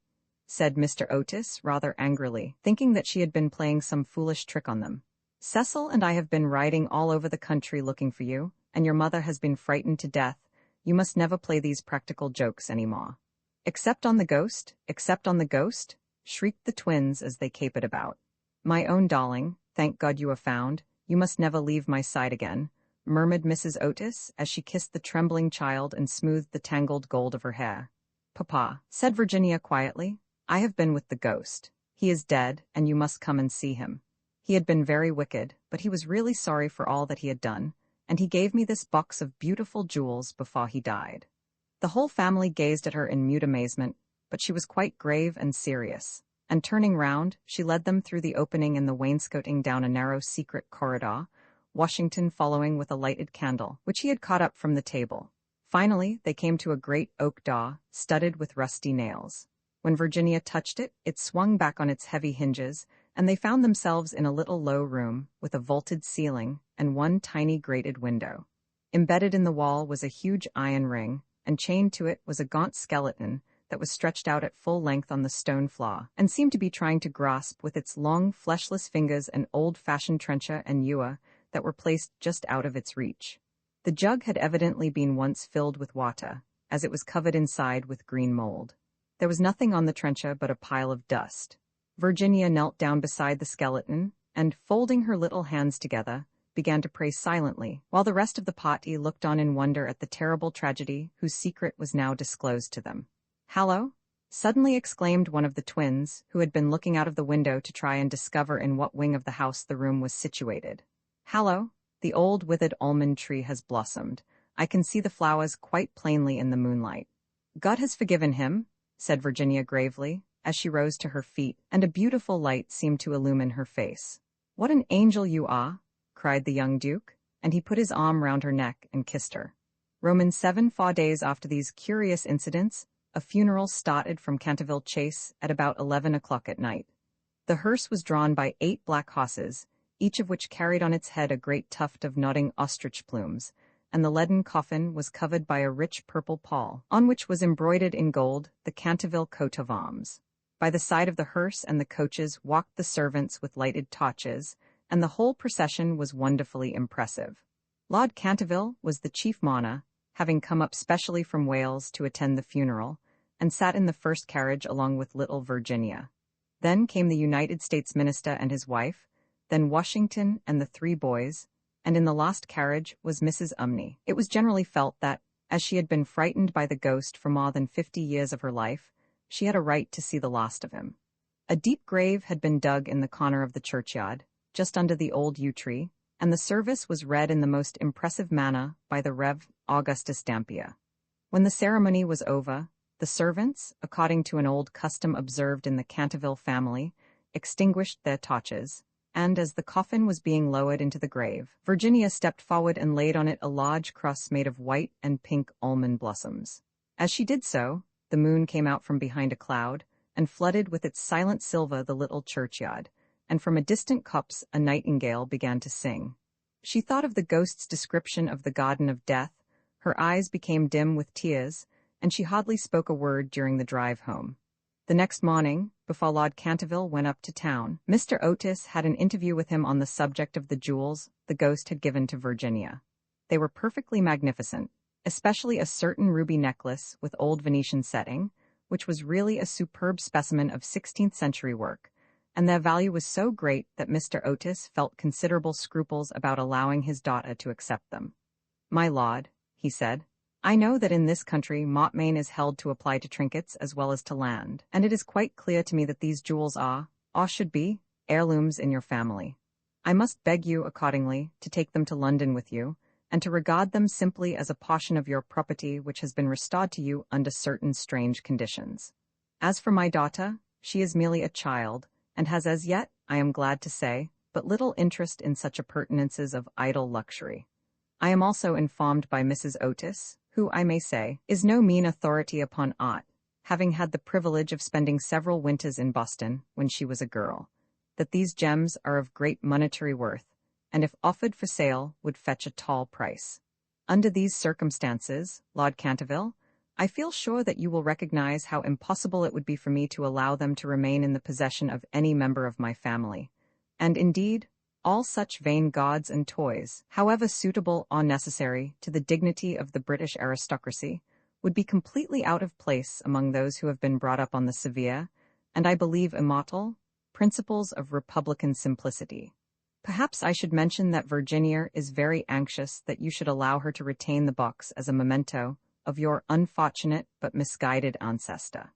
said Mr. Otis, rather angrily, thinking that she had been playing some foolish trick on them. "Cecil and I have been riding all over the country looking for you, and your mother has been frightened to death. You must never play these practical jokes any more." "Except on the ghost, except on the ghost," shrieked the twins as they capered about. "My own darling, thank God you are found. You must never leave my side again," murmured Mrs. Otis as she kissed the trembling child and smoothed the tangled gold of her hair. "Papa," said Virginia quietly, "I have been with the ghost. He is dead, and you must come and see him. He had been very wicked, but he was really sorry for all that he had done, and he gave me this box of beautiful jewels before he died." The whole family gazed at her in mute amazement, but she was quite grave and serious, and turning round, she led them through the opening in the wainscoting down a narrow secret corridor, Washington following with a lighted candle, which he had caught up from the table. Finally, they came to a great oak door, studded with rusty nails. When Virginia touched it, it swung back on its heavy hinges, and they found themselves in a little low room with a vaulted ceiling and one tiny grated window. Embedded in the wall was a huge iron ring, and chained to it was a gaunt skeleton that was stretched out at full length on the stone floor, and seemed to be trying to grasp with its long, fleshless fingers an old-fashioned trencher and ewer that were placed just out of its reach. The jug had evidently been once filled with water, as it was covered inside with green mold. There was nothing on the trencher but a pile of dust. Virginia knelt down beside the skeleton, and, folding her little hands together, began to pray silently, while the rest of the party looked on in wonder at the terrible tragedy whose secret was now disclosed to them. "Hallo!" suddenly exclaimed one of the twins, who had been looking out of the window to try and discover in what wing of the house the room was situated. "Hallo! The old withered almond tree has blossomed. I can see the flowers quite plainly in the moonlight." "God has forgiven him," said Virginia gravely, as she rose to her feet, and a beautiful light seemed to illumine her face. "What an angel you are!" cried the young duke, and he put his arm round her neck and kissed her. Romans 4 days after these curious incidents, a funeral started from Canterville Chase at about 11 o'clock at night. The hearse was drawn by 8 black horses, each of which carried on its head a great tuft of nodding ostrich plumes, and the leaden coffin was covered by a rich purple pall, on which was embroidered in gold the Canterville coat of arms. By the side of the hearse and the coaches walked the servants with lighted torches, and the whole procession was wonderfully impressive. Lord Canterville was the chief mourner, having come up specially from Wales to attend the funeral, and sat in the first carriage along with little Virginia. Then came the United States minister and his wife, then Washington and the 3 boys, and in the last carriage was Mrs. Umney. It was generally felt that, as she had been frightened by the ghost for more than 50 years of her life, she had a right to see the last of him. A deep grave had been dug in the corner of the churchyard, just under the old yew tree, and the service was read in the most impressive manner by the Rev. Augustus Dampier. When the ceremony was over, the servants, according to an old custom observed in the Canterville family, extinguished their torches, and as the coffin was being lowered into the grave, Virginia stepped forward and laid on it a large cross made of white and pink almond blossoms. As she did so, the moon came out from behind a cloud, and flooded with its silent silver the little churchyard, and from a distant copse a nightingale began to sing. She thought of the ghost's description of the Garden of Death, her eyes became dim with tears, and she hardly spoke a word during the drive home. The next morning, before Lord Canterville went up to town, Mr. Otis had an interview with him on the subject of the jewels the ghost had given to Virginia. They were perfectly magnificent, especially a certain ruby necklace with old Venetian setting, which was really a superb specimen of 16th-century work, and their value was so great that Mr. Otis felt considerable scruples about allowing his daughter to accept them. "My lord," he said, "I know that in this country mortmain is held to apply to trinkets as well as to land, and it is quite clear to me that these jewels are, or should be, heirlooms in your family. I must beg you, accordingly, to take them to London with you, and to regard them simply as a portion of your property which has been restored to you under certain strange conditions. As for my daughter, she is merely a child, and has as yet, I am glad to say, but little interest in such appurtenances of idle luxury. I am also informed by Mrs. Otis, who, I may say, is no mean authority upon art, having had the privilege of spending several winters in Boston when she was a girl, that these gems are of great monetary worth, and if offered for sale would fetch a tall price. Under these circumstances, Lord Canterville, I feel sure that you will recognize how impossible it would be for me to allow them to remain in the possession of any member of my family, and indeed, all such vain gauds and toys, however suitable or necessary to the dignity of the British aristocracy, would be completely out of place among those who have been brought up on the severe, and I believe immortal, principles of republican simplicity. Perhaps I should mention that Virginia is very anxious that you should allow her to retain the box as a memento of your unfortunate but misguided ancestor.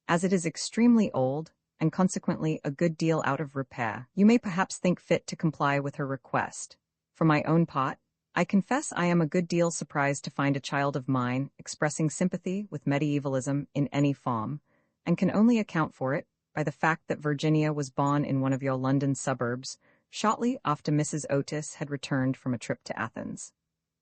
As it is extremely old, and consequently a good deal out of repair, you may perhaps think fit to comply with her request. For my own part, I confess I am a good deal surprised to find a child of mine expressing sympathy with medievalism in any form, and can only account for it by the fact that Virginia was born in one of your London suburbs, shortly after Mrs. Otis had returned from a trip to Athens.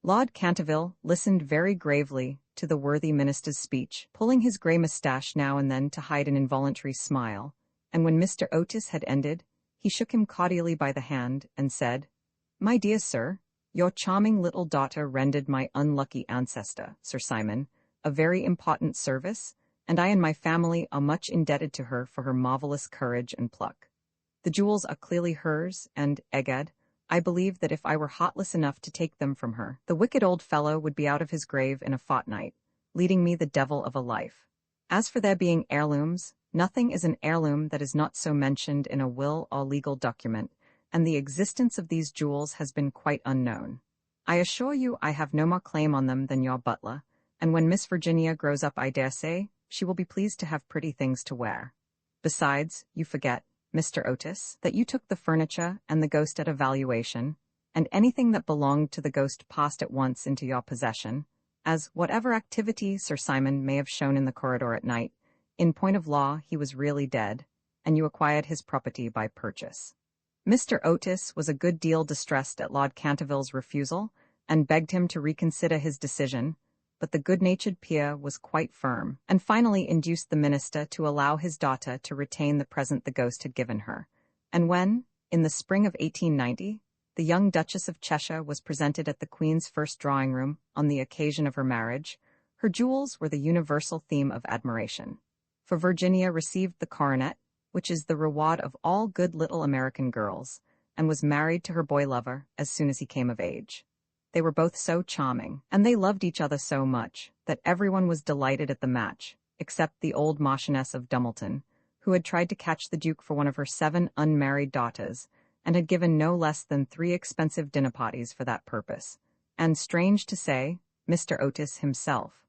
Lord Canterville listened very gravely to the worthy minister's speech, pulling his grey moustache now and then to hide an involuntary smile, and when Mr. Otis had ended, he shook him cordially by the hand and said, "My dear sir, your charming little daughter rendered my unlucky ancestor, Sir Simon, a very important service, and I and my family are much indebted to her for her marvelous courage and pluck. The jewels are clearly hers, and, egad, I believe that if I were heartless enough to take them from her, the wicked old fellow would be out of his grave in a fortnight, leading me the devil of a life. As for their being heirlooms, nothing is an heirloom that is not so mentioned in a will or legal document, and the existence of these jewels has been quite unknown. I assure you I have no more claim on them than your butler, and when Miss Virginia grows up I dare say she will be pleased to have pretty things to wear. Besides, you forget, Mr. Otis, that you took the furniture and the ghost at a valuation, and anything that belonged to the ghost passed at once into your possession, as whatever activity Sir Simon may have shown in the corridor at night, in point of law he was really dead, and you acquired his property by purchase." Mr. Otis was a good deal distressed at Lord Canterville's refusal, and begged him to reconsider his decision, but the good-natured peer was quite firm, and finally induced the minister to allow his daughter to retain the present the ghost had given her. And when, in the spring of 1890, the young Duchess of Cheshire was presented at the Queen's first drawing-room on the occasion of her marriage, her jewels were the universal theme of admiration. For Virginia received the coronet, which is the reward of all good little American girls, and was married to her boy-lover as soon as he came of age. They were both so charming, and they loved each other so much, that everyone was delighted at the match, except the old Marchioness of Dumbleton, who had tried to catch the Duke for one of her 7 unmarried daughters, and had given no less than 3 expensive dinner parties for that purpose, and, strange to say, Mr. Otis himself.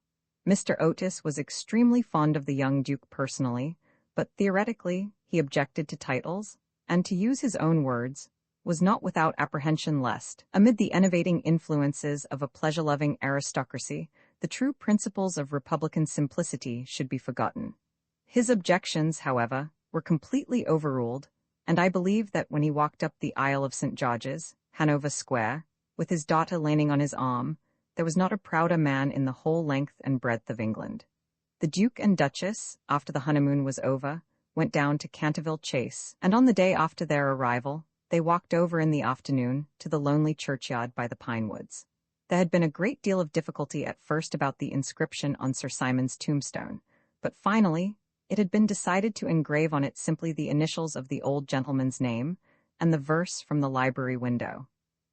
Mr. Otis was extremely fond of the young Duke personally, but theoretically he objected to titles, and, to use his own words, was not without apprehension lest, amid the enervating influences of a pleasure-loving aristocracy, the true principles of republican simplicity should be forgotten. His objections, however, were completely overruled, and I believe that when he walked up the aisle of St. George's, Hanover Square, with his daughter leaning on his arm, there was not a prouder man in the whole length and breadth of England. The Duke and Duchess, after the honeymoon was over, went down to Canterville Chase, and on the day after their arrival, they walked over in the afternoon to the lonely churchyard by the pine woods. There had been a great deal of difficulty at first about the inscription on Sir Simon's tombstone, but finally it had been decided to engrave on it simply the initials of the old gentleman's name and the verse from the library window.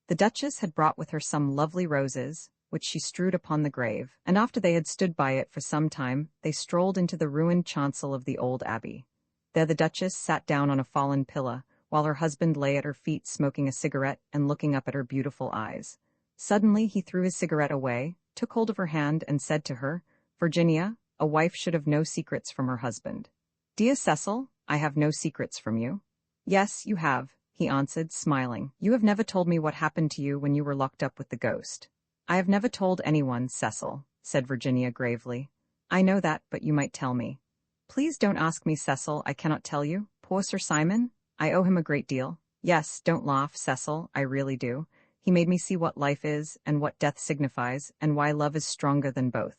The Duchess had brought with her some lovely roses, which she strewed upon the grave, and after they had stood by it for some time, they strolled into the ruined chancel of the old abbey. There the Duchess sat down on a fallen pillar, while her husband lay at her feet smoking a cigarette and looking up at her beautiful eyes. Suddenly he threw his cigarette away, took hold of her hand, and said to her, "Virginia, a wife should have no secrets from her husband." "Dear Cecil, I have no secrets from you." "Yes, you have," he answered, smiling. "You have never told me what happened to you when you were locked up with the ghost." "I have never told anyone, Cecil," said Virginia gravely. "I know that, but you might tell me." "Please don't ask me, Cecil, I cannot tell you. Poor Sir Simon, I owe him a great deal. Yes, don't laugh, Cecil, I really do. He made me see what life is, and what death signifies, and why love is stronger than both."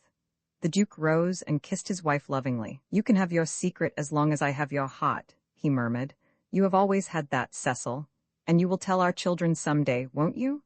The Duke rose and kissed his wife lovingly. "You can have your secret as long as I have your heart," he murmured. "You have always had that, Cecil, and you will tell our children some day, won't you?"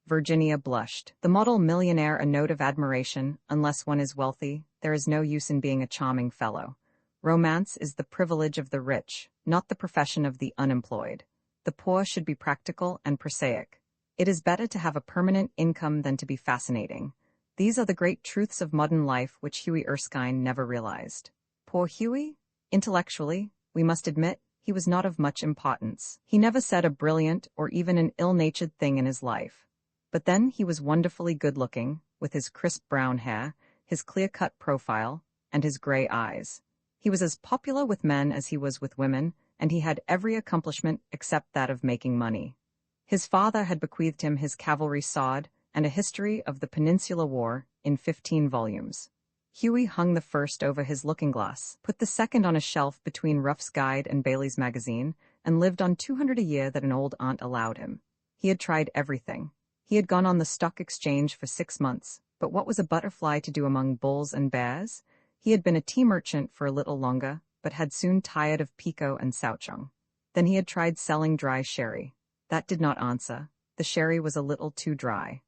Virginia blushed. The model millionaire a note of admiration, unless one is wealthy, there is no use in being a charming fellow. Romance is the privilege of the rich, not the profession of the unemployed. The poor should be practical and prosaic. It is better to have a permanent income than to be fascinating. These are the great truths of modern life which Hughie Erskine never realized. Poor Hughie? Intellectually, we must admit, he was not of much importance. He never said a brilliant or even an ill-natured thing in his life. But then he was wonderfully good-looking, with his crisp brown hair, his clear-cut profile, and his gray eyes. He was as popular with men as he was with women, and he had every accomplishment except that of making money. His father had bequeathed him his cavalry sword and a history of the Peninsular War in 15 volumes. Hughie hung the first over his looking-glass, put the second on a shelf between Ruff's Guide and Bailey's Magazine, and lived on 200 a year that an old aunt allowed him. He had tried everything. He had gone on the stock exchange for 6 months, But what was a butterfly to do among bulls and bears? He had been a tea merchant for a little longer, but had soon tired of Pico and Souchong. Then he had tried selling dry sherry. That did not answer. The sherry was a little too dry.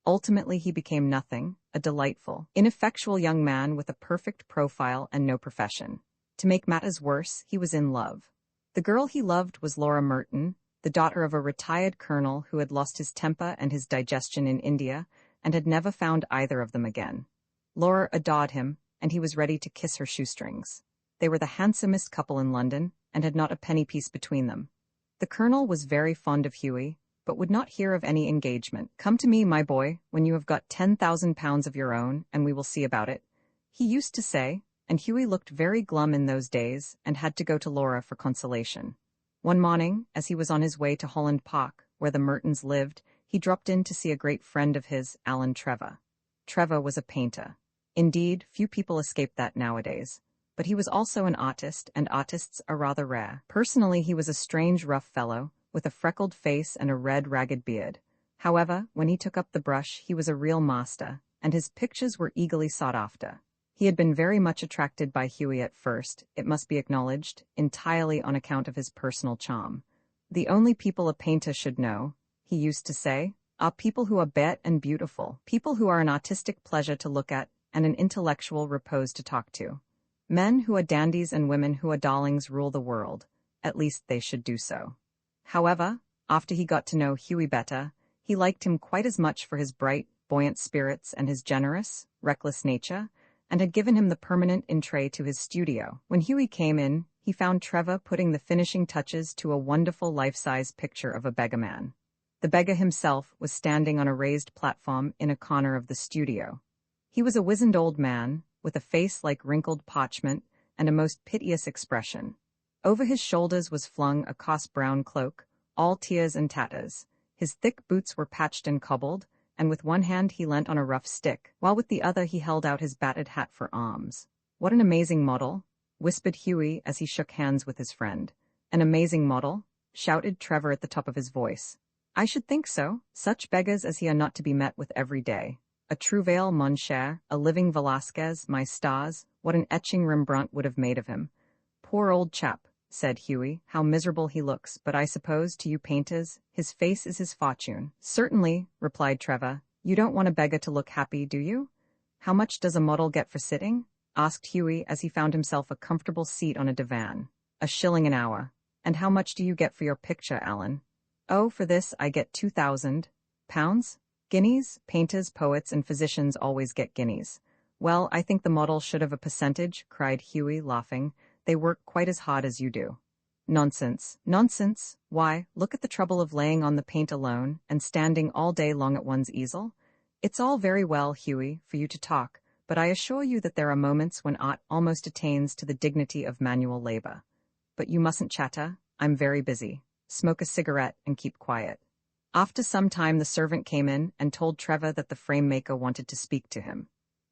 Ultimately he became nothing, a delightful, ineffectual young man with a perfect profile and no profession. To make matters worse, he was in love. The girl he loved was Laura Merton, the daughter of a retired colonel who had lost his temper and his digestion in India, and had never found either of them again. Laura adored him, and he was ready to kiss her shoestrings. They were the handsomest couple in London, and had not a penny piece between them. The colonel was very fond of Hughie, but would not hear of any engagement. "Come to me, my boy, when you have got £10,000 of your own, and we will see about it," he used to say, and Hughie looked very glum in those days, and had to go to Laura for consolation. One morning, as he was on his way to Holland Park, where the Mertons lived, he dropped in to see a great friend of his, Alan Trevor. Trevor was a painter. Indeed, few people escape that nowadays. But he was also an artist, and artists are rather rare. Personally, he was a strange, rough fellow, with a freckled face and a red, ragged beard. However, when he took up the brush, he was a real master, and his pictures were eagerly sought after. He had been very much attracted by Hughie at first, it must be acknowledged, entirely on account of his personal charm. "The only people a painter should know," he used to say, "are people who are bête and beautiful, people who are an artistic pleasure to look at and an intellectual repose to talk to. Men who are dandies and women who are darlings rule the world. At least they should do so." However, after he got to know Hughie better, he liked him quite as much for his bright, buoyant spirits and his generous, reckless nature, and had given him the permanent entree to his studio. When Hughie came in, he found Trevor putting the finishing touches to a wonderful life-size picture of a beggar man. The beggar himself was standing on a raised platform in a corner of the studio. He was a wizened old man, with a face like wrinkled parchment and a most piteous expression. Over his shoulders was flung a coarse brown cloak, all tears and tatters. His thick boots were patched and cobbled, and with one hand he leant on a rough stick, while with the other he held out his battered hat for alms. "What an amazing model," whispered Hughie as he shook hands with his friend. "An amazing model?" shouted Trevor at the top of his voice. "I should think so. Such beggars as he are not to be met with every day. A Trouvaille, mon cher, a living Velasquez, my stars, what an etching Rembrandt would have made of him." "Poor old chap," said Hughie, "how miserable he looks, but I suppose, to you painters, his face is his fortune." "Certainly," replied Trevor. "You don't want a beggar to look happy, do you?" "How much does a model get for sitting?" asked Hughie as he found himself a comfortable seat on a divan. "£1 an hour." "And how much do you get for your picture, Alan?" "Oh, for this I get £2,000. Guineas? Painters, poets, and physicians always get guineas." "Well, I think the model should have a percentage," cried Hughie, laughing. "They work quite as hard as you do." "Nonsense, nonsense! Why, look at the trouble of laying on the paint alone, and standing all day long at one's easel. It's all very well, Hughie, for you to talk, but I assure you that there are moments when art almost attains to the dignity of manual labor. But you mustn't chatter, I'm very busy. Smoke a cigarette and keep quiet." After some time the servant came in and told Trevor that the frame-maker wanted to speak to him.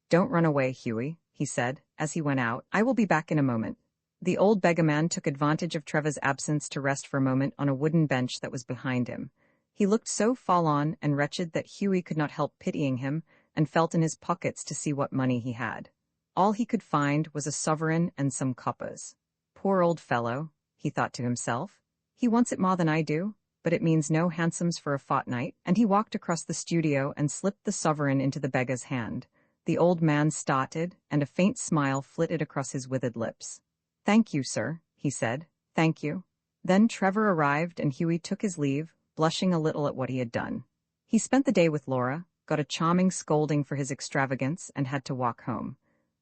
"Don't run away, Hughie," he said, as he went out. "I will be back in a moment." The old beggar-man took advantage of Trevor's absence to rest for a moment on a wooden bench that was behind him. He looked so forlorn and wretched that Hughie could not help pitying him, and felt in his pockets to see what money he had. All he could find was a sovereign and some coppers. "Poor old fellow," he thought to himself. "He wants it more than I do, but it means no hansoms for a fortnight," and he walked across the studio and slipped the sovereign into the beggar's hand. The old man started, and a faint smile flitted across his withered lips. "Thank you, sir," he said. "Thank you." Then Trevor arrived, and Hughie took his leave, blushing a little at what he had done. He spent the day with Laura, got a charming scolding for his extravagance, and had to walk home.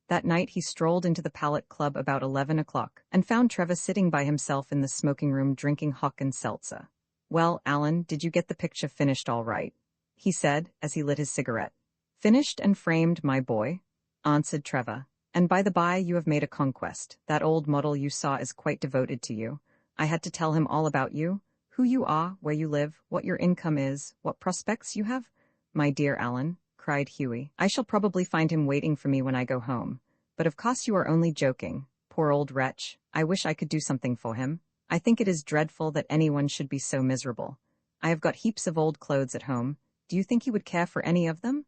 That night he strolled into the Palette Club about 11 o'clock, and found Trevor sitting by himself in the smoking room drinking hock and seltzer. "Well, Alan, did you get the picture finished all right?" he said, as he lit his cigarette. "Finished and framed, my boy," answered Trevor. "And by the by, you have made a conquest. That old model you saw is quite devoted to you. I had to tell him all about you, who you are, where you live, what your income is, what prospects you have." "My dear Alan," cried Hughie, "I shall probably find him waiting for me when I go home. But of course you are only joking. Poor old wretch, I wish I could do something for him. I think it is dreadful that anyone should be so miserable. I have got heaps of old clothes at home. Do you think he would care for any of them?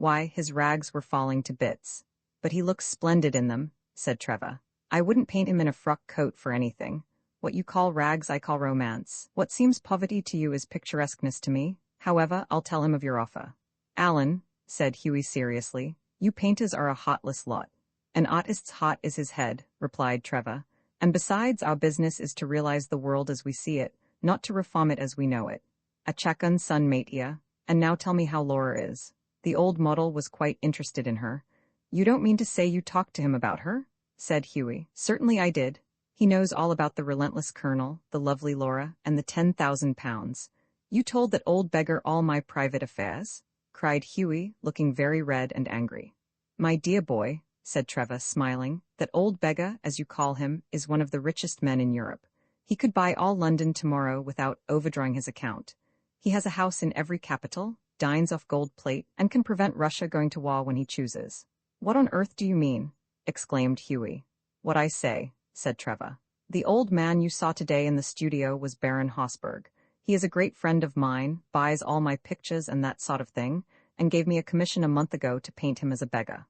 Why, his rags were falling to bits. But he looks splendid in them, said Trevor. I wouldn't paint him in a frock coat for anything. What you call rags I call romance. What seems poverty to you is picturesqueness to me. However, I'll tell him of your offer. Alan, said Hughie seriously, you painters are a heartless lot. An artist's heart is his head, replied Trevor. And besides, our business is to realize the world as we see it, not to reform it as we know it. A chakan son mate here, and now tell me how Laura is. The old model was quite interested in her. You don't mean to say you talked to him about her? Said Hughie. Certainly I did. He knows all about the relentless colonel, the lovely Laura, and the 10,000 pounds. You told that old beggar all my private affairs? Cried Hughie, looking very red and angry. My dear boy, said Trevor, smiling, that old beggar, as you call him, is one of the richest men in Europe. He could buy all London tomorrow without overdrawing his account. He has a house in every capital, dines off gold plate, and can prevent Russia going to war when he chooses. What on earth do you mean? Exclaimed Hughie. What I say, said Trevor. The old man you saw today in the studio was Baron Hosberg. He is a great friend of mine, buys all my pictures and that sort of thing, and gave me a commission a month ago to paint him as a beggar.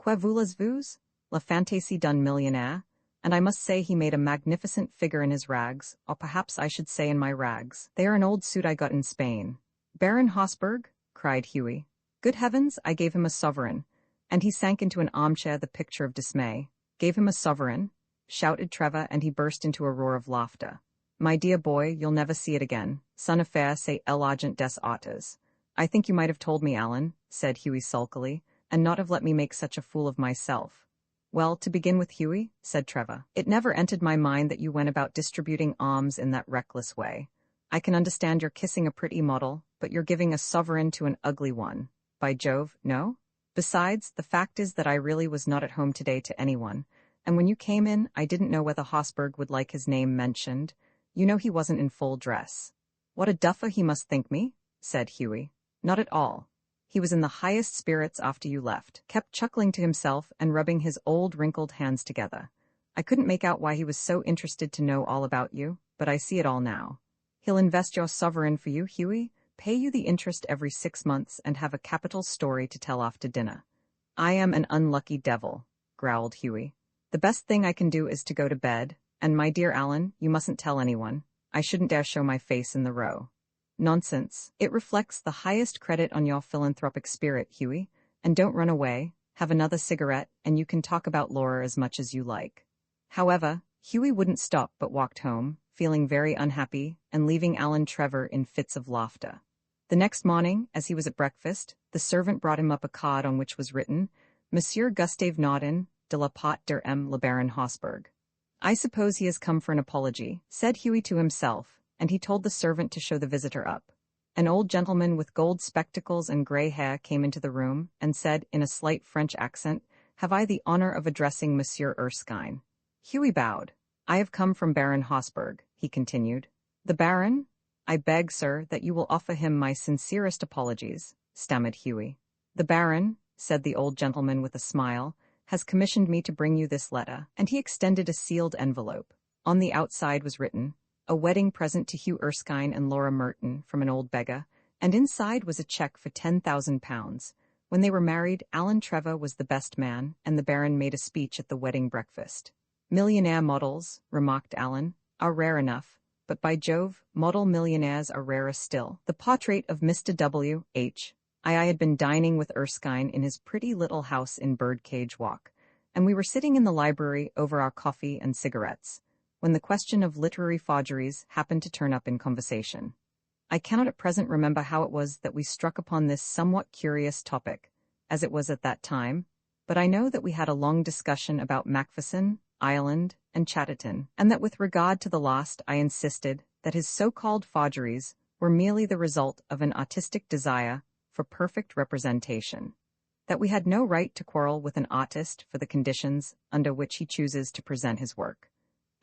Que voulez-vous? La fantaisie d'un millionnaire, and I must say he made a magnificent figure in his rags, or perhaps I should say in my rags. They are an old suit I got in Spain. Baron Hosberg? Cried Hughie. Good heavens, I gave him a sovereign. And he sank into an armchair the picture of dismay. Gave him a sovereign? Shouted Trevor, and he burst into a roar of laughter. My dear boy, you'll never see it again. Son affaire c'est l'argent des artes. I think you might have told me, Alan, said Hughie sulkily, and not have let me make such a fool of myself. Well, to begin with, Hughie, said Trevor, it never entered my mind that you went about distributing alms in that reckless way. I can understand you're kissing a pretty model, but you're giving a sovereign to an ugly one. By Jove, no? Besides, the fact is that I really was not at home today to anyone, and when you came in, I didn't know whether Hosberg would like his name mentioned. You know he wasn't in full dress. What a duffer he must think me, said Hughie. Not at all. He was in the highest spirits after you left, kept chuckling to himself and rubbing his old wrinkled hands together. I couldn't make out why he was so interested to know all about you, but I see it all now. He'll invest your sovereign for you, Hughie, pay you the interest every 6 months, and have a capital story to tell after dinner. I am an unlucky devil, growled Hughie. The best thing I can do is to go to bed, and my dear Alan, you mustn't tell anyone. I shouldn't dare show my face in the row. Nonsense. It reflects the highest credit on your philanthropic spirit, Hughie. And don't run away. Have another cigarette, and you can talk about Laura as much as you like. However, Hughie wouldn't stop but walked home, feeling very unhappy, and leaving Alan Trevor in fits of laughter. The next morning, as he was at breakfast, the servant brought him up a card on which was written, Monsieur Gustave Naudin, de la part de M. le Baron Hosberg. I suppose he has come for an apology, said Hughie to himself, and he told the servant to show the visitor up. An old gentleman with gold spectacles and grey hair came into the room and said, in a slight French accent, Have I the honor of addressing Monsieur Erskine? Hughie bowed. I have come from Baron Hosberg, he continued. The Baron? I beg, sir, that you will offer him my sincerest apologies, stammered Hughie. The Baron, said the old gentleman with a smile, has commissioned me to bring you this letter, and he extended a sealed envelope. On the outside was written, A wedding present to Hugh Erskine and Laura Merton from an old beggar, and inside was a cheque for 10,000 pounds. When they were married, Alan Trevor was the best man, and the Baron made a speech at the wedding breakfast. Millionaire models, remarked Alan, are rare enough, but by Jove, model millionaires are rarer still. The portrait of Mr. W. H. I had been dining with Erskine in his pretty little house in Birdcage Walk, and we were sitting in the library over our coffee and cigarettes, when the question of literary forgeries happened to turn up in conversation. I cannot at present remember how it was that we struck upon this somewhat curious topic, as it was at that time, but I know that we had a long discussion about Macpherson, Ireland, and Chatterton, and that with regard to the last I insisted that his so-called forgeries were merely the result of an artistic desire for perfect representation, that we had no right to quarrel with an artist for the conditions under which he chooses to present his work,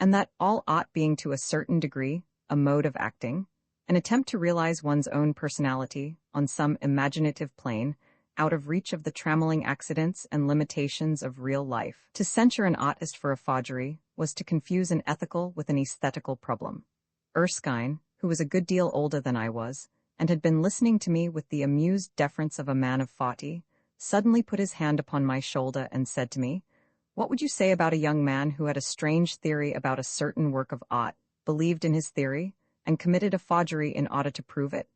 and that all art being to a certain degree a mode of acting, an attempt to realize one's own personality on some imaginative plane, out of reach of the trammeling accidents and limitations of real life. To censure an artist for a forgery was to confuse an ethical with an aesthetical problem. Erskine, who was a good deal older than I was, and had been listening to me with the amused deference of a man of 40, suddenly put his hand upon my shoulder and said to me, "What would you say about a young man who had a strange theory about a certain work of art, believed in his theory, and committed a forgery in order to prove it?"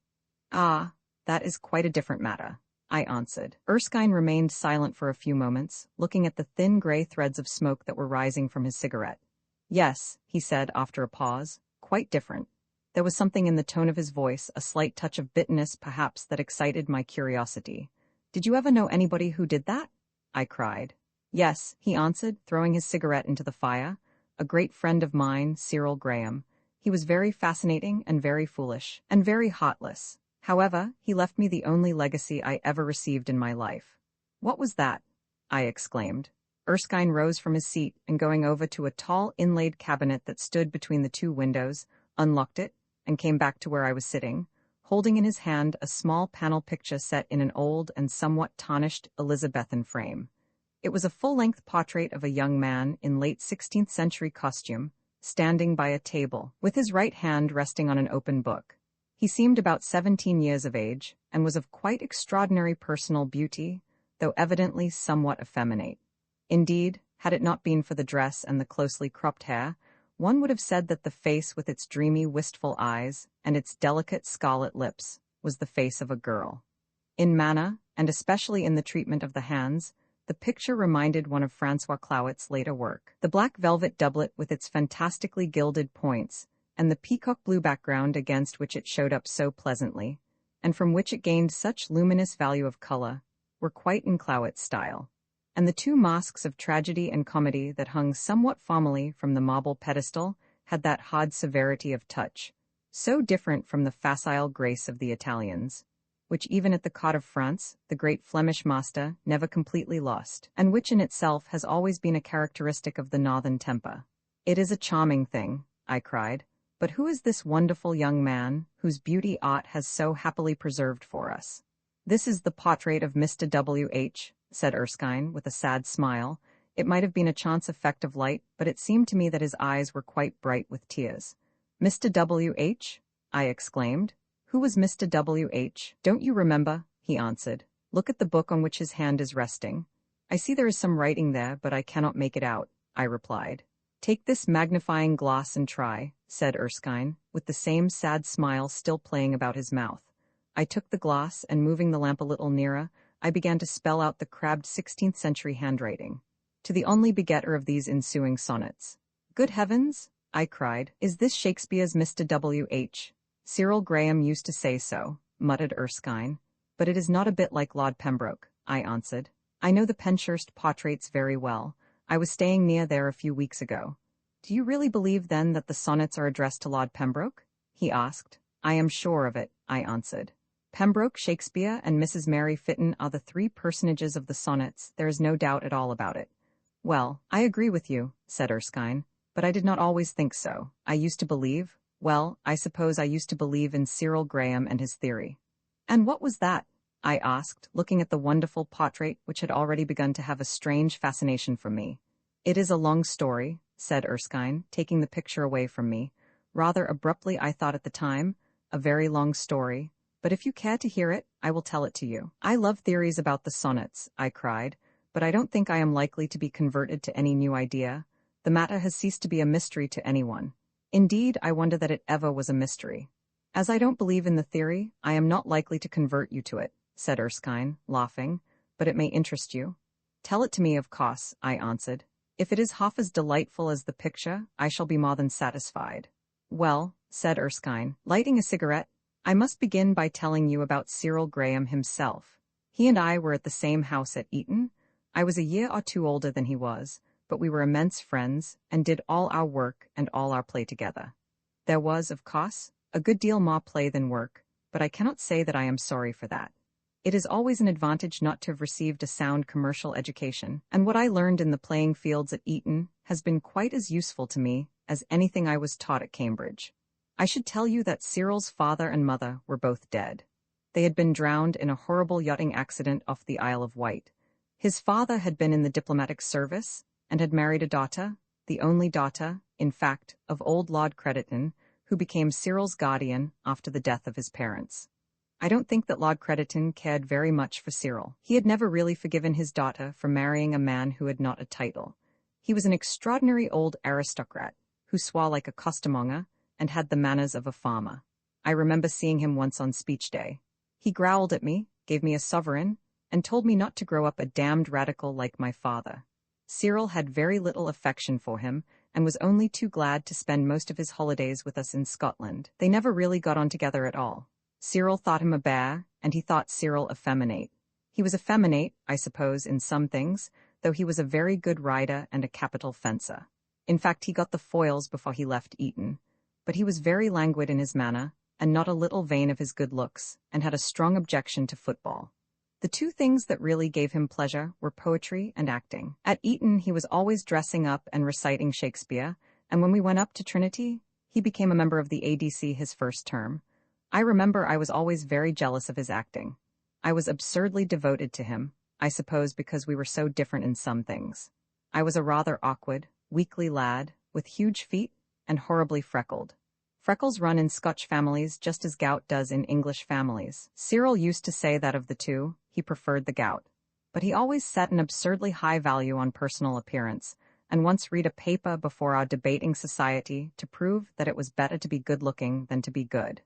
"Ah, that is quite a different matter," I answered. Erskine remained silent for a few moments, looking at the thin gray threads of smoke that were rising from his cigarette. "Yes," he said after a pause, "quite different." There was something in the tone of his voice, a slight touch of bitterness perhaps, that excited my curiosity. "Did you ever know anybody who did that?" I cried. "Yes," he answered, throwing his cigarette into the fire. "A great friend of mine, Cyril Graham. He was very fascinating and very foolish, and very heartless. However, he left me the only legacy I ever received in my life." "What was that?" I exclaimed. Erskine rose from his seat and, going over to a tall inlaid cabinet that stood between the two windows, unlocked it, and came back to where I was sitting, holding in his hand a small panel picture set in an old and somewhat tarnished Elizabethan frame. It was a full-length portrait of a young man in late 16th century costume, standing by a table, with his right hand resting on an open book. He seemed about 17 years of age, and was of quite extraordinary personal beauty, though evidently somewhat effeminate. Indeed, had it not been for the dress and the closely cropped hair, one would have said that the face with its dreamy, wistful eyes and its delicate scarlet lips was the face of a girl. In manner, and especially in the treatment of the hands, the picture reminded one of Francois Clouet's later work. The black velvet doublet with its fantastically gilded points, and the peacock blue background against which it showed up so pleasantly, and from which it gained such luminous value of color, were quite in Clouet's style. And the two masks of tragedy and comedy that hung somewhat formally from the marble pedestal had that hard severity of touch, so different from the facile grace of the Italians, which even at the court of France, the great Flemish master never completely lost, and which in itself has always been a characteristic of the northern temper. "It is a charming thing," I cried, "but who is this wonderful young man, whose beauty art has so happily preserved for us?" "This is the portrait of Mr. W.H., said Erskine, with a sad smile. It might have been a chance effect of light, but it seemed to me that his eyes were quite bright with tears. "Mr. W.H.?" I exclaimed. "Who was Mr. W.H.? Don't you remember?" he answered. "Look at the book on which his hand is resting." "I see there is some writing there, but I cannot make it out," I replied. "Take this magnifying glass and try," said Erskine, with the same sad smile still playing about his mouth. I took the glass, and moving the lamp a little nearer, I began to spell out the crabbed 16th century handwriting. "To the only begetter of these ensuing sonnets." "Good heavens!" I cried. "Is this Shakespeare's Mr. W.H.? Cyril Graham used to say so," muttered Erskine. "But it is not a bit like Lord Pembroke," I answered. "I know the Penshurst portraits very well. I was staying near there a few weeks ago." "Do you really believe, then, that the sonnets are addressed to Lord Pembroke?" he asked. "I am sure of it," I answered. "Pembroke, Shakespeare, and Mrs. Mary Fitton are the three personages of the sonnets, there is no doubt at all about it." "Well, I agree with you," said Erskine, "but I did not always think so. I used to believe, well, I suppose I used to believe in Cyril Graham and his theory." "And what was that?" I asked, looking at the wonderful portrait which had already begun to have a strange fascination for me. "It is a long story," said Erskine, taking the picture away from me. Rather abruptly, I thought at the time, a very long story. But if you care to hear it, I will tell it to you. "I love theories about the sonnets," I cried, "but I don't think I am likely to be converted to any new idea. The matter has ceased to be a mystery to anyone. Indeed, I wonder that it ever was a mystery. As I don't believe in the theory, I am not likely to convert you to it," said Erskine, laughing, "but it may interest you." "Tell it to me, of course," I answered. "If it is half as delightful as the picture, I shall be more than satisfied." "Well," said Erskine, lighting a cigarette, "I must begin by telling you about Cyril Graham himself. He and I were at the same house at Eton. I was a year or two older than he was, but we were immense friends, and did all our work and all our play together. There was, of course, a good deal more play than work, but I cannot say that I am sorry for that. It is always an advantage not to have received a sound commercial education, and what I learned in the playing fields at Eton has been quite as useful to me as anything I was taught at Cambridge. I should tell you that Cyril's father and mother were both dead. They had been drowned in a horrible yachting accident off the Isle of Wight. His father had been in the diplomatic service, and had married a daughter, the only daughter, in fact, of old Lord Crediton, who became Cyril's guardian after the death of his parents. I don't think that Lord Crediton cared very much for Cyril. He had never really forgiven his daughter for marrying a man who had not a title. He was an extraordinary old aristocrat, who swore like a costermonger and had the manners of a farmer. I remember seeing him once on speech day. He growled at me, gave me a sovereign, and told me not to grow up a damned radical like my father. Cyril had very little affection for him, and was only too glad to spend most of his holidays with us in Scotland. They never really got on together at all. Cyril thought him a bear, and he thought Cyril effeminate. He was effeminate, I suppose, in some things, though he was a very good rider and a capital fencer. In fact, he got the foils before he left Eton. But he was very languid in his manner, and not a little vain of his good looks, and had a strong objection to football. The two things that really gave him pleasure were poetry and acting. At Eton he was always dressing up and reciting Shakespeare, and when we went up to Trinity, he became a member of the ADC his first term. I remember I was always very jealous of his acting. I was absurdly devoted to him, I suppose because we were so different in some things. I was a rather awkward, weakly lad, with huge feet, and horribly freckled. Freckles run in Scotch families just as gout does in English families. Cyril used to say that of the two, he preferred the gout. But he always set an absurdly high value on personal appearance, and once read a paper before our debating society to prove that it was better to be good-looking than to be good.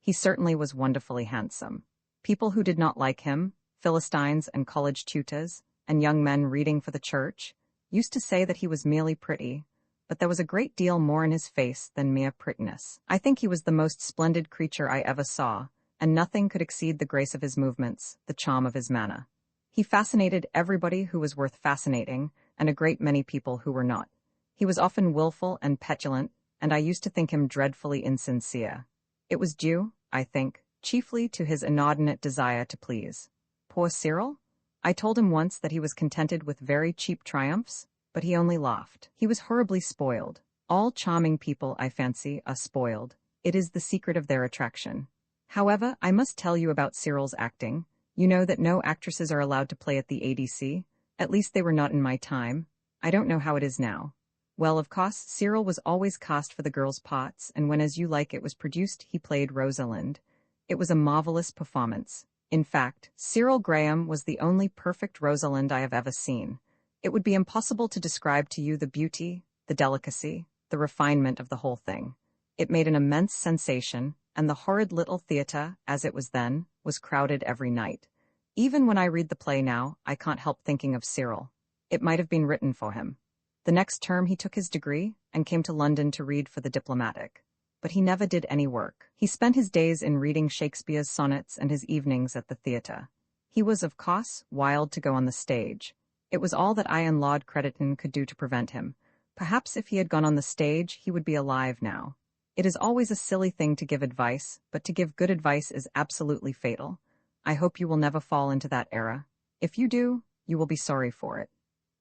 He certainly was wonderfully handsome. People who did not like him, Philistines and college tutors, and young men reading for the church, used to say that he was merely pretty, but there was a great deal more in his face than mere prettiness. I think he was the most splendid creature I ever saw, and nothing could exceed the grace of his movements, the charm of his manner. He fascinated everybody who was worth fascinating, and a great many people who were not. He was often willful and petulant, and I used to think him dreadfully insincere. It was due, I think, chiefly to his inordinate desire to please. Poor Cyril? I told him once that he was contented with very cheap triumphs, but he only laughed. He was horribly spoiled. All charming people, I fancy, are spoiled. It is the secret of their attraction. However, I must tell you about Cyril's acting. You know that no actresses are allowed to play at the ADC. At least they were not in my time. I don't know how it is now. Well, of course, Cyril was always cast for the girls' parts, and when As You Like It was produced, he played Rosalind. It was a marvelous performance. In fact, Cyril Graham was the only perfect Rosalind I have ever seen. It would be impossible to describe to you the beauty, the delicacy, the refinement of the whole thing. It made an immense sensation, and the horrid little theatre, as it was then, was crowded every night. Even when I read the play now, I can't help thinking of Cyril. It might have been written for him. The next term he took his degree, and came to London to read for the diplomatic. But he never did any work. He spent his days in reading Shakespeare's sonnets and his evenings at the theatre. He was, of course, wild to go on the stage. It was all that I and Lord Crediton could do to prevent him. Perhaps if he had gone on the stage, he would be alive now. It is always a silly thing to give advice, but to give good advice is absolutely fatal. I hope you will never fall into that error. If you do, you will be sorry for it.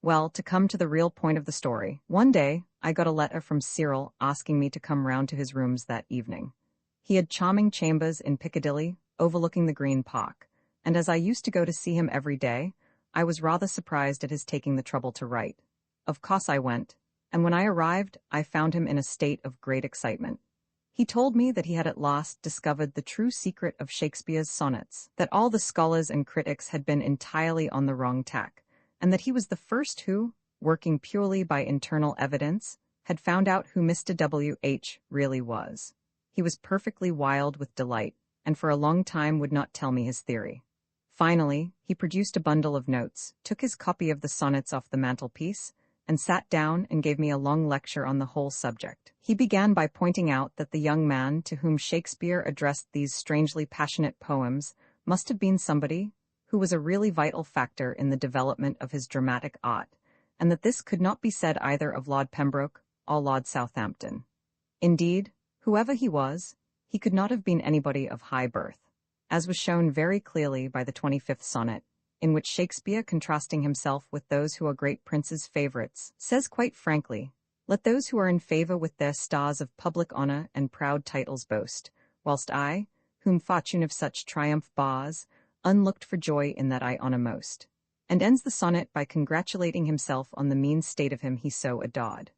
Well, to come to the real point of the story, one day I got a letter from Cyril asking me to come round to his rooms that evening. He had charming chambers in Piccadilly, overlooking the Green Park, and as I used to go to see him every day, I was rather surprised at his taking the trouble to write. Of course I went, and when I arrived, I found him in a state of great excitement. He told me that he had at last discovered the true secret of Shakespeare's sonnets, that all the scholars and critics had been entirely on the wrong tack, and that he was the first who, working purely by internal evidence, had found out who Mr. W.H. really was. He was perfectly wild with delight, and for a long time would not tell me his theory. Finally, he produced a bundle of notes, took his copy of the sonnets off the mantelpiece, and sat down and gave me a long lecture on the whole subject. He began by pointing out that the young man to whom Shakespeare addressed these strangely passionate poems must have been somebody who was a really vital factor in the development of his dramatic art, and that this could not be said either of Lord Pembroke or Lord Southampton. Indeed, whoever he was, he could not have been anybody of high birth, as was shown very clearly by the 25th sonnet, in which Shakespeare, contrasting himself with those who are great princes' favourites, says quite frankly, "Let those who are in favour with their stars of public honour and proud titles boast, whilst I, whom fortune of such triumph bars, unlooked for joy in that I honour most," and ends the sonnet by congratulating himself on the mean state of him he so adored.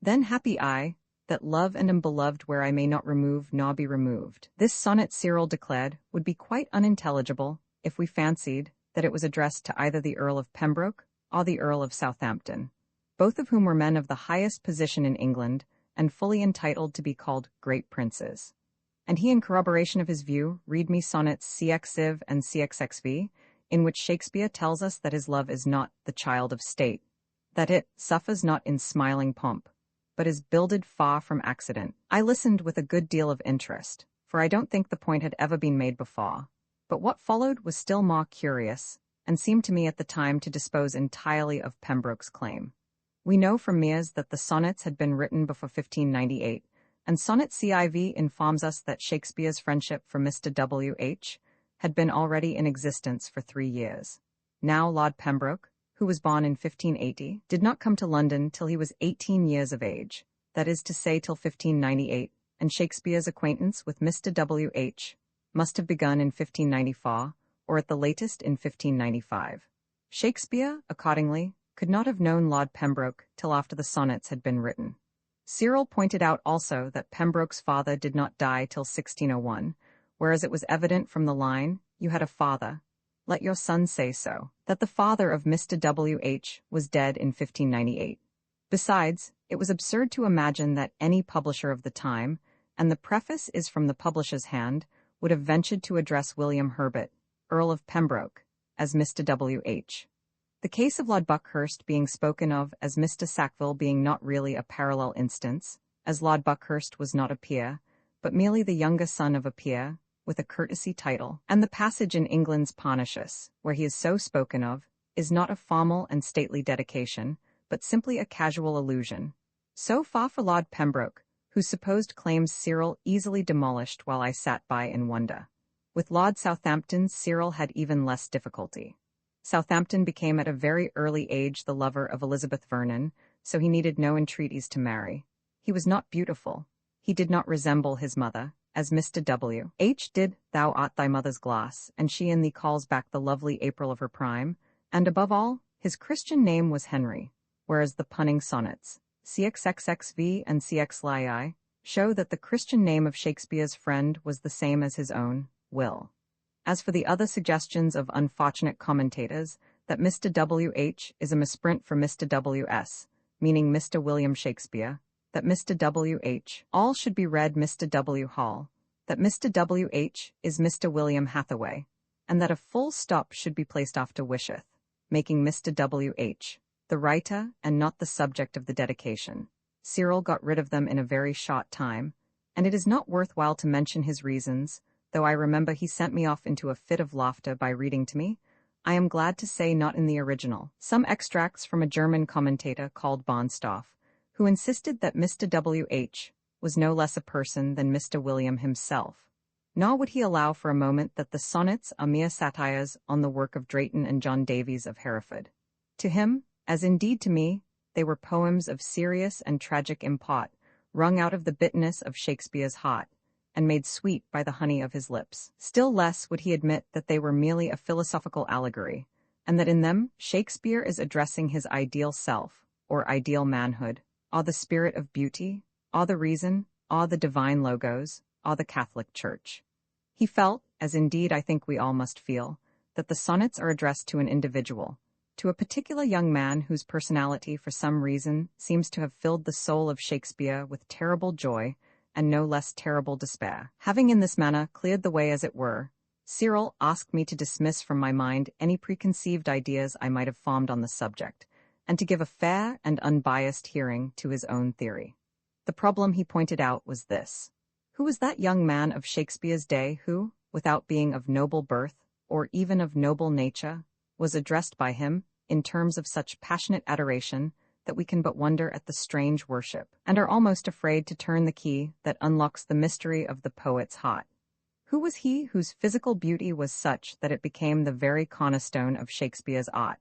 Then happy I, that love and am beloved where I may not remove nor be removed. This sonnet, Cyril declared, would be quite unintelligible if we fancied that it was addressed to either the Earl of Pembroke or the Earl of Southampton, both of whom were men of the highest position in England and fully entitled to be called great princes. And he, in corroboration of his view, read me sonnets CXIV and CXXV, in which Shakespeare tells us that his love is not the child of state, that it suffers not in smiling pomp, but is builded far from accident. I listened with a good deal of interest, for I don't think the point had ever been made before, but what followed was still more curious, and seemed to me at the time to dispose entirely of Pembroke's claim. We know from Mears that the sonnets had been written before 1598, and Sonnet CIV informs us that Shakespeare's friendship for Mr. W.H. had been already in existence for 3 years. Now Lord Pembroke, who was born in 1580, did not come to London till he was 18 years of age, that is to say till 1598, and Shakespeare's acquaintance with Mr. W.H. must have begun in 1594, or at the latest in 1595. Shakespeare, accordingly, could not have known Lord Pembroke till after the sonnets had been written. Cyril pointed out also that Pembroke's father did not die till 1601, whereas it was evident from the line, "You had a father, let your son say so," that the father of Mr. W.H. was dead in 1598. Besides, it was absurd to imagine that any publisher of the time, and the preface is from the publisher's hand, would have ventured to address William Herbert, Earl of Pembroke, as Mr. W.H. The case of Lord Buckhurst being spoken of as Mr. Sackville being not really a parallel instance, as Lord Buckhurst was not a peer, but merely the younger son of a peer, with a courtesy title, and the passage in England's Parnassus, where he is so spoken of, is not a formal and stately dedication, but simply a casual allusion. So far for Lord Pembroke, whose supposed claims Cyril easily demolished while I sat by in wonder. With Lord Southampton, Cyril had even less difficulty. Southampton became at a very early age the lover of Elizabeth Vernon, so he needed no entreaties to marry. He was not beautiful. He did not resemble his mother, as Mr. W.H. did. Thou art thy mother's glass, and she in thee calls back the lovely April of her prime, and above all, his Christian name was Henry, whereas the punning sonnets, CXXXV and CXLII, show that the Christian name of Shakespeare's friend was the same as his own, Will. As for the other suggestions of unfortunate commentators, that Mr. W.H. is a misprint for Mr. W.S., meaning Mr. William Shakespeare, that Mr. W.H. all should be read Mr. W. Hall, that Mr. W.H. is Mr. William Hathaway, and that a full stop should be placed after wisheth, making Mr. W.H. the writer and not the subject of the dedication. Cyril got rid of them in a very short time, and it is not worthwhile to mention his reasons, though I remember he sent me off into a fit of laughter by reading to me, I am glad to say not in the original, some extracts from a German commentator called Bonstoff, who insisted that Mr. W.H. was no less a person than Mr. William himself. Nor would he allow for a moment that the sonnets are mere satires on the work of Drayton and John Davies of Hereford. To him, as indeed to me, they were poems of serious and tragic import, wrung out of the bitterness of Shakespeare's heart, and made sweet by the honey of his lips. Still less would he admit that they were merely a philosophical allegory, and that in them Shakespeare is addressing his ideal self, or ideal manhood, or the spirit of beauty, or the reason, or the divine logos, or the Catholic Church. He felt, as indeed I think we all must feel, that the sonnets are addressed to an individual, to a particular young man whose personality for some reason seems to have filled the soul of Shakespeare with terrible joy and no less terrible despair. Having in this manner cleared the way as it were, Cyril asked me to dismiss from my mind any preconceived ideas I might have formed on the subject, and to give a fair and unbiased hearing to his own theory. The problem he pointed out was this. Who was that young man of Shakespeare's day who, without being of noble birth, or even of noble nature, was addressed by him in terms of such passionate adoration that we can but wonder at the strange worship, and are almost afraid to turn the key that unlocks the mystery of the poet's heart? Who was he whose physical beauty was such that it became the very cornerstone of Shakespeare's art,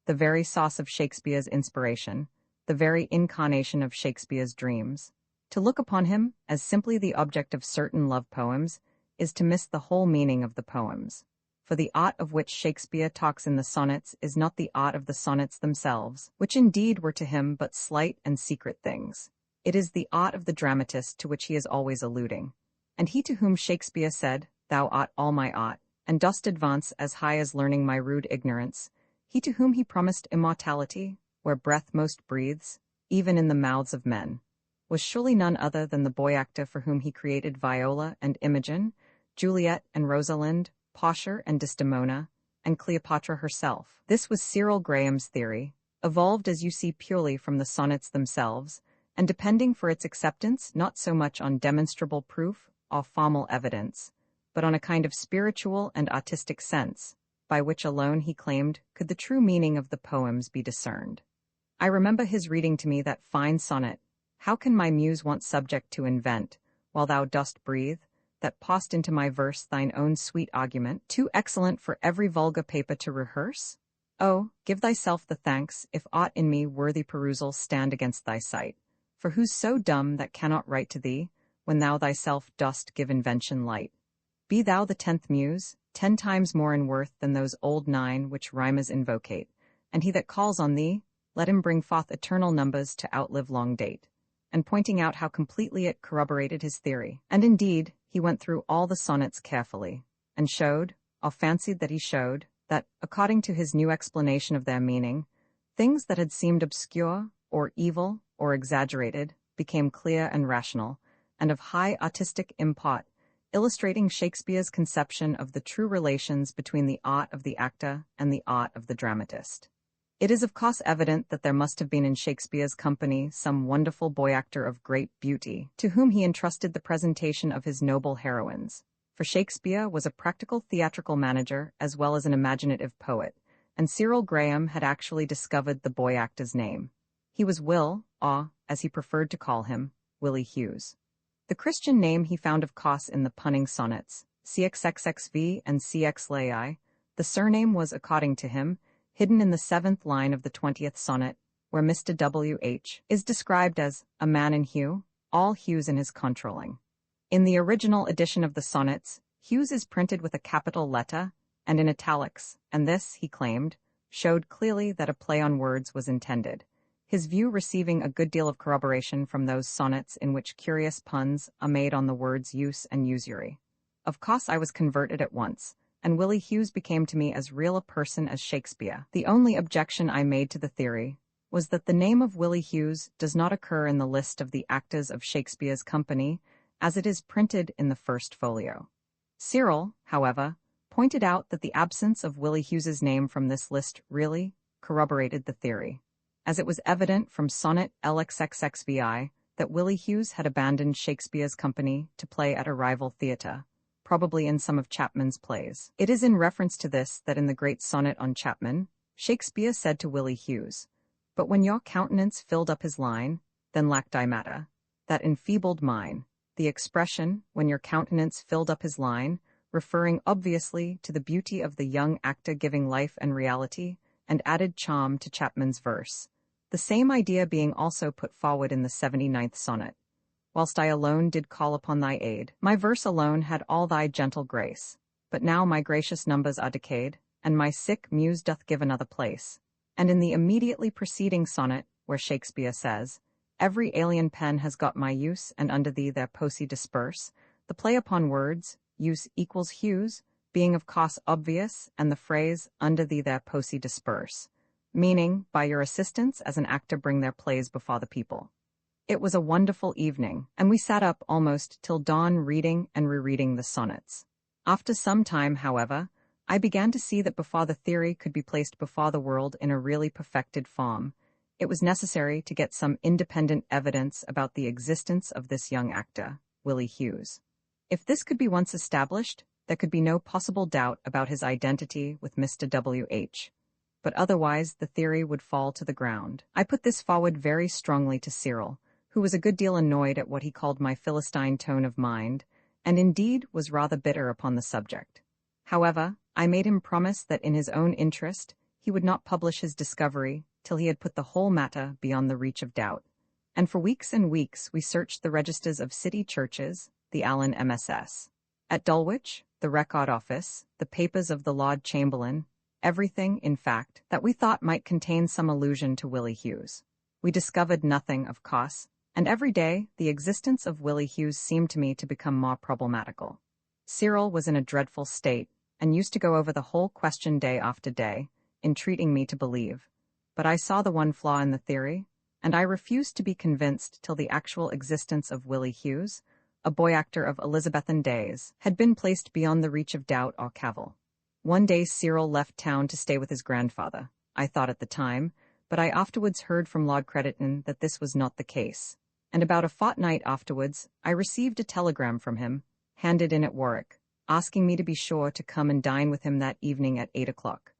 the very source of Shakespeare's inspiration, the very incarnation of Shakespeare's dreams? To look upon him as simply the object of certain love poems is to miss the whole meaning of the poems. For the art of which Shakespeare talks in the sonnets is not the art of the sonnets themselves, which indeed were to him but slight and secret things. It is the art of the dramatist to which he is always alluding. And he to whom Shakespeare said, "Thou art all my art, and dost advance as high as learning my rude ignorance," he to whom he promised immortality, where breath most breathes, even in the mouths of men, was surely none other than the boy actor for whom he created Viola and Imogen, Juliet and Rosalind, Portia and Desdemona, and Cleopatra herself. This was Cyril Graham's theory, evolved as you see purely from the sonnets themselves, and depending for its acceptance not so much on demonstrable proof or formal evidence, but on a kind of spiritual and artistic sense, by which alone he claimed could the true meaning of the poems be discerned. I remember his reading to me that fine sonnet, "How can my muse want subject to invent, while thou dost breathe, that passed into my verse thine own sweet argument, too excellent for every vulgar paper to rehearse? Oh, give thyself the thanks, if aught in me worthy perusal stand against thy sight, for who's so dumb that cannot write to thee, when thou thyself dost give invention light? Be thou the 10th muse, 10 times more in worth than those old 9 which rhymers invocate, and he that calls on thee, let him bring forth eternal numbers to outlive long date," and pointing out how completely it corroborated his theory. And indeed, he went through all the sonnets carefully, and showed, or fancied that he showed, that, according to his new explanation of their meaning, things that had seemed obscure, or evil, or exaggerated, became clear and rational, and of high artistic import, illustrating Shakespeare's conception of the true relations between the art of the actor and the art of the dramatist. It is of course evident that there must have been in Shakespeare's company some wonderful boy actor of great beauty, to whom he entrusted the presentation of his noble heroines. For Shakespeare was a practical theatrical manager as well as an imaginative poet, and Cyril Graham had actually discovered the boy actor's name. He was Will, or, as he preferred to call him, Willie Hughes. The Christian name he found of course in the punning sonnets, CXXXV and CX The surname was, according to him, hidden in the 7th line of the 20th sonnet, where Mr. W.H. is described as a man in hue, all hues in his controlling. In the original edition of the sonnets, Hughes is printed with a capital letter and in italics, and this, he claimed, showed clearly that a play on words was intended, his view receiving a good deal of corroboration from those sonnets in which curious puns are made on the words use and usury. Of course I was converted at once, and Willie Hughes became to me as real a person as Shakespeare. The only objection I made to the theory was that the name of Willie Hughes does not occur in the list of the actors of Shakespeare's company, as it is printed in the first folio. Cyril, however, pointed out that the absence of Willie Hughes's name from this list really corroborated the theory, as it was evident from sonnet LXXXVI that Willie Hughes had abandoned Shakespeare's company to play at a rival theatre, probably in some of Chapman's plays. It is in reference to this that in the great sonnet on Chapman, Shakespeare said to Willie Hughes, "But when your countenance filled up his line, then lacked I matter, that enfeebled mine." The expression, "when your countenance filled up his line," referring obviously to the beauty of the young actor giving life and reality and added charm to Chapman's verse, the same idea being also put forward in the 79th sonnet. "Whilst I alone did call upon thy aid, my verse alone had all thy gentle grace. But now my gracious numbers are decayed, and my sick muse doth give another place." And in the immediately preceding sonnet, where Shakespeare says, "Every alien pen has got my use, and under thee their poesy disperse," the play upon words, use equals Hughes, being of course obvious, and the phrase, "under thee their poesy disperse," meaning, by your assistance as an actor bring their plays before the people. It was a wonderful evening, and we sat up almost till dawn reading and rereading the sonnets. After some time, however, I began to see that before the theory could be placed before the world in a really perfected form, it was necessary to get some independent evidence about the existence of this young actor, Willie Hughes. If this could be once established, there could be no possible doubt about his identity with Mr. W.H., but otherwise the theory would fall to the ground. I put this forward very strongly to Cyril, who was a good deal annoyed at what he called my Philistine tone of mind, and indeed was rather bitter upon the subject. However, I made him promise that in his own interest he would not publish his discovery till he had put the whole matter beyond the reach of doubt. And for weeks and weeks we searched the registers of city churches, the Allen MSS. At Dulwich, the Record Office, the papers of the Lord Chamberlain, everything, in fact, that we thought might contain some allusion to Willie Hughes. We discovered nothing, of course, And every day, the existence of Willie Hughes seemed to me to become more problematical. Cyril was in a dreadful state, and used to go over the whole question day after day, entreating me to believe. But I saw the one flaw in the theory, and I refused to be convinced till the actual existence of Willie Hughes, a boy actor of Elizabethan days, had been placed beyond the reach of doubt or cavil. One day Cyril left town to stay with his grandfather, I thought at the time, but I afterwards heard from Lord Crediton that this was not the case, and about a fortnight afterwards I received a telegram from him, handed in at Warwick, asking me to be sure to come and dine with him that evening at 8 o'clock.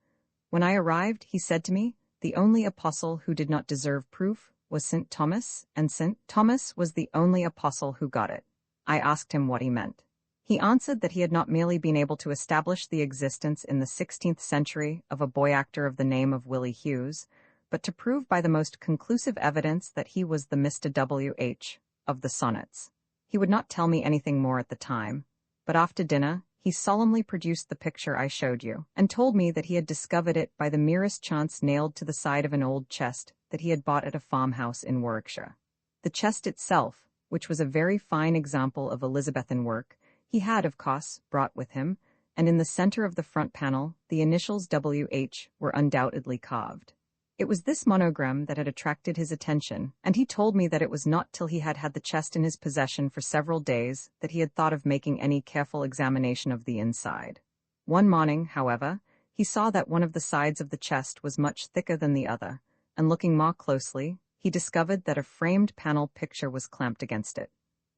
When I arrived, he said to me, the only apostle who did not deserve proof was St. Thomas, and St. Thomas was the only apostle who got it. I asked him what he meant. He answered that he had not merely been able to establish the existence in the 16th century of a boy actor of the name of Willie Hughes, but to prove by the most conclusive evidence that he was the Mr. W.H. of the sonnets. He would not tell me anything more at the time, but after dinner he solemnly produced the picture I showed you, and told me that he had discovered it by the merest chance nailed to the side of an old chest that he had bought at a farmhouse in Warwickshire. The chest itself, which was a very fine example of Elizabethan work, he had, of course, brought with him, and in the center of the front panel the initials W.H. were undoubtedly carved. It was this monogram that had attracted his attention, and he told me that it was not till he had had the chest in his possession for several days that he had thought of making any careful examination of the inside. One morning, however, he saw that one of the sides of the chest was much thicker than the other, and looking more closely, he discovered that a framed panel picture was clamped against it.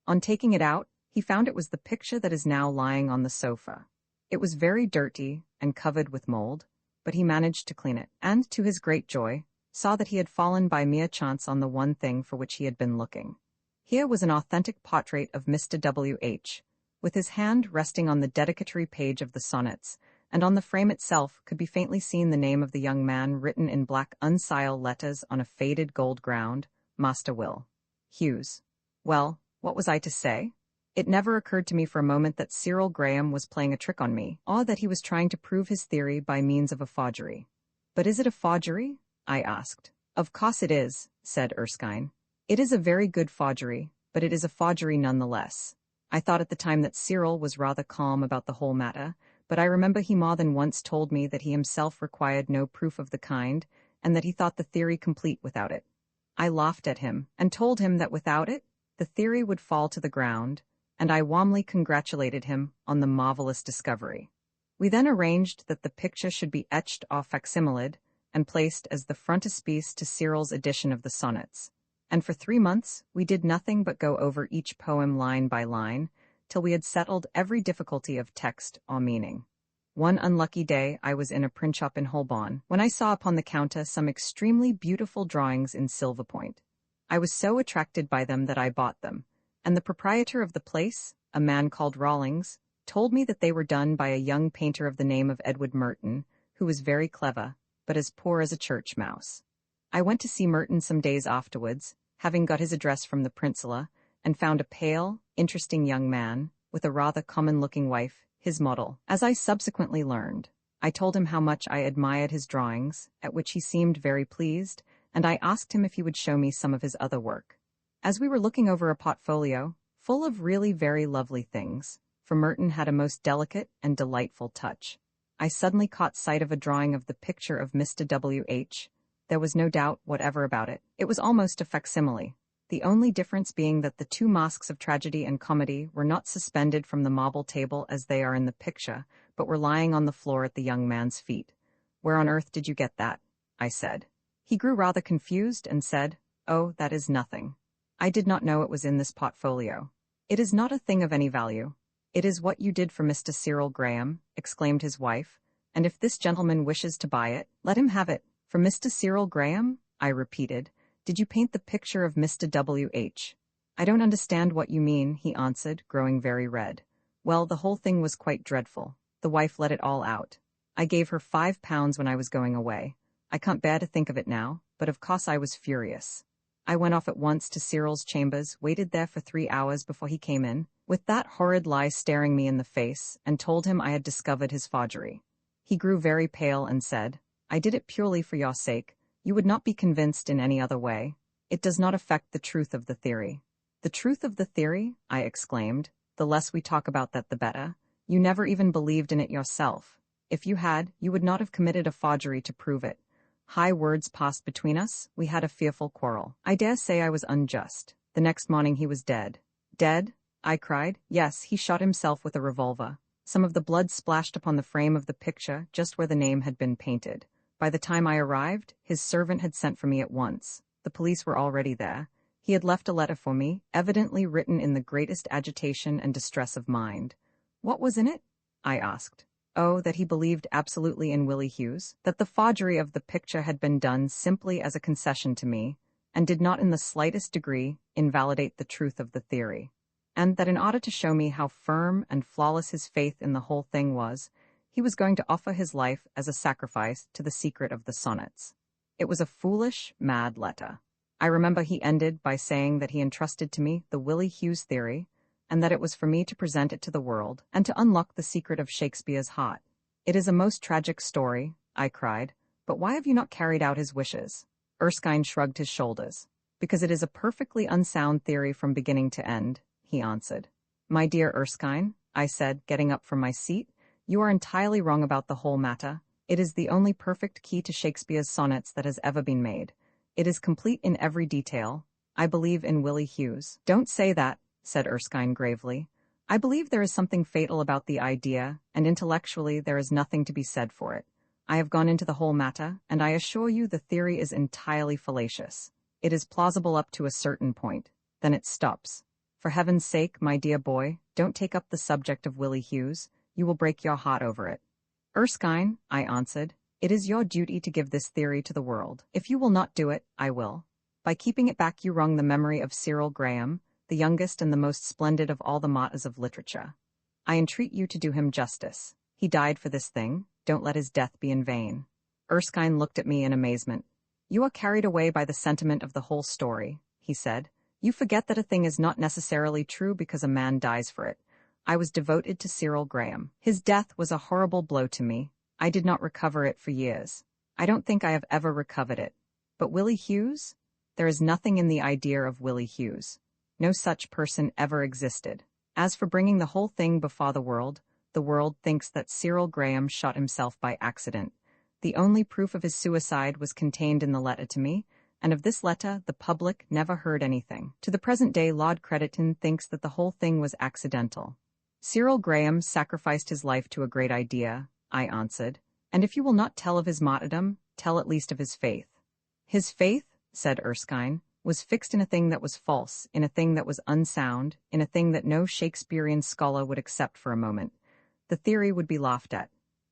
On taking it out, he found it was the picture that is now lying on the sofa. It was very dirty and covered with mold, but he managed to clean it, and, to his great joy, saw that he had fallen by mere chance on the one thing for which he had been looking. Here was an authentic portrait of Mr. W.H., with his hand resting on the dedicatory page of the sonnets, and on the frame itself could be faintly seen the name of the young man written in black uncial letters on a faded gold ground, Master Will Hughes. Well, what was I to say? It never occurred to me for a moment that Cyril Graham was playing a trick on me, or that he was trying to prove his theory by means of a forgery. But is it a forgery? I asked. Of course it is, said Erskine. It is a very good forgery, but it is a forgery nonetheless. I thought at the time that Cyril was rather calm about the whole matter, but I remember he more than once told me that he himself required no proof of the kind, and that he thought the theory complete without it. I laughed at him, and told him that without it, the theory would fall to the ground, and I warmly congratulated him on the marvelous discovery. We then arranged that the picture should be etched or facsimiled and placed as the frontispiece to Cyril's edition of the sonnets, and for 3 months we did nothing but go over each poem line by line, till we had settled every difficulty of text or meaning. One unlucky day I was in a print shop in Holborn, when I saw upon the counter some extremely beautiful drawings in silver point. I was so attracted by them that I bought them, and the proprietor of the place, a man called Rawlings, told me that they were done by a young painter of the name of Edward Merton, who was very clever, but as poor as a church mouse. I went to see Merton some days afterwards, having got his address from the princeler, and found a pale, interesting young man, with a rather common-looking wife, his model. As I subsequently learned, I told him how much I admired his drawings, at which he seemed very pleased, and I asked him if he would show me some of his other work. As we were looking over a portfolio, full of really very lovely things, for Merton had a most delicate and delightful touch, I suddenly caught sight of a drawing of the picture of Mr. W.H. There was no doubt whatever about it. It was almost a facsimile, the only difference being that the two masks of tragedy and comedy were not suspended from the marble table as they are in the picture, but were lying on the floor at the young man's feet. "Where on earth did you get that?" I said. He grew rather confused and said, "Oh, that is nothing. I did not know it was in this portfolio." "It is not a thing of any value. It is what you did for Mr. Cyril Graham," exclaimed his wife, "and if this gentleman wishes to buy it, let him have it." "For Mr. Cyril Graham?" I repeated. "Did you paint the picture of Mr. W.H.?" "I don't understand what you mean," he answered, growing very red. Well, the whole thing was quite dreadful. The wife let it all out. I gave her £5 when I was going away. I can't bear to think of it now, but of course I was furious. I went off at once to Cyril's chambers, waited there for 3 hours before he came in, with that horrid lie staring me in the face, and told him I had discovered his forgery. He grew very pale and said, "I did it purely for your sake. You would not be convinced in any other way." It does not affect the truth of the theory. The truth of the theory, I exclaimed. The less we talk about that, the better. You never even believed in it yourself. If you had, you would not have committed a forgery to prove it. High words passed between us. We had a fearful quarrel. I dare say I was unjust. The next morning he was dead. Dead? I cried. Yes, he shot himself with a revolver. Some of the blood splashed upon the frame of the picture, just where the name had been painted. By the time I arrived, his servant had sent for me at once. The police were already there. He had left a letter for me, evidently written in the greatest agitation and distress of mind. What was in it? I asked. Oh, that he believed absolutely in Willie Hughes, that the forgery of the picture had been done simply as a concession to me, and did not in the slightest degree invalidate the truth of the theory, and that in order to show me how firm and flawless his faith in the whole thing was, he was going to offer his life as a sacrifice to the secret of the sonnets. It was a foolish, mad letter. I remember he ended by saying that he entrusted to me the Willie Hughes theory, and that it was for me to present it to the world, and to unlock the secret of Shakespeare's heart. It is a most tragic story, I cried, but why have you not carried out his wishes? Erskine shrugged his shoulders. Because it is a perfectly unsound theory from beginning to end, he answered. My dear Erskine, I said, getting up from my seat, you are entirely wrong about the whole matter. It is the only perfect key to Shakespeare's sonnets that has ever been made. It is complete in every detail. I believe in Willie Hughes. Don't say that, said Erskine gravely. I believe there is something fatal about the idea, and intellectually there is nothing to be said for it. I have gone into the whole matter, and I assure you the theory is entirely fallacious. It is plausible up to a certain point. Then it stops. For heaven's sake, my dear boy, don't take up the subject of Willie Hughes. You will break your heart over it. Erskine, I answered, it is your duty to give this theory to the world. If you will not do it, I will. By keeping it back you wrong the memory of Cyril Graham, the youngest and the most splendid of all the martyrs of literature. I entreat you to do him justice. He died for this thing. Don't let his death be in vain. Erskine looked at me in amazement. You are carried away by the sentiment of the whole story, he said. You forget that a thing is not necessarily true because a man dies for it. I was devoted to Cyril Graham. His death was a horrible blow to me. I did not recover it for years. I don't think I have ever recovered it. But Willie Hughes? There is nothing in the idea of Willie Hughes. No such person ever existed. As for bringing the whole thing before the world thinks that Cyril Graham shot himself by accident. The only proof of his suicide was contained in the letter to me, and of this letter the public never heard anything. To the present day, Lord Crediton thinks that the whole thing was accidental. Cyril Graham sacrificed his life to a great idea, I answered, and if you will not tell of his martyrdom, tell at least of his faith. His faith, said Erskine, was fixed in a thing that was false, in a thing that was unsound, in a thing that no Shakespearean scholar would accept for a moment. The theory would be laughed at.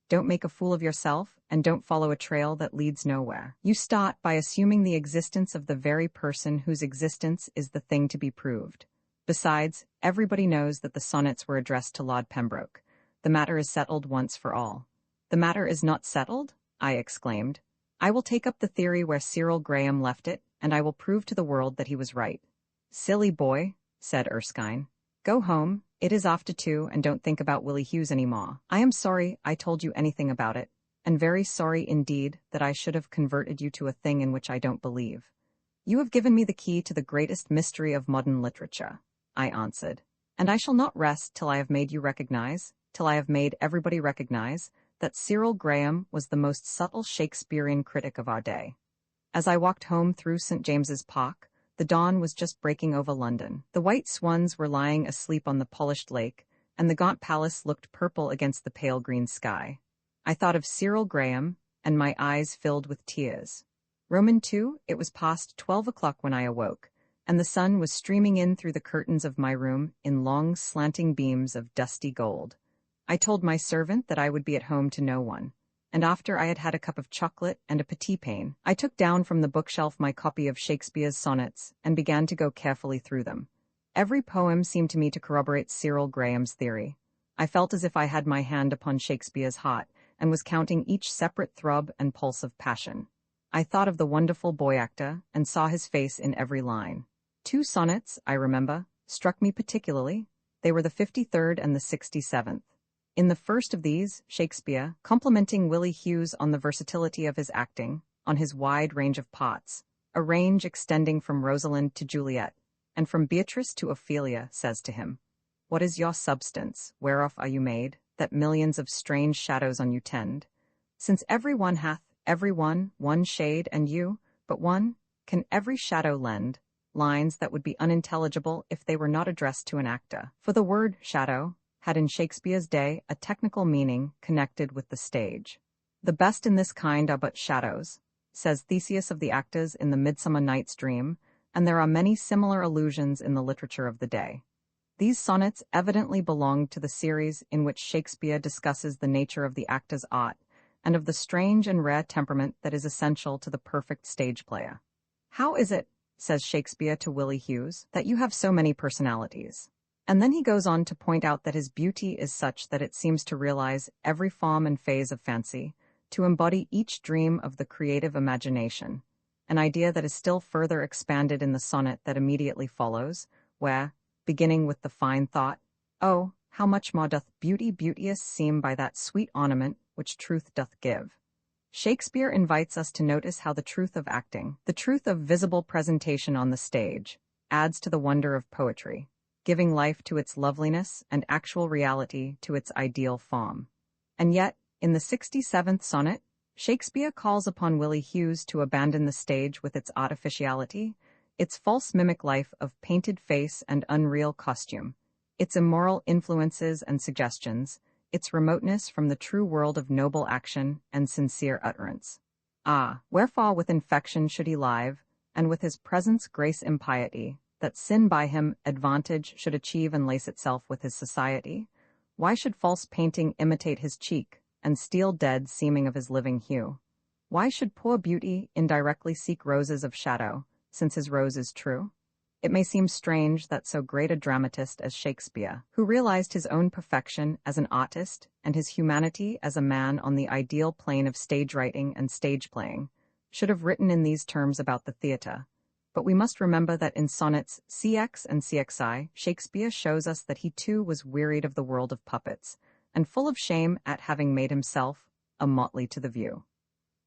Don't make a fool of yourself, and don't follow a trail that leads nowhere. You start by assuming the existence of the very person whose existence is the thing to be proved. Besides, everybody knows that the sonnets were addressed to Lord Pembroke. The matter is settled once for all. The matter is not settled? I exclaimed. I will take up the theory where Cyril Graham left it, and I will prove to the world that he was right. Silly boy, said Erskine. Go home. It is after 2, and don't think about Willie Hughes any more. I am sorry I told you anything about it, and very sorry indeed that I should have converted you to a thing in which I don't believe. You have given me the key to the greatest mystery of modern literature, I answered, and I shall not rest till I have made you recognize, till I have made everybody recognize, that Cyril Graham was the most subtle Shakespearean critic of our day. As I walked home through St. James's Park, the dawn was just breaking over London. The white swans were lying asleep on the polished lake, and the gaunt palace looked purple against the pale green sky. I thought of Cyril Graham, and my eyes filled with tears. Roman 2, it was past 12 o'clock when I awoke, and the sun was streaming in through the curtains of my room in long slanting beams of dusty gold. I told my servant that I would be at home to no one, and after I had had a cup of chocolate and a petit pain, I took down from the bookshelf my copy of Shakespeare's sonnets and began to go carefully through them. Every poem seemed to me to corroborate Cyril Graham's theory. I felt as if I had my hand upon Shakespeare's heart and was counting each separate throb and pulse of passion. I thought of the wonderful boy actor and saw his face in every line. 2 sonnets, I remember, struck me particularly. They were the 53rd and the 67th. In the first of these, Shakespeare, complimenting Willie Hughes on the versatility of his acting, on his wide range of parts, a range extending from Rosalind to Juliet, and from Beatrice to Ophelia, says to him, "What is your substance, whereof are you made, that millions of strange shadows on you tend? Since every one hath, every one shade, and you, but one, can every shadow lend," lines that would be unintelligible if they were not addressed to an actor. For the word shadow had in Shakespeare's day a technical meaning connected with the stage. "The best in this kind are but shadows," says Theseus of the actors in the Midsummer Night's Dream, and there are many similar allusions in the literature of the day. These sonnets evidently belonged to the series in which Shakespeare discusses the nature of the actor's art and of the strange and rare temperament that is essential to the perfect stage player. "How is it," says Shakespeare to Willie Hughes, "that you have so many personalities?" And then he goes on to point out that his beauty is such that it seems to realize every form and phase of fancy, to embody each dream of the creative imagination, an idea that is still further expanded in the sonnet that immediately follows, where, beginning with the fine thought, "Oh, how much more doth beauty beauteous seem by that sweet ornament which truth doth give," Shakespeare invites us to notice how the truth of acting, the truth of visible presentation on the stage, adds to the wonder of poetry, giving life to its loveliness and actual reality to its ideal form. And yet, in the 67th sonnet, Shakespeare calls upon Willie Hughes to abandon the stage with its artificiality, its false mimic life of painted face and unreal costume, its immoral influences and suggestions, its remoteness from the true world of noble action and sincere utterance. Ah, wherefore with infection should he live, and with his presence grace impiety, that sin by him advantage should achieve and lace itself with his society? Why should false painting imitate his cheek, and steal dead seeming of his living hue? Why should poor beauty indirectly seek roses of shadow, since his rose is true? It may seem strange that so great a dramatist as Shakespeare, who realized his own perfection as an artist and his humanity as a man on the ideal plane of stage writing and stage playing, should have written in these terms about the theater. But we must remember that in sonnets CX and CXI, Shakespeare shows us that he too was wearied of the world of puppets, and full of shame at having made himself a motley to the view.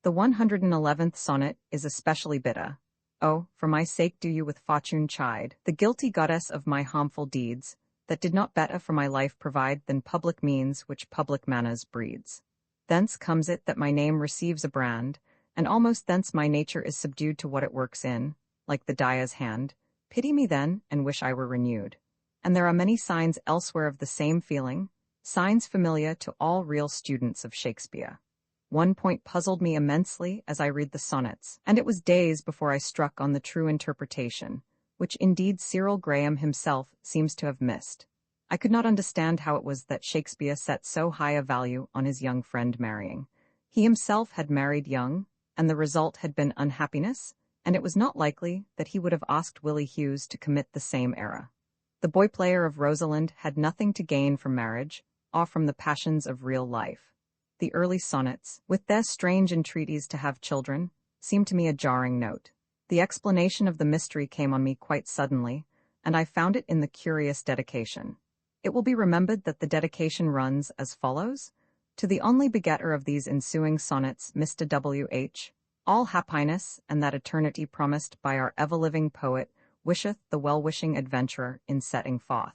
The 111th sonnet is especially bitter. "Oh, for my sake do you with fortune chide, the guilty goddess of my harmful deeds, that did not better for my life provide than public means which public manners breeds. Thence comes it that my name receives a brand, and almost thence my nature is subdued to what it works in, like the dyer's hand. Pity me then, and wish I were renewed." And there are many signs elsewhere of the same feeling, signs familiar to all real students of Shakespeare. One point puzzled me immensely as I read the sonnets, and it was days before I struck on the true interpretation, which indeed Cyril Graham himself seems to have missed. I could not understand how it was that Shakespeare set so high a value on his young friend marrying. He himself had married young, and the result had been unhappiness, and it was not likely that he would have asked Willie Hughes to commit the same error. The boy player of Rosalind had nothing to gain from marriage, or from the passions of real life. The early sonnets, with their strange entreaties to have children, seemed to me a jarring note. The explanation of the mystery came on me quite suddenly, and I found it in the curious dedication. It will be remembered that the dedication runs as follows: "To the only begetter of these ensuing sonnets, Mr. W.H., all happiness and that eternity promised by our ever-living poet wisheth the well-wishing adventurer in setting forth."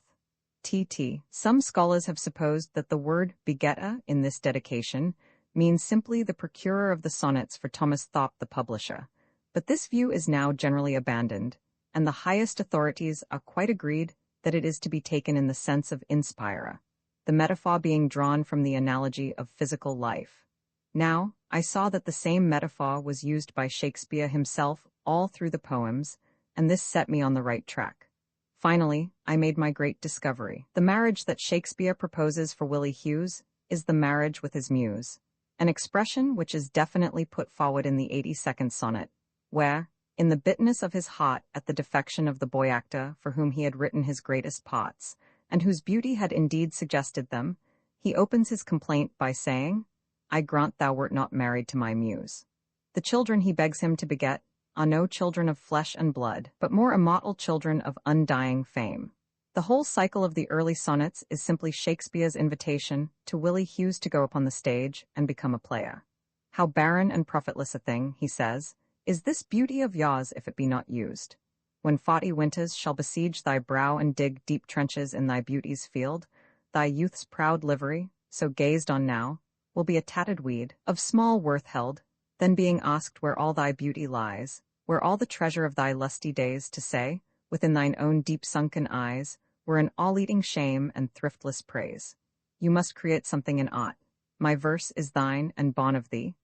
T.T. Some scholars have supposed that the word begetter in this dedication means simply the procurer of the sonnets for Thomas Thorpe the publisher, but this view is now generally abandoned, and the highest authorities are quite agreed that it is to be taken in the sense of inspirer, the metaphor being drawn from the analogy of physical life. Now, I saw that the same metaphor was used by Shakespeare himself all through the poems, and this set me on the right track. Finally, I made my great discovery. The marriage that Shakespeare proposes for Willie Hughes is the marriage with his muse, an expression which is definitely put forward in the 82nd sonnet, where, in the bitterness of his heart at the defection of the boy actor for whom he had written his greatest parts, and whose beauty had indeed suggested them, he opens his complaint by saying, "I grant thou wert not married to my muse." The children he begs him to beget are no children of flesh and blood, but more immortal children of undying fame. The whole cycle of the early sonnets is simply Shakespeare's invitation to Willie Hughes to go upon the stage and become a player. "How barren and profitless a thing," he says, Is this beauty of yours if it be not used? When 40 winters shall besiege thy brow and dig deep trenches in thy beauty's field, thy youth's proud livery, so gazed on now, will be a tattered weed, of small worth held, then being asked where all thy beauty lies, where all the treasure of thy lusty days, to say, within thine own deep-sunken eyes, were an all-eating shame and thriftless praise. You must create something in art. My verse is thine and born of thee.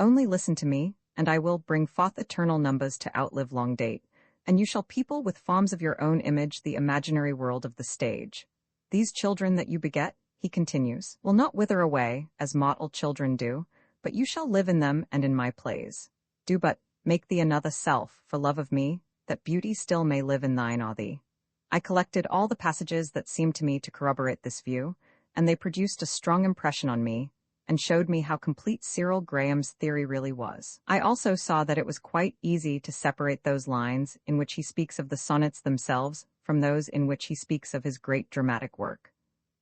Only listen to me, and I will bring forth eternal numbers to outlive long date, and you shall people with forms of your own image the imaginary world of the stage. These children that you beget, he continues, will not wither away, as mortal children do, but you shall live in them and in my plays. Do but make thee another self, for love of me, that beauty still may live in thine or thee. I collected all the passages that seemed to me to corroborate this view, and they produced a strong impression on me, and showed me how complete Cyril Graham's theory really was. I also saw that it was quite easy to separate those lines in which he speaks of the sonnets themselves from those in which he speaks of his great dramatic work.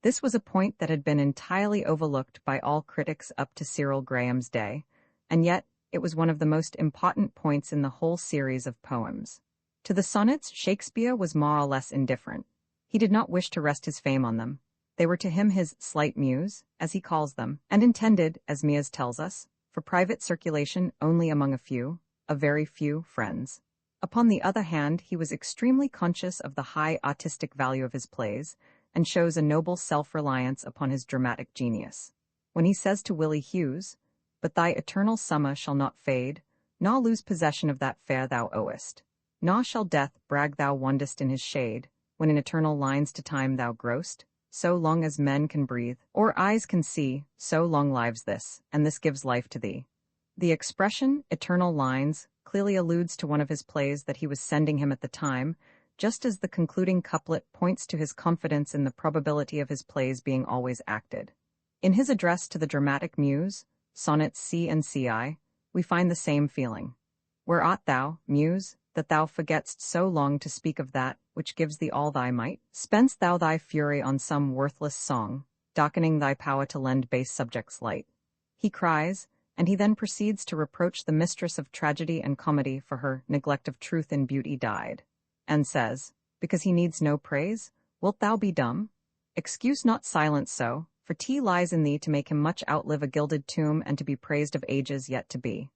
This was a point that had been entirely overlooked by all critics up to Cyril Graham's day, and yet it was one of the most important points in the whole series of poems. To the sonnets, Shakespeare was more or less indifferent. He did not wish to rest his fame on them. They were to him his slight muse, as he calls them, and intended, as Mies tells us, for private circulation only among a very few friends. Upon the other hand, he was extremely conscious of the high artistic value of his plays, and shows a noble self-reliance upon his dramatic genius. When he says to Willie Hughes, "But thy eternal summer shall not fade, nor lose possession of that fair thou owest, nor shall death brag thou wandest in his shade, when in eternal lines to time thou growst, so long as men can breathe, or eyes can see, so long lives this, and this gives life to thee." The expression, eternal lines, clearly alludes to one of his plays that he was sending him at the time, just as the concluding couplet points to his confidence in the probability of his plays being always acted. In his address to the dramatic muse, Sonnets C and Ci, we find the same feeling. Where art thou, muse, that thou forgetst so long to speak of that which gives thee all thy might? Spend'st thou thy fury on some worthless song, darkening thy power to lend base subjects light? He cries, and he then proceeds to reproach the mistress of tragedy and comedy for her neglect of truth and beauty died, and says, because he needs no praise, wilt thou be dumb? Excuse not silence so, for tea lies in thee to make him much outlive a gilded tomb and to be praised of ages yet to be.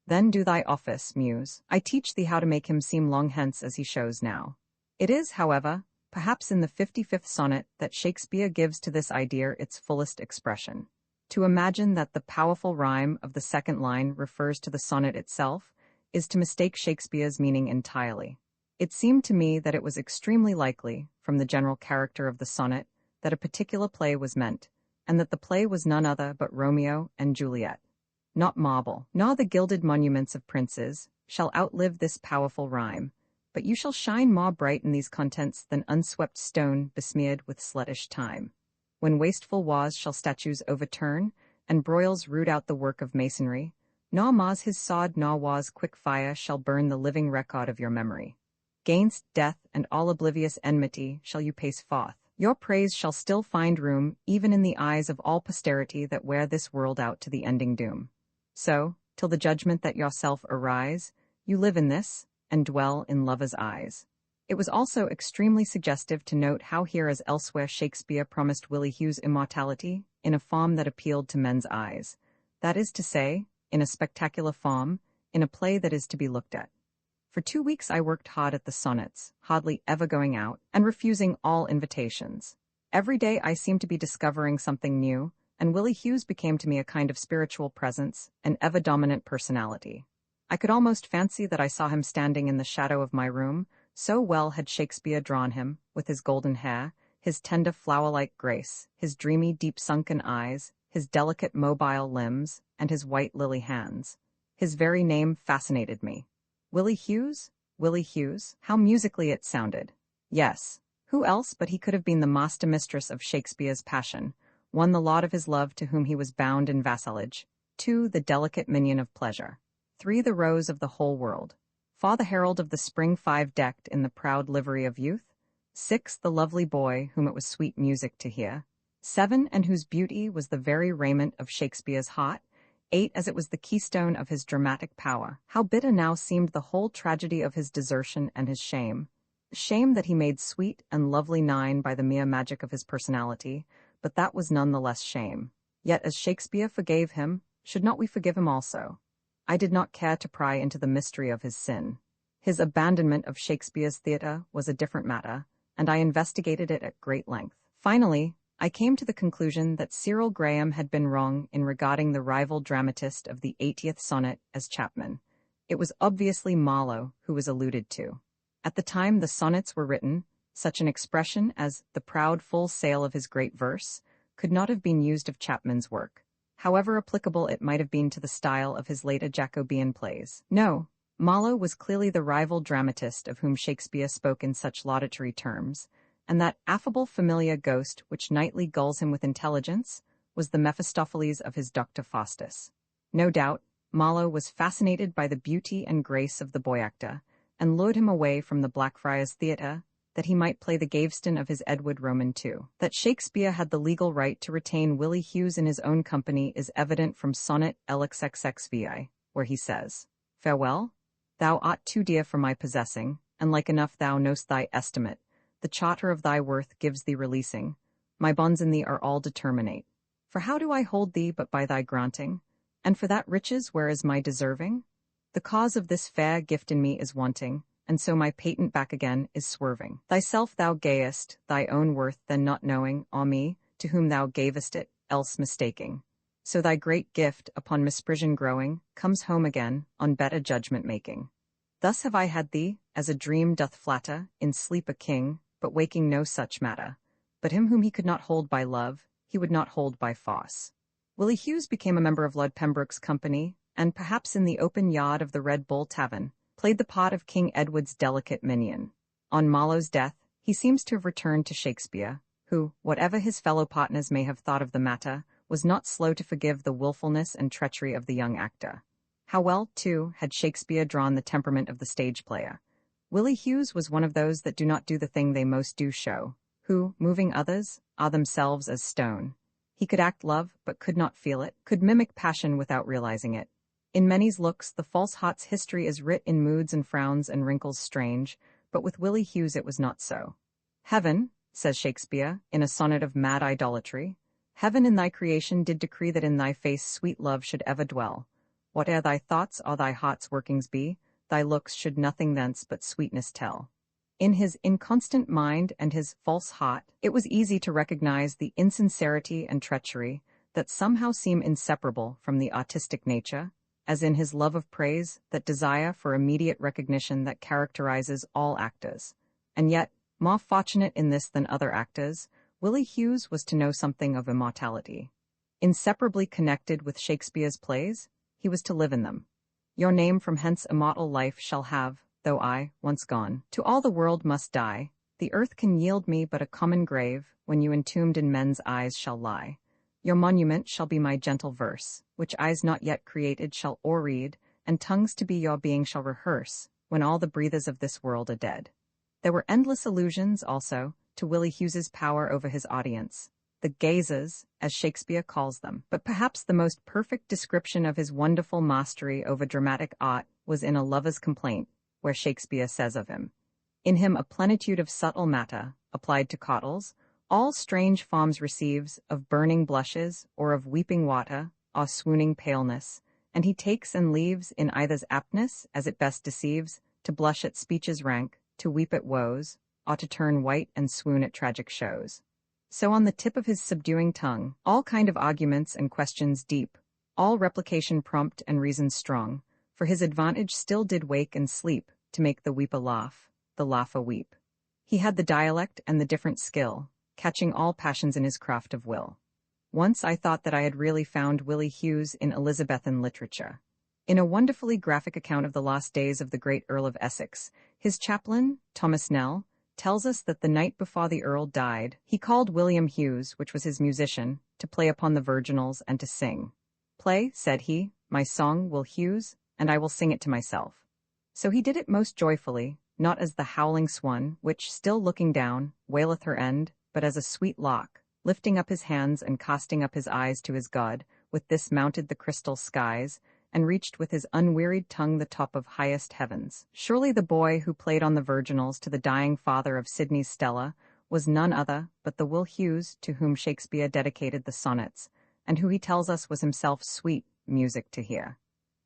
Then do thy office, muse. I teach thee how to make him seem long hence as he shows now. It is, however, perhaps in the 55th sonnet that Shakespeare gives to this idea its fullest expression. To imagine that the powerful rhyme of the second line refers to the sonnet itself is to mistake Shakespeare's meaning entirely. It seemed to me that it was extremely likely, from the general character of the sonnet, that a particular play was meant, and that the play was none other but Romeo and Juliet. Not marble, nor the gilded monuments of princes, shall outlive this powerful rhyme, but you shall shine more bright in these contents than unswept stone besmeared with sluttish time. When wasteful wars shall statues overturn, and broils root out the work of masonry, nor mars his sod nor war's quick fire shall burn the living record of your memory. Gainst death and all oblivious enmity shall you pace forth. Your praise shall still find room, even in the eyes of all posterity that wear this world out to the ending doom. So, till the judgment that yourself arise, you live in this, and dwell in lover's eyes. It was also extremely suggestive to note how here as elsewhere Shakespeare promised Willie Hughes immortality, in a form that appealed to men's eyes. That is to say, in a spectacular form, in a play that is to be looked at. For 2 weeks I worked hard at the sonnets, hardly ever going out, and refusing all invitations. Every day I seemed to be discovering something new, and Willie Hughes became to me a kind of spiritual presence, an ever-dominant personality. I could almost fancy that I saw him standing in the shadow of my room, so well had Shakespeare drawn him, with his golden hair, his tender flower-like grace, his dreamy deep-sunken eyes, his delicate mobile limbs, and his white lily hands. His very name fascinated me. Willie Hughes? Willie Hughes? How musically it sounded. Yes, who else but he could have been the master mistress of Shakespeare's passion, 1 the lord of his love to whom he was bound in vassalage, 2 the delicate minion of pleasure, 3 the rose of the whole world, 4 the herald of the spring, 5 decked in the proud livery of youth, 6 the lovely boy whom it was sweet music to hear, 7 and whose beauty was the very raiment of Shakespeare's heart, ate as it was the keystone of his dramatic power. How bitter now seemed the whole tragedy of his desertion and his shame. Shame that he made sweet and lovely Nine by the mere magic of his personality, but that was none the less shame. Yet as Shakespeare forgave him, should not we forgive him also? I did not care to pry into the mystery of his sin. His abandonment of Shakespeare's theatre was a different matter, and I investigated it at great length. Finally, I came to the conclusion that Cyril Graham had been wrong in regarding the rival dramatist of the 80th sonnet as Chapman. It was obviously Marlowe who was alluded to. At the time the sonnets were written, such an expression as the proud full sail of his great verse could not have been used of Chapman's work, however applicable it might have been to the style of his later Jacobean plays. No, Marlowe was clearly the rival dramatist of whom Shakespeare spoke in such laudatory terms, and that affable familiar ghost which nightly gulls him with intelligence was the Mephistopheles of his Dr. Faustus. No doubt, Marlowe was fascinated by the beauty and grace of the boy actor, and lured him away from the Blackfriars Theatre, that he might play the Gaveston of his Edward Roman II. That Shakespeare had the legal right to retain Willie Hughes in his own company is evident from Sonnet LXXXVI, where he says, "Farewell, thou art too dear for my possessing, and like enough thou know'st thy estimate. The charter of thy worth gives thee releasing. My bonds in thee are all determinate. For how do I hold thee but by thy granting? And for that riches where is my deserving? The cause of this fair gift in me is wanting, and so my patent back again is swerving. Thyself thou gayest, thy own worth then not knowing, ah me, to whom thou gavest it, else mistaking. So thy great gift, upon misprision growing, comes home again, on better judgment making. Thus have I had thee, as a dream doth flatter, in sleep a king, but waking no such matter. But him whom he could not hold by love, he would not hold by force." Willie Hughes became a member of Lord Pembroke's company, and perhaps in the open yard of the Red Bull Tavern, played the part of King Edward's delicate minion. On Marlowe's death, he seems to have returned to Shakespeare, who, whatever his fellow partners may have thought of the matter, was not slow to forgive the willfulness and treachery of the young actor. How well, too, had Shakespeare drawn the temperament of the stage player. Willie Hughes was one of those that do not do the thing they most do show, who, moving others, are themselves as stone. He could act love, but could not feel it, could mimic passion without realizing it. In many's looks, the false heart's history is writ in moods and frowns and wrinkles strange, but with Willie Hughes it was not so. "Heaven," says Shakespeare, in a sonnet of mad idolatry, "Heaven in thy creation did decree that in thy face sweet love should ever dwell. Whate'er thy thoughts or thy heart's workings be, thy looks should nothing thence but sweetness tell." In his inconstant mind and his false heart, it was easy to recognize the insincerity and treachery that somehow seem inseparable from the artistic nature, as in his love of praise, that desire for immediate recognition that characterizes all actors. And yet, more fortunate in this than other actors, Willie Hughes was to know something of immortality. Inseparably connected with Shakespeare's plays, he was to live in them. "Your name from hence immortal life shall have, though I, once gone, to all the world must die. The earth can yield me but a common grave, when you entombed in men's eyes shall lie. Your monument shall be my gentle verse, which eyes not yet created shall o'erread, and tongues to be your being shall rehearse, when all the breathers of this world are dead." There were endless allusions, also, to Willie Hughes's power over his audience, the gazers, as Shakespeare calls them. But perhaps the most perfect description of his wonderful mastery over dramatic art was in A Lover's Complaint, where Shakespeare says of him, "In him a plenitude of subtle matter, applied to cottles, all strange forms receives, of burning blushes, or of weeping water, or swooning paleness, and he takes and leaves in either's aptness, as it best deceives, to blush at speeches rank, to weep at woes, or to turn white and swoon at tragic shows. So on the tip of his subduing tongue, all kind of arguments and questions deep, all replication prompt and reason strong, for his advantage still did wake and sleep, to make the weeper laugh, the laugher weep. He had the dialect and the different skill, catching all passions in his craft of will." Once I thought that I had really found Willie Hughes in Elizabethan literature. In a wonderfully graphic account of the last days of the great Earl of Essex, his chaplain, Thomas Snell, tells us that the night before the Earl died, he called William Hughes, which was his musician, to play upon the virginals and to sing. "Play," said he, "my song, Will Hughes, and I will sing it to myself." So he did it most joyfully, not as the howling swan, which, still looking down, waileth her end, but as a sweet lark, lifting up his hands and casting up his eyes to his God, with this mounted the crystal skies, and reached with his unwearied tongue the top of highest heavens. Surely the boy who played on the virginals to the dying father of Sidney's Stella was none other but the Will Hughes to whom Shakespeare dedicated the sonnets, and who he tells us was himself sweet music to hear.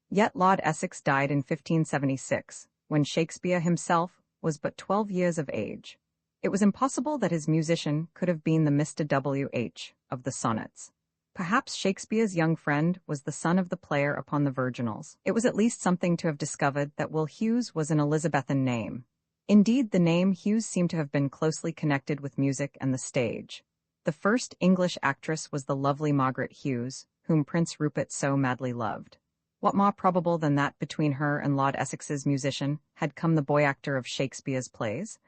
Yet Lord Essex died in 1576, when Shakespeare himself was but 12 years of age. It was impossible that his musician could have been the Mr. W.H. of the sonnets. Perhaps Shakespeare's young friend was the son of the player upon the virginals. It was at least something to have discovered that Will Hughes was an Elizabethan name. Indeed, the name Hughes seemed to have been closely connected with music and the stage. The first English actress was the lovely Margaret Hughes, whom Prince Rupert so madly loved. What more probable than that between her and Lord Essex's musician had come the boy actor of Shakespeare's plays?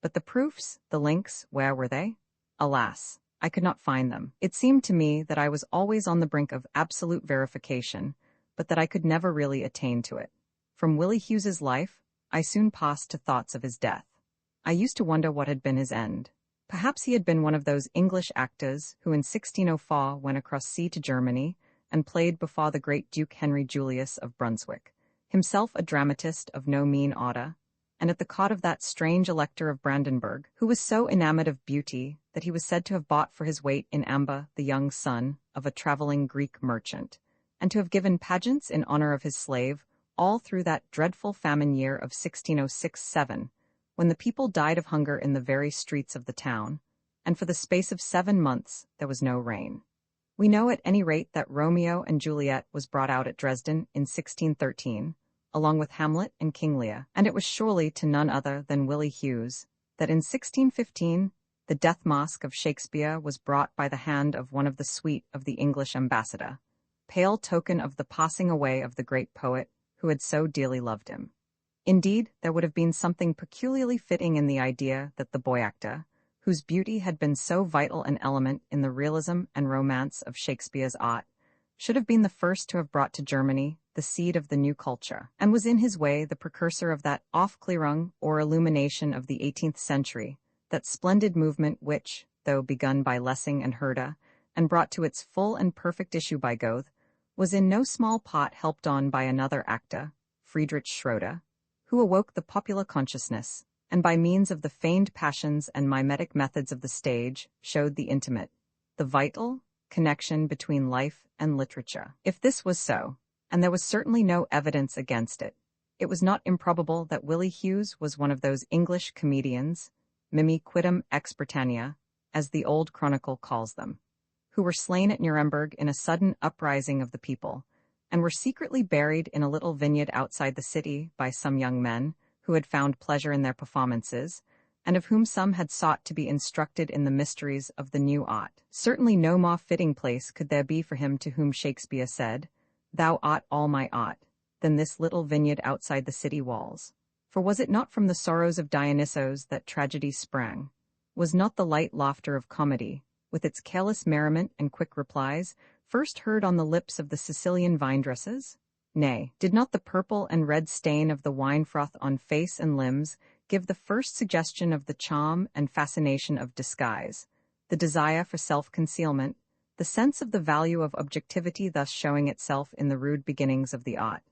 But the proofs, the links, where were they? Alas, I could not find them. It seemed to me that I was always on the brink of absolute verification, but that I could never really attain to it. From Willie Hughes's life, I soon passed to thoughts of his death. I used to wonder what had been his end. Perhaps he had been one of those English actors who in 1604 went across sea to Germany and played before the great Duke Henry Julius of Brunswick, himself a dramatist of no mean order, and at the court of that strange elector of Brandenburg, who was so enamored of beauty that he was said to have bought for his weight in amber the young son of a traveling Greek merchant, and to have given pageants in honor of his slave, all through that dreadful famine year of 1606-7, when the people died of hunger in the very streets of the town, and for the space of 7 months there was no rain. We know at any rate that Romeo and Juliet was brought out at Dresden in 1613, along with Hamlet and King Lear, and it was surely to none other than Willie Hughes that in 1615 the death mask of Shakespeare was brought by the hand of one of the suite of the English ambassador, pale token of the passing away of the great poet who had so dearly loved him. Indeed, there would have been something peculiarly fitting in the idea that the boy actor, whose beauty had been so vital an element in the realism and romance of Shakespeare's art, should have been the first to have brought to Germany the seed of the new culture, and was in his way the precursor of that Aufklärung or illumination of the 18th century, that splendid movement which, though begun by Lessing and Herder, and brought to its full and perfect issue by Goethe, was in no small part helped on by another actor, Friedrich Schroeder, who awoke the popular consciousness, and by means of the feigned passions and mimetic methods of the stage, showed the intimate, the vital, connection between life and literature. If this was so, and there was certainly no evidence against it, it was not improbable that Willie Hughes was one of those English comedians, mimi quidem ex Britannia, as the old chronicle calls them, who were slain at Nuremberg in a sudden uprising of the people, and were secretly buried in a little vineyard outside the city by some young men who had found pleasure in their performances, and of whom some had sought to be instructed in the mysteries of the new art. Certainly no more fitting place could there be for him to whom Shakespeare said, "Thou art all my art," than this little vineyard outside the city walls. For was it not from the sorrows of Dionysos that tragedy sprang? Was not the light laughter of comedy, with its careless merriment and quick replies, first heard on the lips of the Sicilian vine-dresses? Nay, did not the purple and red stain of the wine froth on face and limbs give the first suggestion of the charm and fascination of disguise, the desire for self-concealment, the sense of the value of objectivity thus showing itself in the rude beginnings of the art?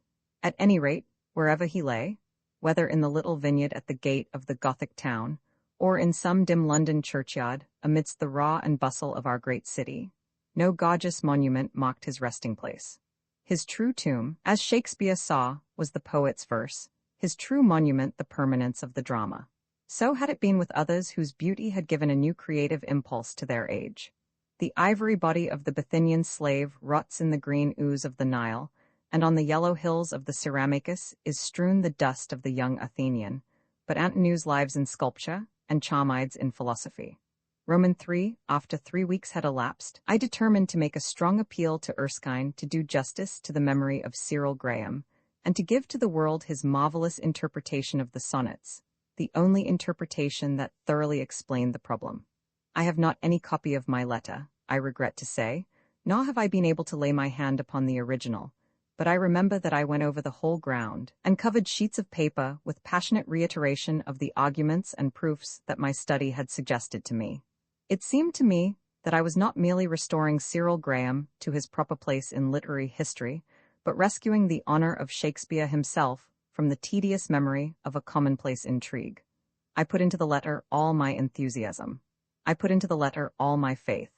At any rate, wherever he lay, whether in the little vineyard at the gate of the Gothic town, or in some dim London churchyard amidst the raw and bustle of our great city, no gorgeous monument marked his resting place. His true tomb, as Shakespeare saw, was the poet's verse, his true monument the permanence of the drama. So had it been with others whose beauty had given a new creative impulse to their age. The ivory body of the Bithynian slave rots in the green ooze of the Nile, and on the yellow hills of the Ceramicus is strewn the dust of the young Athenian, but Antinous lives in sculpture, and Charmides in philosophy. Roman 3, after 3 weeks had elapsed, I determined to make a strong appeal to Erskine to do justice to the memory of Cyril Graham, and to give to the world his marvelous interpretation of the sonnets, the only interpretation that thoroughly explained the problem. I have not any copy of my letter, I regret to say, nor have I been able to lay my hand upon the original, but I remember that I went over the whole ground, and covered sheets of paper with passionate reiteration of the arguments and proofs that my study had suggested to me. It seemed to me that I was not merely restoring Cyril Graham to his proper place in literary history, but rescuing the honor of Shakespeare himself from the tedious memory of a commonplace intrigue. I put into the letter all my enthusiasm. I put into the letter all my faith.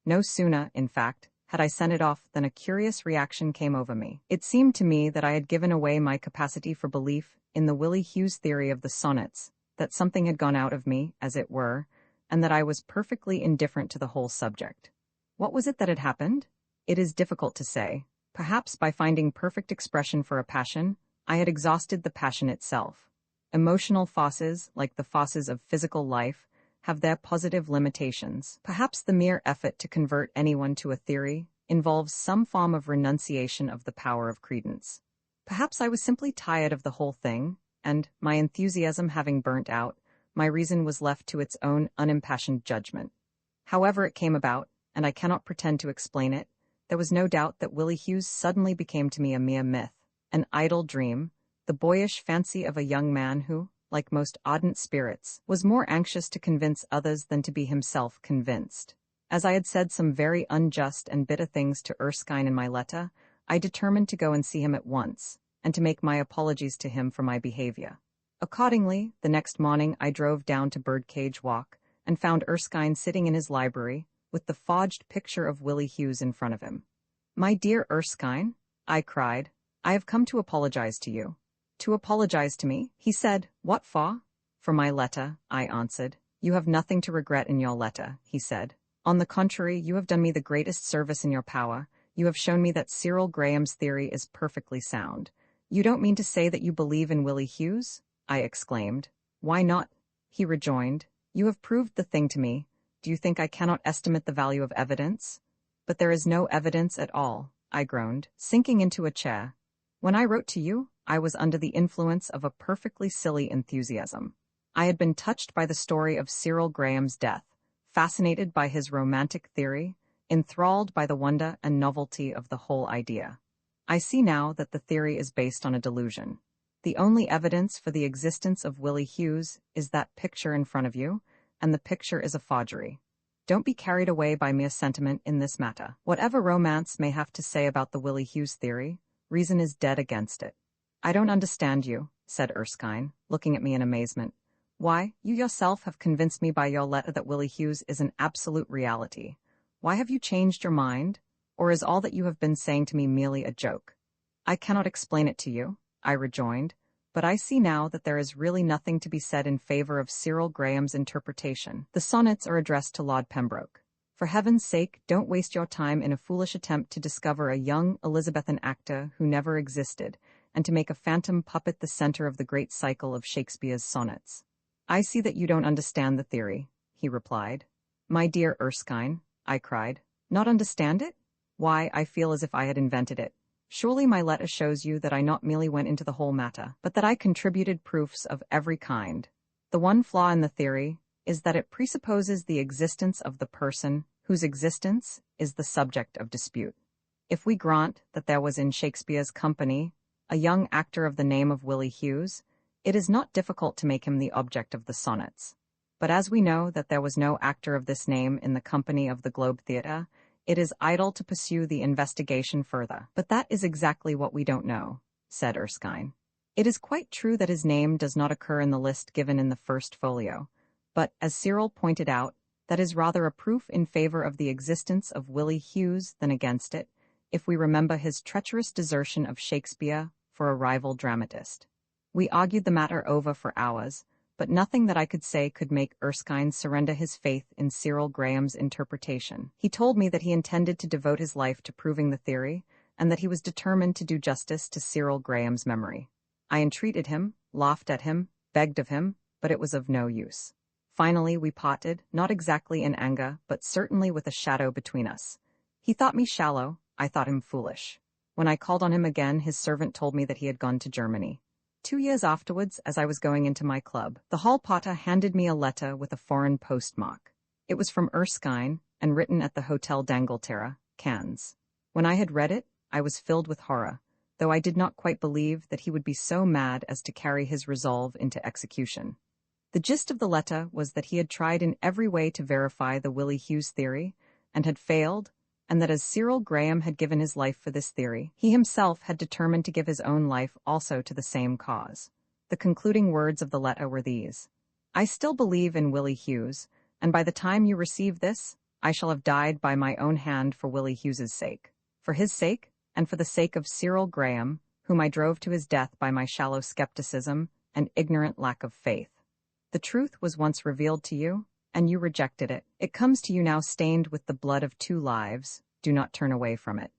No sooner, in fact, had I sent it off than a curious reaction came over me. It seemed to me that I had given away my capacity for belief in the Willie Hughes theory of the sonnets, that something had gone out of me, as it were, and that I was perfectly indifferent to the whole subject. What was it that had happened? It is difficult to say. Perhaps by finding perfect expression for a passion, I had exhausted the passion itself. Emotional forces, like the forces of physical life, have their positive limitations. Perhaps the mere effort to convert anyone to a theory involves some form of renunciation of the power of credence. Perhaps I was simply tired of the whole thing, and, my enthusiasm having burnt out, my reason was left to its own unimpassioned judgment. However it came about, and I cannot pretend to explain it, there was no doubt that Willie Hughes suddenly became to me a mere myth, an idle dream, the boyish fancy of a young man who, like most ardent spirits, was more anxious to convince others than to be himself convinced. As I had said some very unjust and bitter things to Erskine in my letter, I determined to go and see him at once, and to make my apologies to him for my behavior. Accordingly, the next morning I drove down to Birdcage Walk, and found Erskine sitting in his library, with the forged picture of Willie Hughes in front of him. "My dear Erskine," I cried, "I have come to apologize to you." "To apologize to me?" he said. "What for?" "For my letter," I answered. "You have nothing to regret in your letter," he said. "On the contrary, you have done me the greatest service in your power. You have shown me that Cyril Graham's theory is perfectly sound." "You don't mean to say that you believe in Willie Hughes?" I exclaimed. "Why not?" he rejoined. "You have proved the thing to me. Do you think I cannot estimate the value of evidence?" "But there is no evidence at all," I groaned, sinking into a chair. "When I wrote to you, I was under the influence of a perfectly silly enthusiasm. I had been touched by the story of Cyril Graham's death, fascinated by his romantic theory, enthralled by the wonder and novelty of the whole idea. I see now that the theory is based on a delusion. The only evidence for the existence of Willie Hughes is that picture in front of you, and the picture is a forgery. Don't be carried away by mere sentiment in this matter. Whatever romance may have to say about the Willie Hughes theory, reason is dead against it." "I don't understand you," said Erskine, looking at me in amazement. "Why, you yourself have convinced me by your letter that Willie Hughes is an absolute reality. Why have you changed your mind? Or is all that you have been saying to me merely a joke?" "I cannot explain it to you," I rejoined, "but I see now that there is really nothing to be said in favor of Cyril Graham's interpretation. The sonnets are addressed to Lord Pembroke. For heaven's sake, don't waste your time in a foolish attempt to discover a young Elizabethan actor who never existed, and to make a phantom puppet the center of the great cycle of Shakespeare's sonnets." "I see that you don't understand the theory," he replied. "My dear Erskine," I cried, "not understand it? Why, I feel as if I had invented it. Surely my letter shows you that I not merely went into the whole matter, but that I contributed proofs of every kind. The one flaw in the theory is that it presupposes the existence of the person whose existence is the subject of dispute. If we grant that there was in Shakespeare's company a young actor of the name of Willie Hughes, it is not difficult to make him the object of the sonnets. But as we know that there was no actor of this name in the company of the Globe Theatre, it is idle to pursue the investigation further. "But that is exactly what we don't know," said Erskine. "It is quite true that his name does not occur in the list given in the first folio, but, as Cyril pointed out, that is rather a proof in favor of the existence of Willie Hughes than against it, if we remember his treacherous desertion of Shakespeare for a rival dramatist." We argued the matter over for hours, but nothing that I could say could make Erskine surrender his faith in Cyril Graham's interpretation. He told me that he intended to devote his life to proving the theory, and that he was determined to do justice to Cyril Graham's memory. I entreated him, laughed at him, begged of him, but it was of no use. Finally we parted, not exactly in anger, but certainly with a shadow between us. He thought me shallow, I thought him foolish. When I called on him again, his servant told me that he had gone to Germany. 2 years afterwards, as I was going into my club, the hall porter handed me a letter with a foreign postmark. It was from Erskine, and written at the Hotel d'Angleterre, Cannes. When I had read it, I was filled with horror, though I did not quite believe that he would be so mad as to carry his resolve into execution. The gist of the letter was that he had tried in every way to verify the Willie Hughes theory, and had failed, and that as Cyril Graham had given his life for this theory, he himself had determined to give his own life also to the same cause. The concluding words of the letter were these: "I still believe in Willie Hughes, and by the time you receive this, I shall have died by my own hand for Willie Hughes's sake. For his sake, and for the sake of Cyril Graham, whom I drove to his death by my shallow skepticism and ignorant lack of faith. The truth was once revealed to you, and you rejected it. It comes to you now stained with the blood of 2 lives. Do not turn away from it."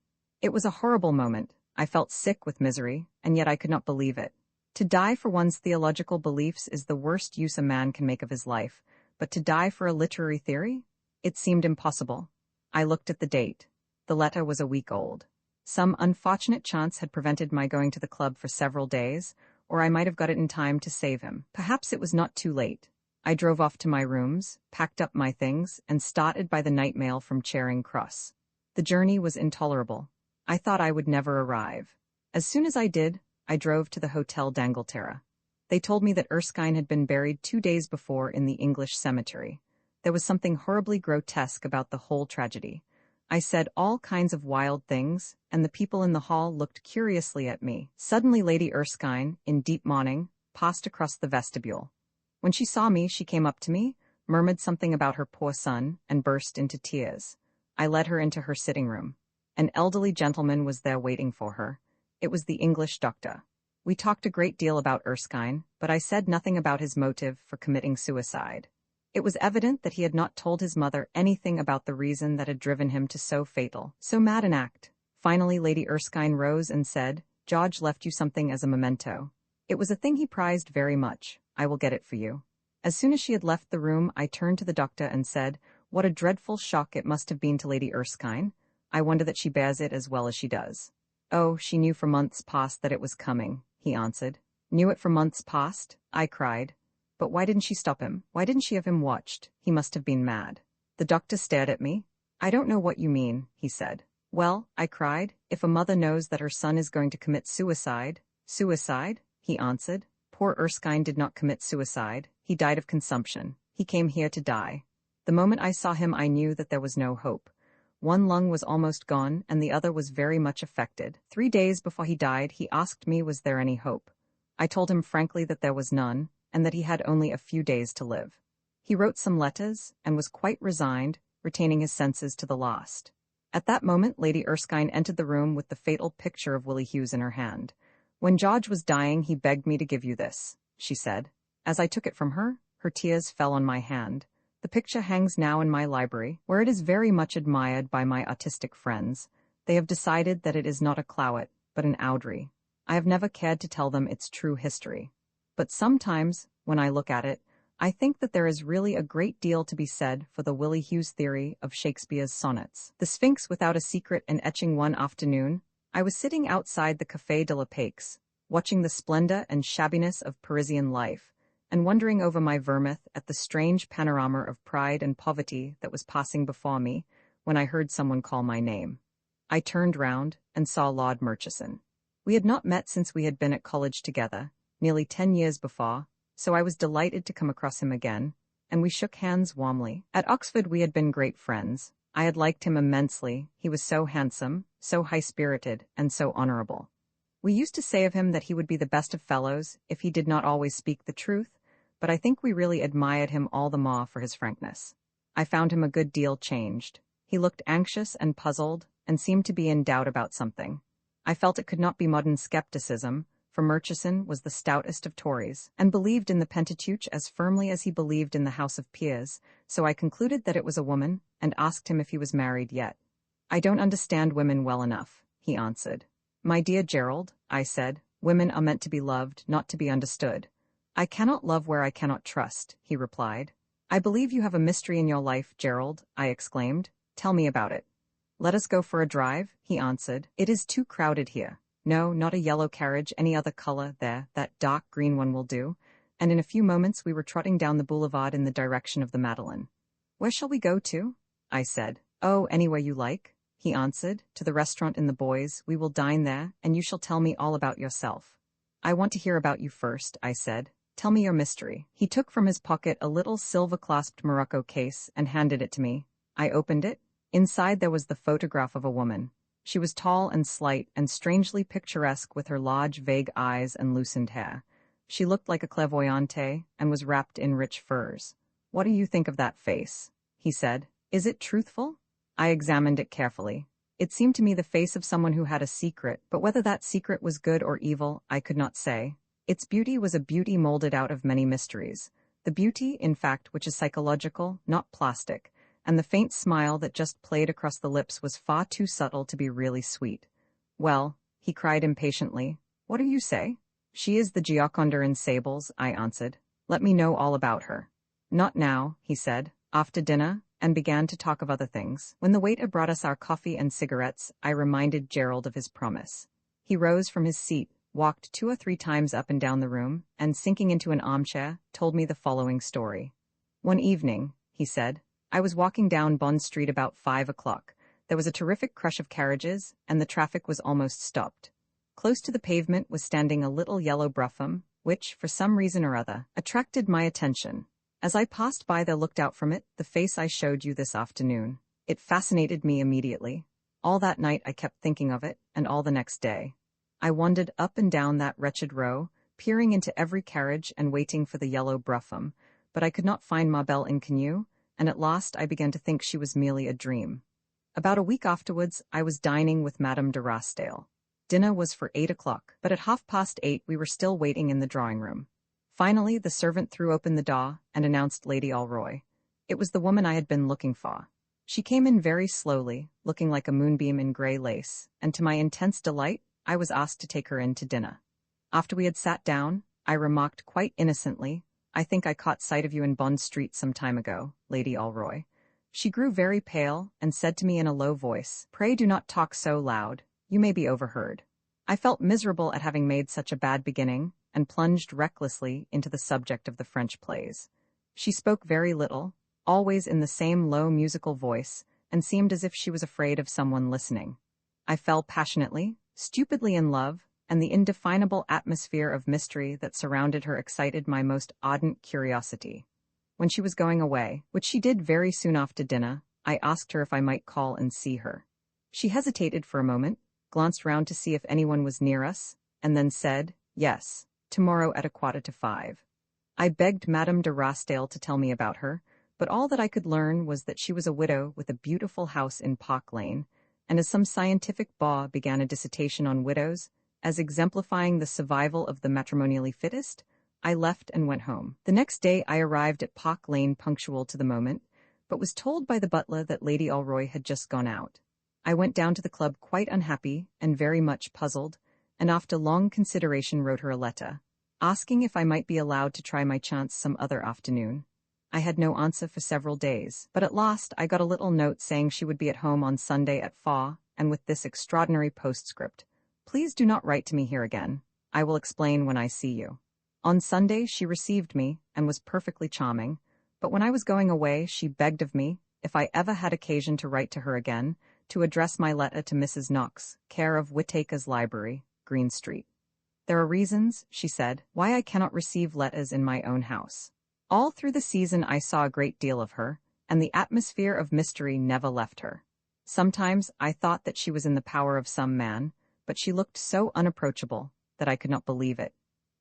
It was a horrible moment. I felt sick with misery, and yet I could not believe it. To die for one's theological beliefs is the worst use a man can make of his life, but to die for a literary theory? It seemed impossible. I looked at the date. The letter was a week old. Some unfortunate chance had prevented my going to the club for several days, or I might have got it in time to save him. Perhaps it was not too late. I drove off to my rooms, packed up my things, and started by the night mail from Charing Cross. The journey was intolerable. I thought I would never arrive. As soon as I did, I drove to the Hotel d'Angleterre. They told me that Erskine had been buried 2 days before in the English cemetery. There was something horribly grotesque about the whole tragedy. I said all kinds of wild things, and the people in the hall looked curiously at me. Suddenly Lady Erskine, in deep mourning, passed across the vestibule. When she saw me, she came up to me, murmured something about her poor son, and burst into tears. I led her into her sitting room. An elderly gentleman was there waiting for her. It was the English doctor. We talked a great deal about Erskine, but I said nothing about his motive for committing suicide. It was evident that he had not told his mother anything about the reason that had driven him to so mad an act. Finally Lady Erskine rose and said, "George left you something as a memento. It was a thing he prized very much. I will get it for you." As soon as she had left the room, I turned to the doctor and said, "What a dreadful shock it must have been to Lady Erskine. I wonder that she bears it as well as she does." "Oh, she knew for months past that it was coming," he answered. "Knew it for months past?" I cried. "But why didn't she stop him? Why didn't she have him watched? He must have been mad." The doctor stared at me. "I don't know what you mean," he said. "Well," I cried, "if a mother knows that her son is going to commit suicide—" "Suicide?" he answered. "Poor Erskine did not commit suicide. He died of consumption. He came here to die. The moment I saw him I knew that there was no hope. One lung was almost gone, and the other was very much affected. 3 days before he died, he asked me was there any hope. I told him frankly that there was none, and that he had only a few days to live. He wrote some letters, and was quite resigned, retaining his senses to the last." At that moment Lady Erskine entered the room with the fatal picture of Willie Hughes in her hand. "When George was dying, he begged me to give you this," she said. As I took it from her, her tears fell on my hand. The picture hangs now in my library, where it is very much admired by my autistic friends. They have decided that it is not a Clowet, but an Awdry. I have never cared to tell them its true history. But sometimes, when I look at it, I think that there is really a great deal to be said for the Willie Hughes theory of Shakespeare's sonnets. The Sphinx without a secret and etching. One afternoon, I was sitting outside the Café de la Paix, watching the splendor and shabbiness of Parisian life, and wondering over my vermouth at the strange panorama of pride and poverty that was passing before me, when I heard someone call my name. I turned round and saw Lord Murchison. We had not met since we had been at college together, nearly 10 years before, so I was delighted to come across him again, and we shook hands warmly. At Oxford we had been great friends. I had liked him immensely. He was so handsome, so high-spirited, and so honorable. We used to say of him that he would be the best of fellows if he did not always speak the truth, but I think we really admired him all the more for his frankness. I found him a good deal changed. He looked anxious and puzzled, and seemed to be in doubt about something. I felt it could not be modern skepticism, for Murchison was the stoutest of Tories, and believed in the Pentateuch as firmly as he believed in the House of Peers, so I concluded that it was a woman, and asked him if he was married yet. "I don't understand women well enough," he answered. "My dear Gerald," I said, "women are meant to be loved, not to be understood." "I cannot love where I cannot trust," he replied. "I believe you have a mystery in your life, Gerald," I exclaimed. "Tell me about it." "Let us go for a drive," he answered. "It is too crowded here. No, not a yellow carriage, any other color there, that dark green one will do," and in a few moments we were trotting down the boulevard in the direction of the Madeleine. "Where shall we go to?" I said. "Oh, anywhere you like," he answered. "To the restaurant in the Bois. We will dine there, and you shall tell me all about yourself." "I want to hear about you first," I said. "Tell me your mystery." He took from his pocket a little silver-clasped morocco case and handed it to me. I opened it. Inside there was the photograph of a woman. She was tall and slight and strangely picturesque with her large, vague eyes and loosened hair. She looked like a clairvoyante and was wrapped in rich furs. "What do you think of that face?" he said. "Is it truthful?" I examined it carefully. It seemed to me the face of someone who had a secret, but whether that secret was good or evil, I could not say. Its beauty was a beauty molded out of many mysteries. The beauty, in fact, which is psychological, not plastic, and the faint smile that just played across the lips was far too subtle to be really sweet. "Well," he cried impatiently, "what do you say?" "She is the Gioconda in Sables," I answered. "Let me know all about her." "Not now," he said, "after dinner," and began to talk of other things. When the waiter brought us our coffee and cigarettes, I reminded Gerald of his promise. He rose from his seat, walked 2 or 3 times up and down the room, and sinking into an armchair, told me the following story. "One evening," he said, "I was walking down Bond Street about 5 o'clock. There was a terrific crush of carriages, and the traffic was almost stopped. Close to the pavement was standing a little yellow brougham, which, for some reason or other, attracted my attention. As I passed by there looked out from it the face I showed you this afternoon. It fascinated me immediately. All that night I kept thinking of it, and all the next day. I wandered up and down that wretched row, peering into every carriage and waiting for the yellow brougham, but I could not find Ma Belle Inconnue, and at last I began to think she was merely a dream. About a week afterwards I was dining with Madame de Rastale. Dinner was for 8 o'clock, but at 8:30 we were still waiting in the drawing-room. Finally the servant threw open the door and announced Lady Alroy. It was the woman I had been looking for. She came in very slowly, looking like a moonbeam in grey lace, and to my intense delight, I was asked to take her in to dinner. After we had sat down, I remarked quite innocently, "I think I caught sight of you in Bond Street some time ago, Lady Alroy." She grew very pale and said to me in a low voice, "Pray do not talk so loud. You may be overheard." I felt miserable at having made such a bad beginning, and plunged recklessly into the subject of the French plays. She spoke very little, always in the same low musical voice, and seemed as if she was afraid of someone listening. I fell passionately, stupidly in love, and the indefinable atmosphere of mystery that surrounded her excited my most ardent curiosity. When she was going away, which she did very soon after dinner, I asked her if I might call and see her. She hesitated for a moment, glanced round to see if anyone was near us, and then said, "Yes, tomorrow at 5:15. I begged Madame de Rastale to tell me about her, but all that I could learn was that she was a widow with a beautiful house in Park Lane, and as some scientific bore began a dissertation on widows, as exemplifying the survival of the matrimonially fittest, I left and went home. The next day I arrived at Park Lane punctual to the moment, but was told by the butler that Lady Alroy had just gone out. I went down to the club quite unhappy and very much puzzled, and after long consideration wrote her a letter, asking if I might be allowed to try my chance some other afternoon. I had no answer for several days, but at last I got a little note saying she would be at home on Sunday at 4, and with this extraordinary postscript: "Please do not write to me here again. I will explain when I see you." On Sunday she received me, and was perfectly charming, but when I was going away she begged of me, if I ever had occasion to write to her again, to address my letter to Mrs. Knox, care of Whittaker's Library, Green Street. "There are reasons," she said, "why I cannot receive letters in my own house." All through the season I saw a great deal of her, and the atmosphere of mystery never left her. Sometimes I thought that she was in the power of some man, but she looked so unapproachable that I could not believe it.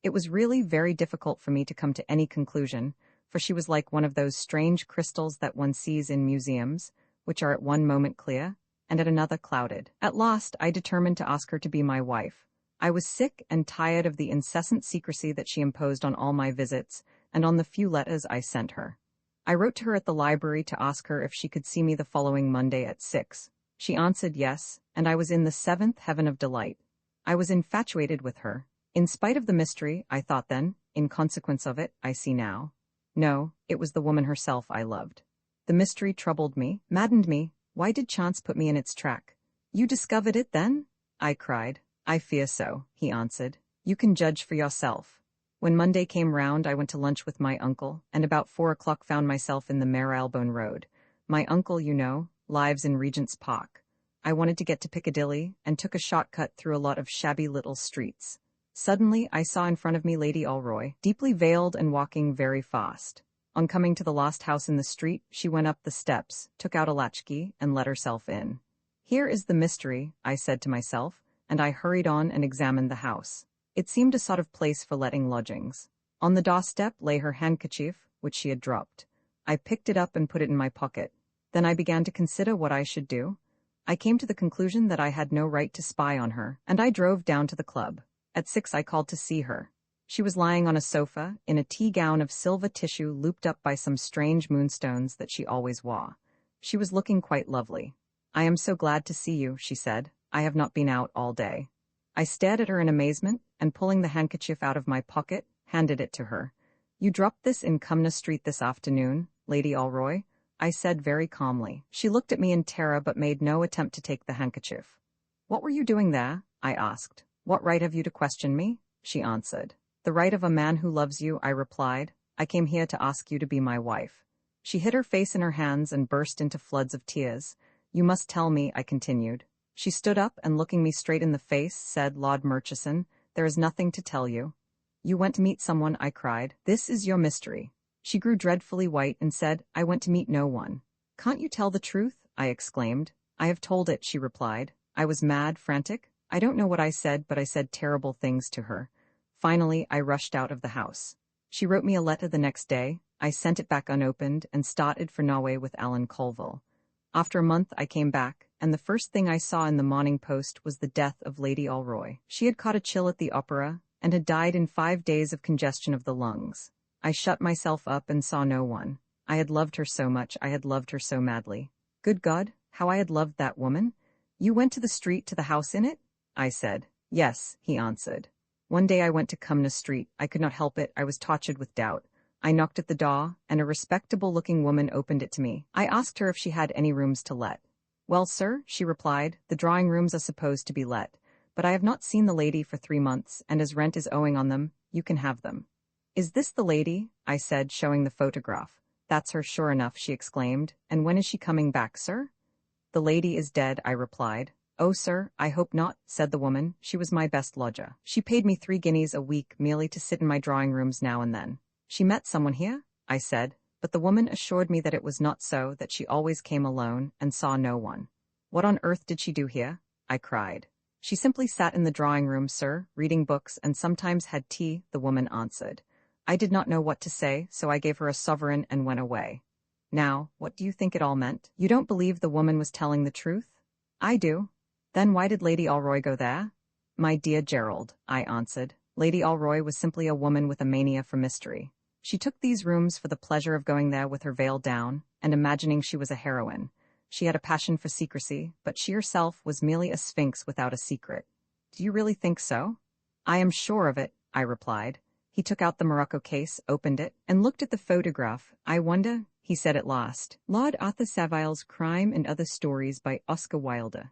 It was really very difficult for me to come to any conclusion, for she was like one of those strange crystals that one sees in museums, which are at one moment clear, and at another clouded. At last I determined to ask her to be my wife. I was sick and tired of the incessant secrecy that she imposed on all my visits, and on the few letters I sent her. I wrote to her at the library to ask her if she could see me the following Monday at 6. She answered yes, and I was in the 7th heaven of delight. I was infatuated with her. In spite of the mystery, I thought then, in consequence of it, I see now. No, it was the woman herself I loved. The mystery troubled me, maddened me. Why did chance put me in its track? "You discovered it then?" I cried. "I fear so," he answered. "You can judge for yourself." When Monday came round I went to lunch with my uncle, and about 4 o'clock found myself in the Marylebone Road. My uncle, you know, lives in Regent's Park. I wanted to get to Piccadilly, and took a shortcut through a lot of shabby little streets. Suddenly I saw in front of me Lady Alroy, deeply veiled and walking very fast. On coming to the lost house in the street, she went up the steps, took out a latchkey, and let herself in. Here is the mystery, I said to myself, and I hurried on and examined the house. It seemed a sort of place for letting lodgings. On the doorstep lay her handkerchief, which she had dropped. I picked it up and put it in my pocket. Then I began to consider what I should do. I came to the conclusion that I had no right to spy on her, and I drove down to the club. At 6 I called to see her. She was lying on a sofa, in a tea gown of silver tissue looped up by some strange moonstones that she always wore. She was looking quite lovely. "I am so glad to see you," she said. "I have not been out all day." I stared at her in amazement, and pulling the handkerchief out of my pocket, handed it to her. "You dropped this in Cumnor Street this afternoon, Lady Alroy?" I said very calmly. She looked at me in terror but made no attempt to take the handkerchief. "What were you doing there?" I asked. "What right have you to question me?" she answered. "The right of a man who loves you," I replied. "I came here to ask you to be my wife." She hid her face in her hands and burst into floods of tears. "You must tell me," I continued. She stood up and, looking me straight in the face, said, "Lord Murchison, there is nothing to tell you." "You went to meet someone," I cried. "This is your mystery." She grew dreadfully white and said, "I went to meet no one." "Can't you tell the truth?" I exclaimed. "I have told it," she replied. I was mad, frantic. I don't know what I said, but I said terrible things to her. Finally, I rushed out of the house. She wrote me a letter the next day. I sent it back unopened and started for Norway with Alan Colville. After a month, I came back, and the first thing I saw in the Morning Post was the death of Lady Alroy. She had caught a chill at the opera and had died in 5 days of congestion of the lungs. I shut myself up and saw no one. I had loved her so much, I had loved her so madly. Good God, how I had loved that woman! "You went to the street to the house in it?" I said. "Yes," he answered. "One day I went to Cumnor Street. I could not help it. I was tortured with doubt. I knocked at the door, and a respectable-looking woman opened it to me. I asked her if she had any rooms to let. 'Well, sir,' she replied, 'the drawing-rooms are supposed to be let, but I have not seen the lady for 3 months, and as rent is owing on them, you can have them.' 'Is this the lady?' I said, showing the photograph. 'That's her, sure enough,' she exclaimed. 'And when is she coming back, sir?' 'The lady is dead,' I replied. 'Oh, sir, I hope not,' said the woman. 'She was my best lodger. She paid me 3 guineas a week merely to sit in my drawing-rooms now and then.' 'She met someone here?' I said, but the woman assured me that it was not so, that she always came alone and saw no one. 'What on earth did she do here?' I cried. 'She simply sat in the drawing-room, sir, reading books and sometimes had tea,' the woman answered. I did not know what to say, so I gave her a sovereign and went away. Now, what do you think it all meant? You don't believe the woman was telling the truth? I do. Then why did Lady Alroy go there?" "My dear Gerald," I answered, "Lady Alroy was simply a woman with a mania for mystery. She took these rooms for the pleasure of going there with her veil down and imagining she was a heroine. She had a passion for secrecy, but she herself was merely a sphinx without a secret." "Do you really think so?" "I am sure of it," I replied. He took out the morocco case, opened it, and looked at the photograph. "I wonder," he said at last. "Lord Arthur Savile's Crime and Other Stories by Oscar Wilde.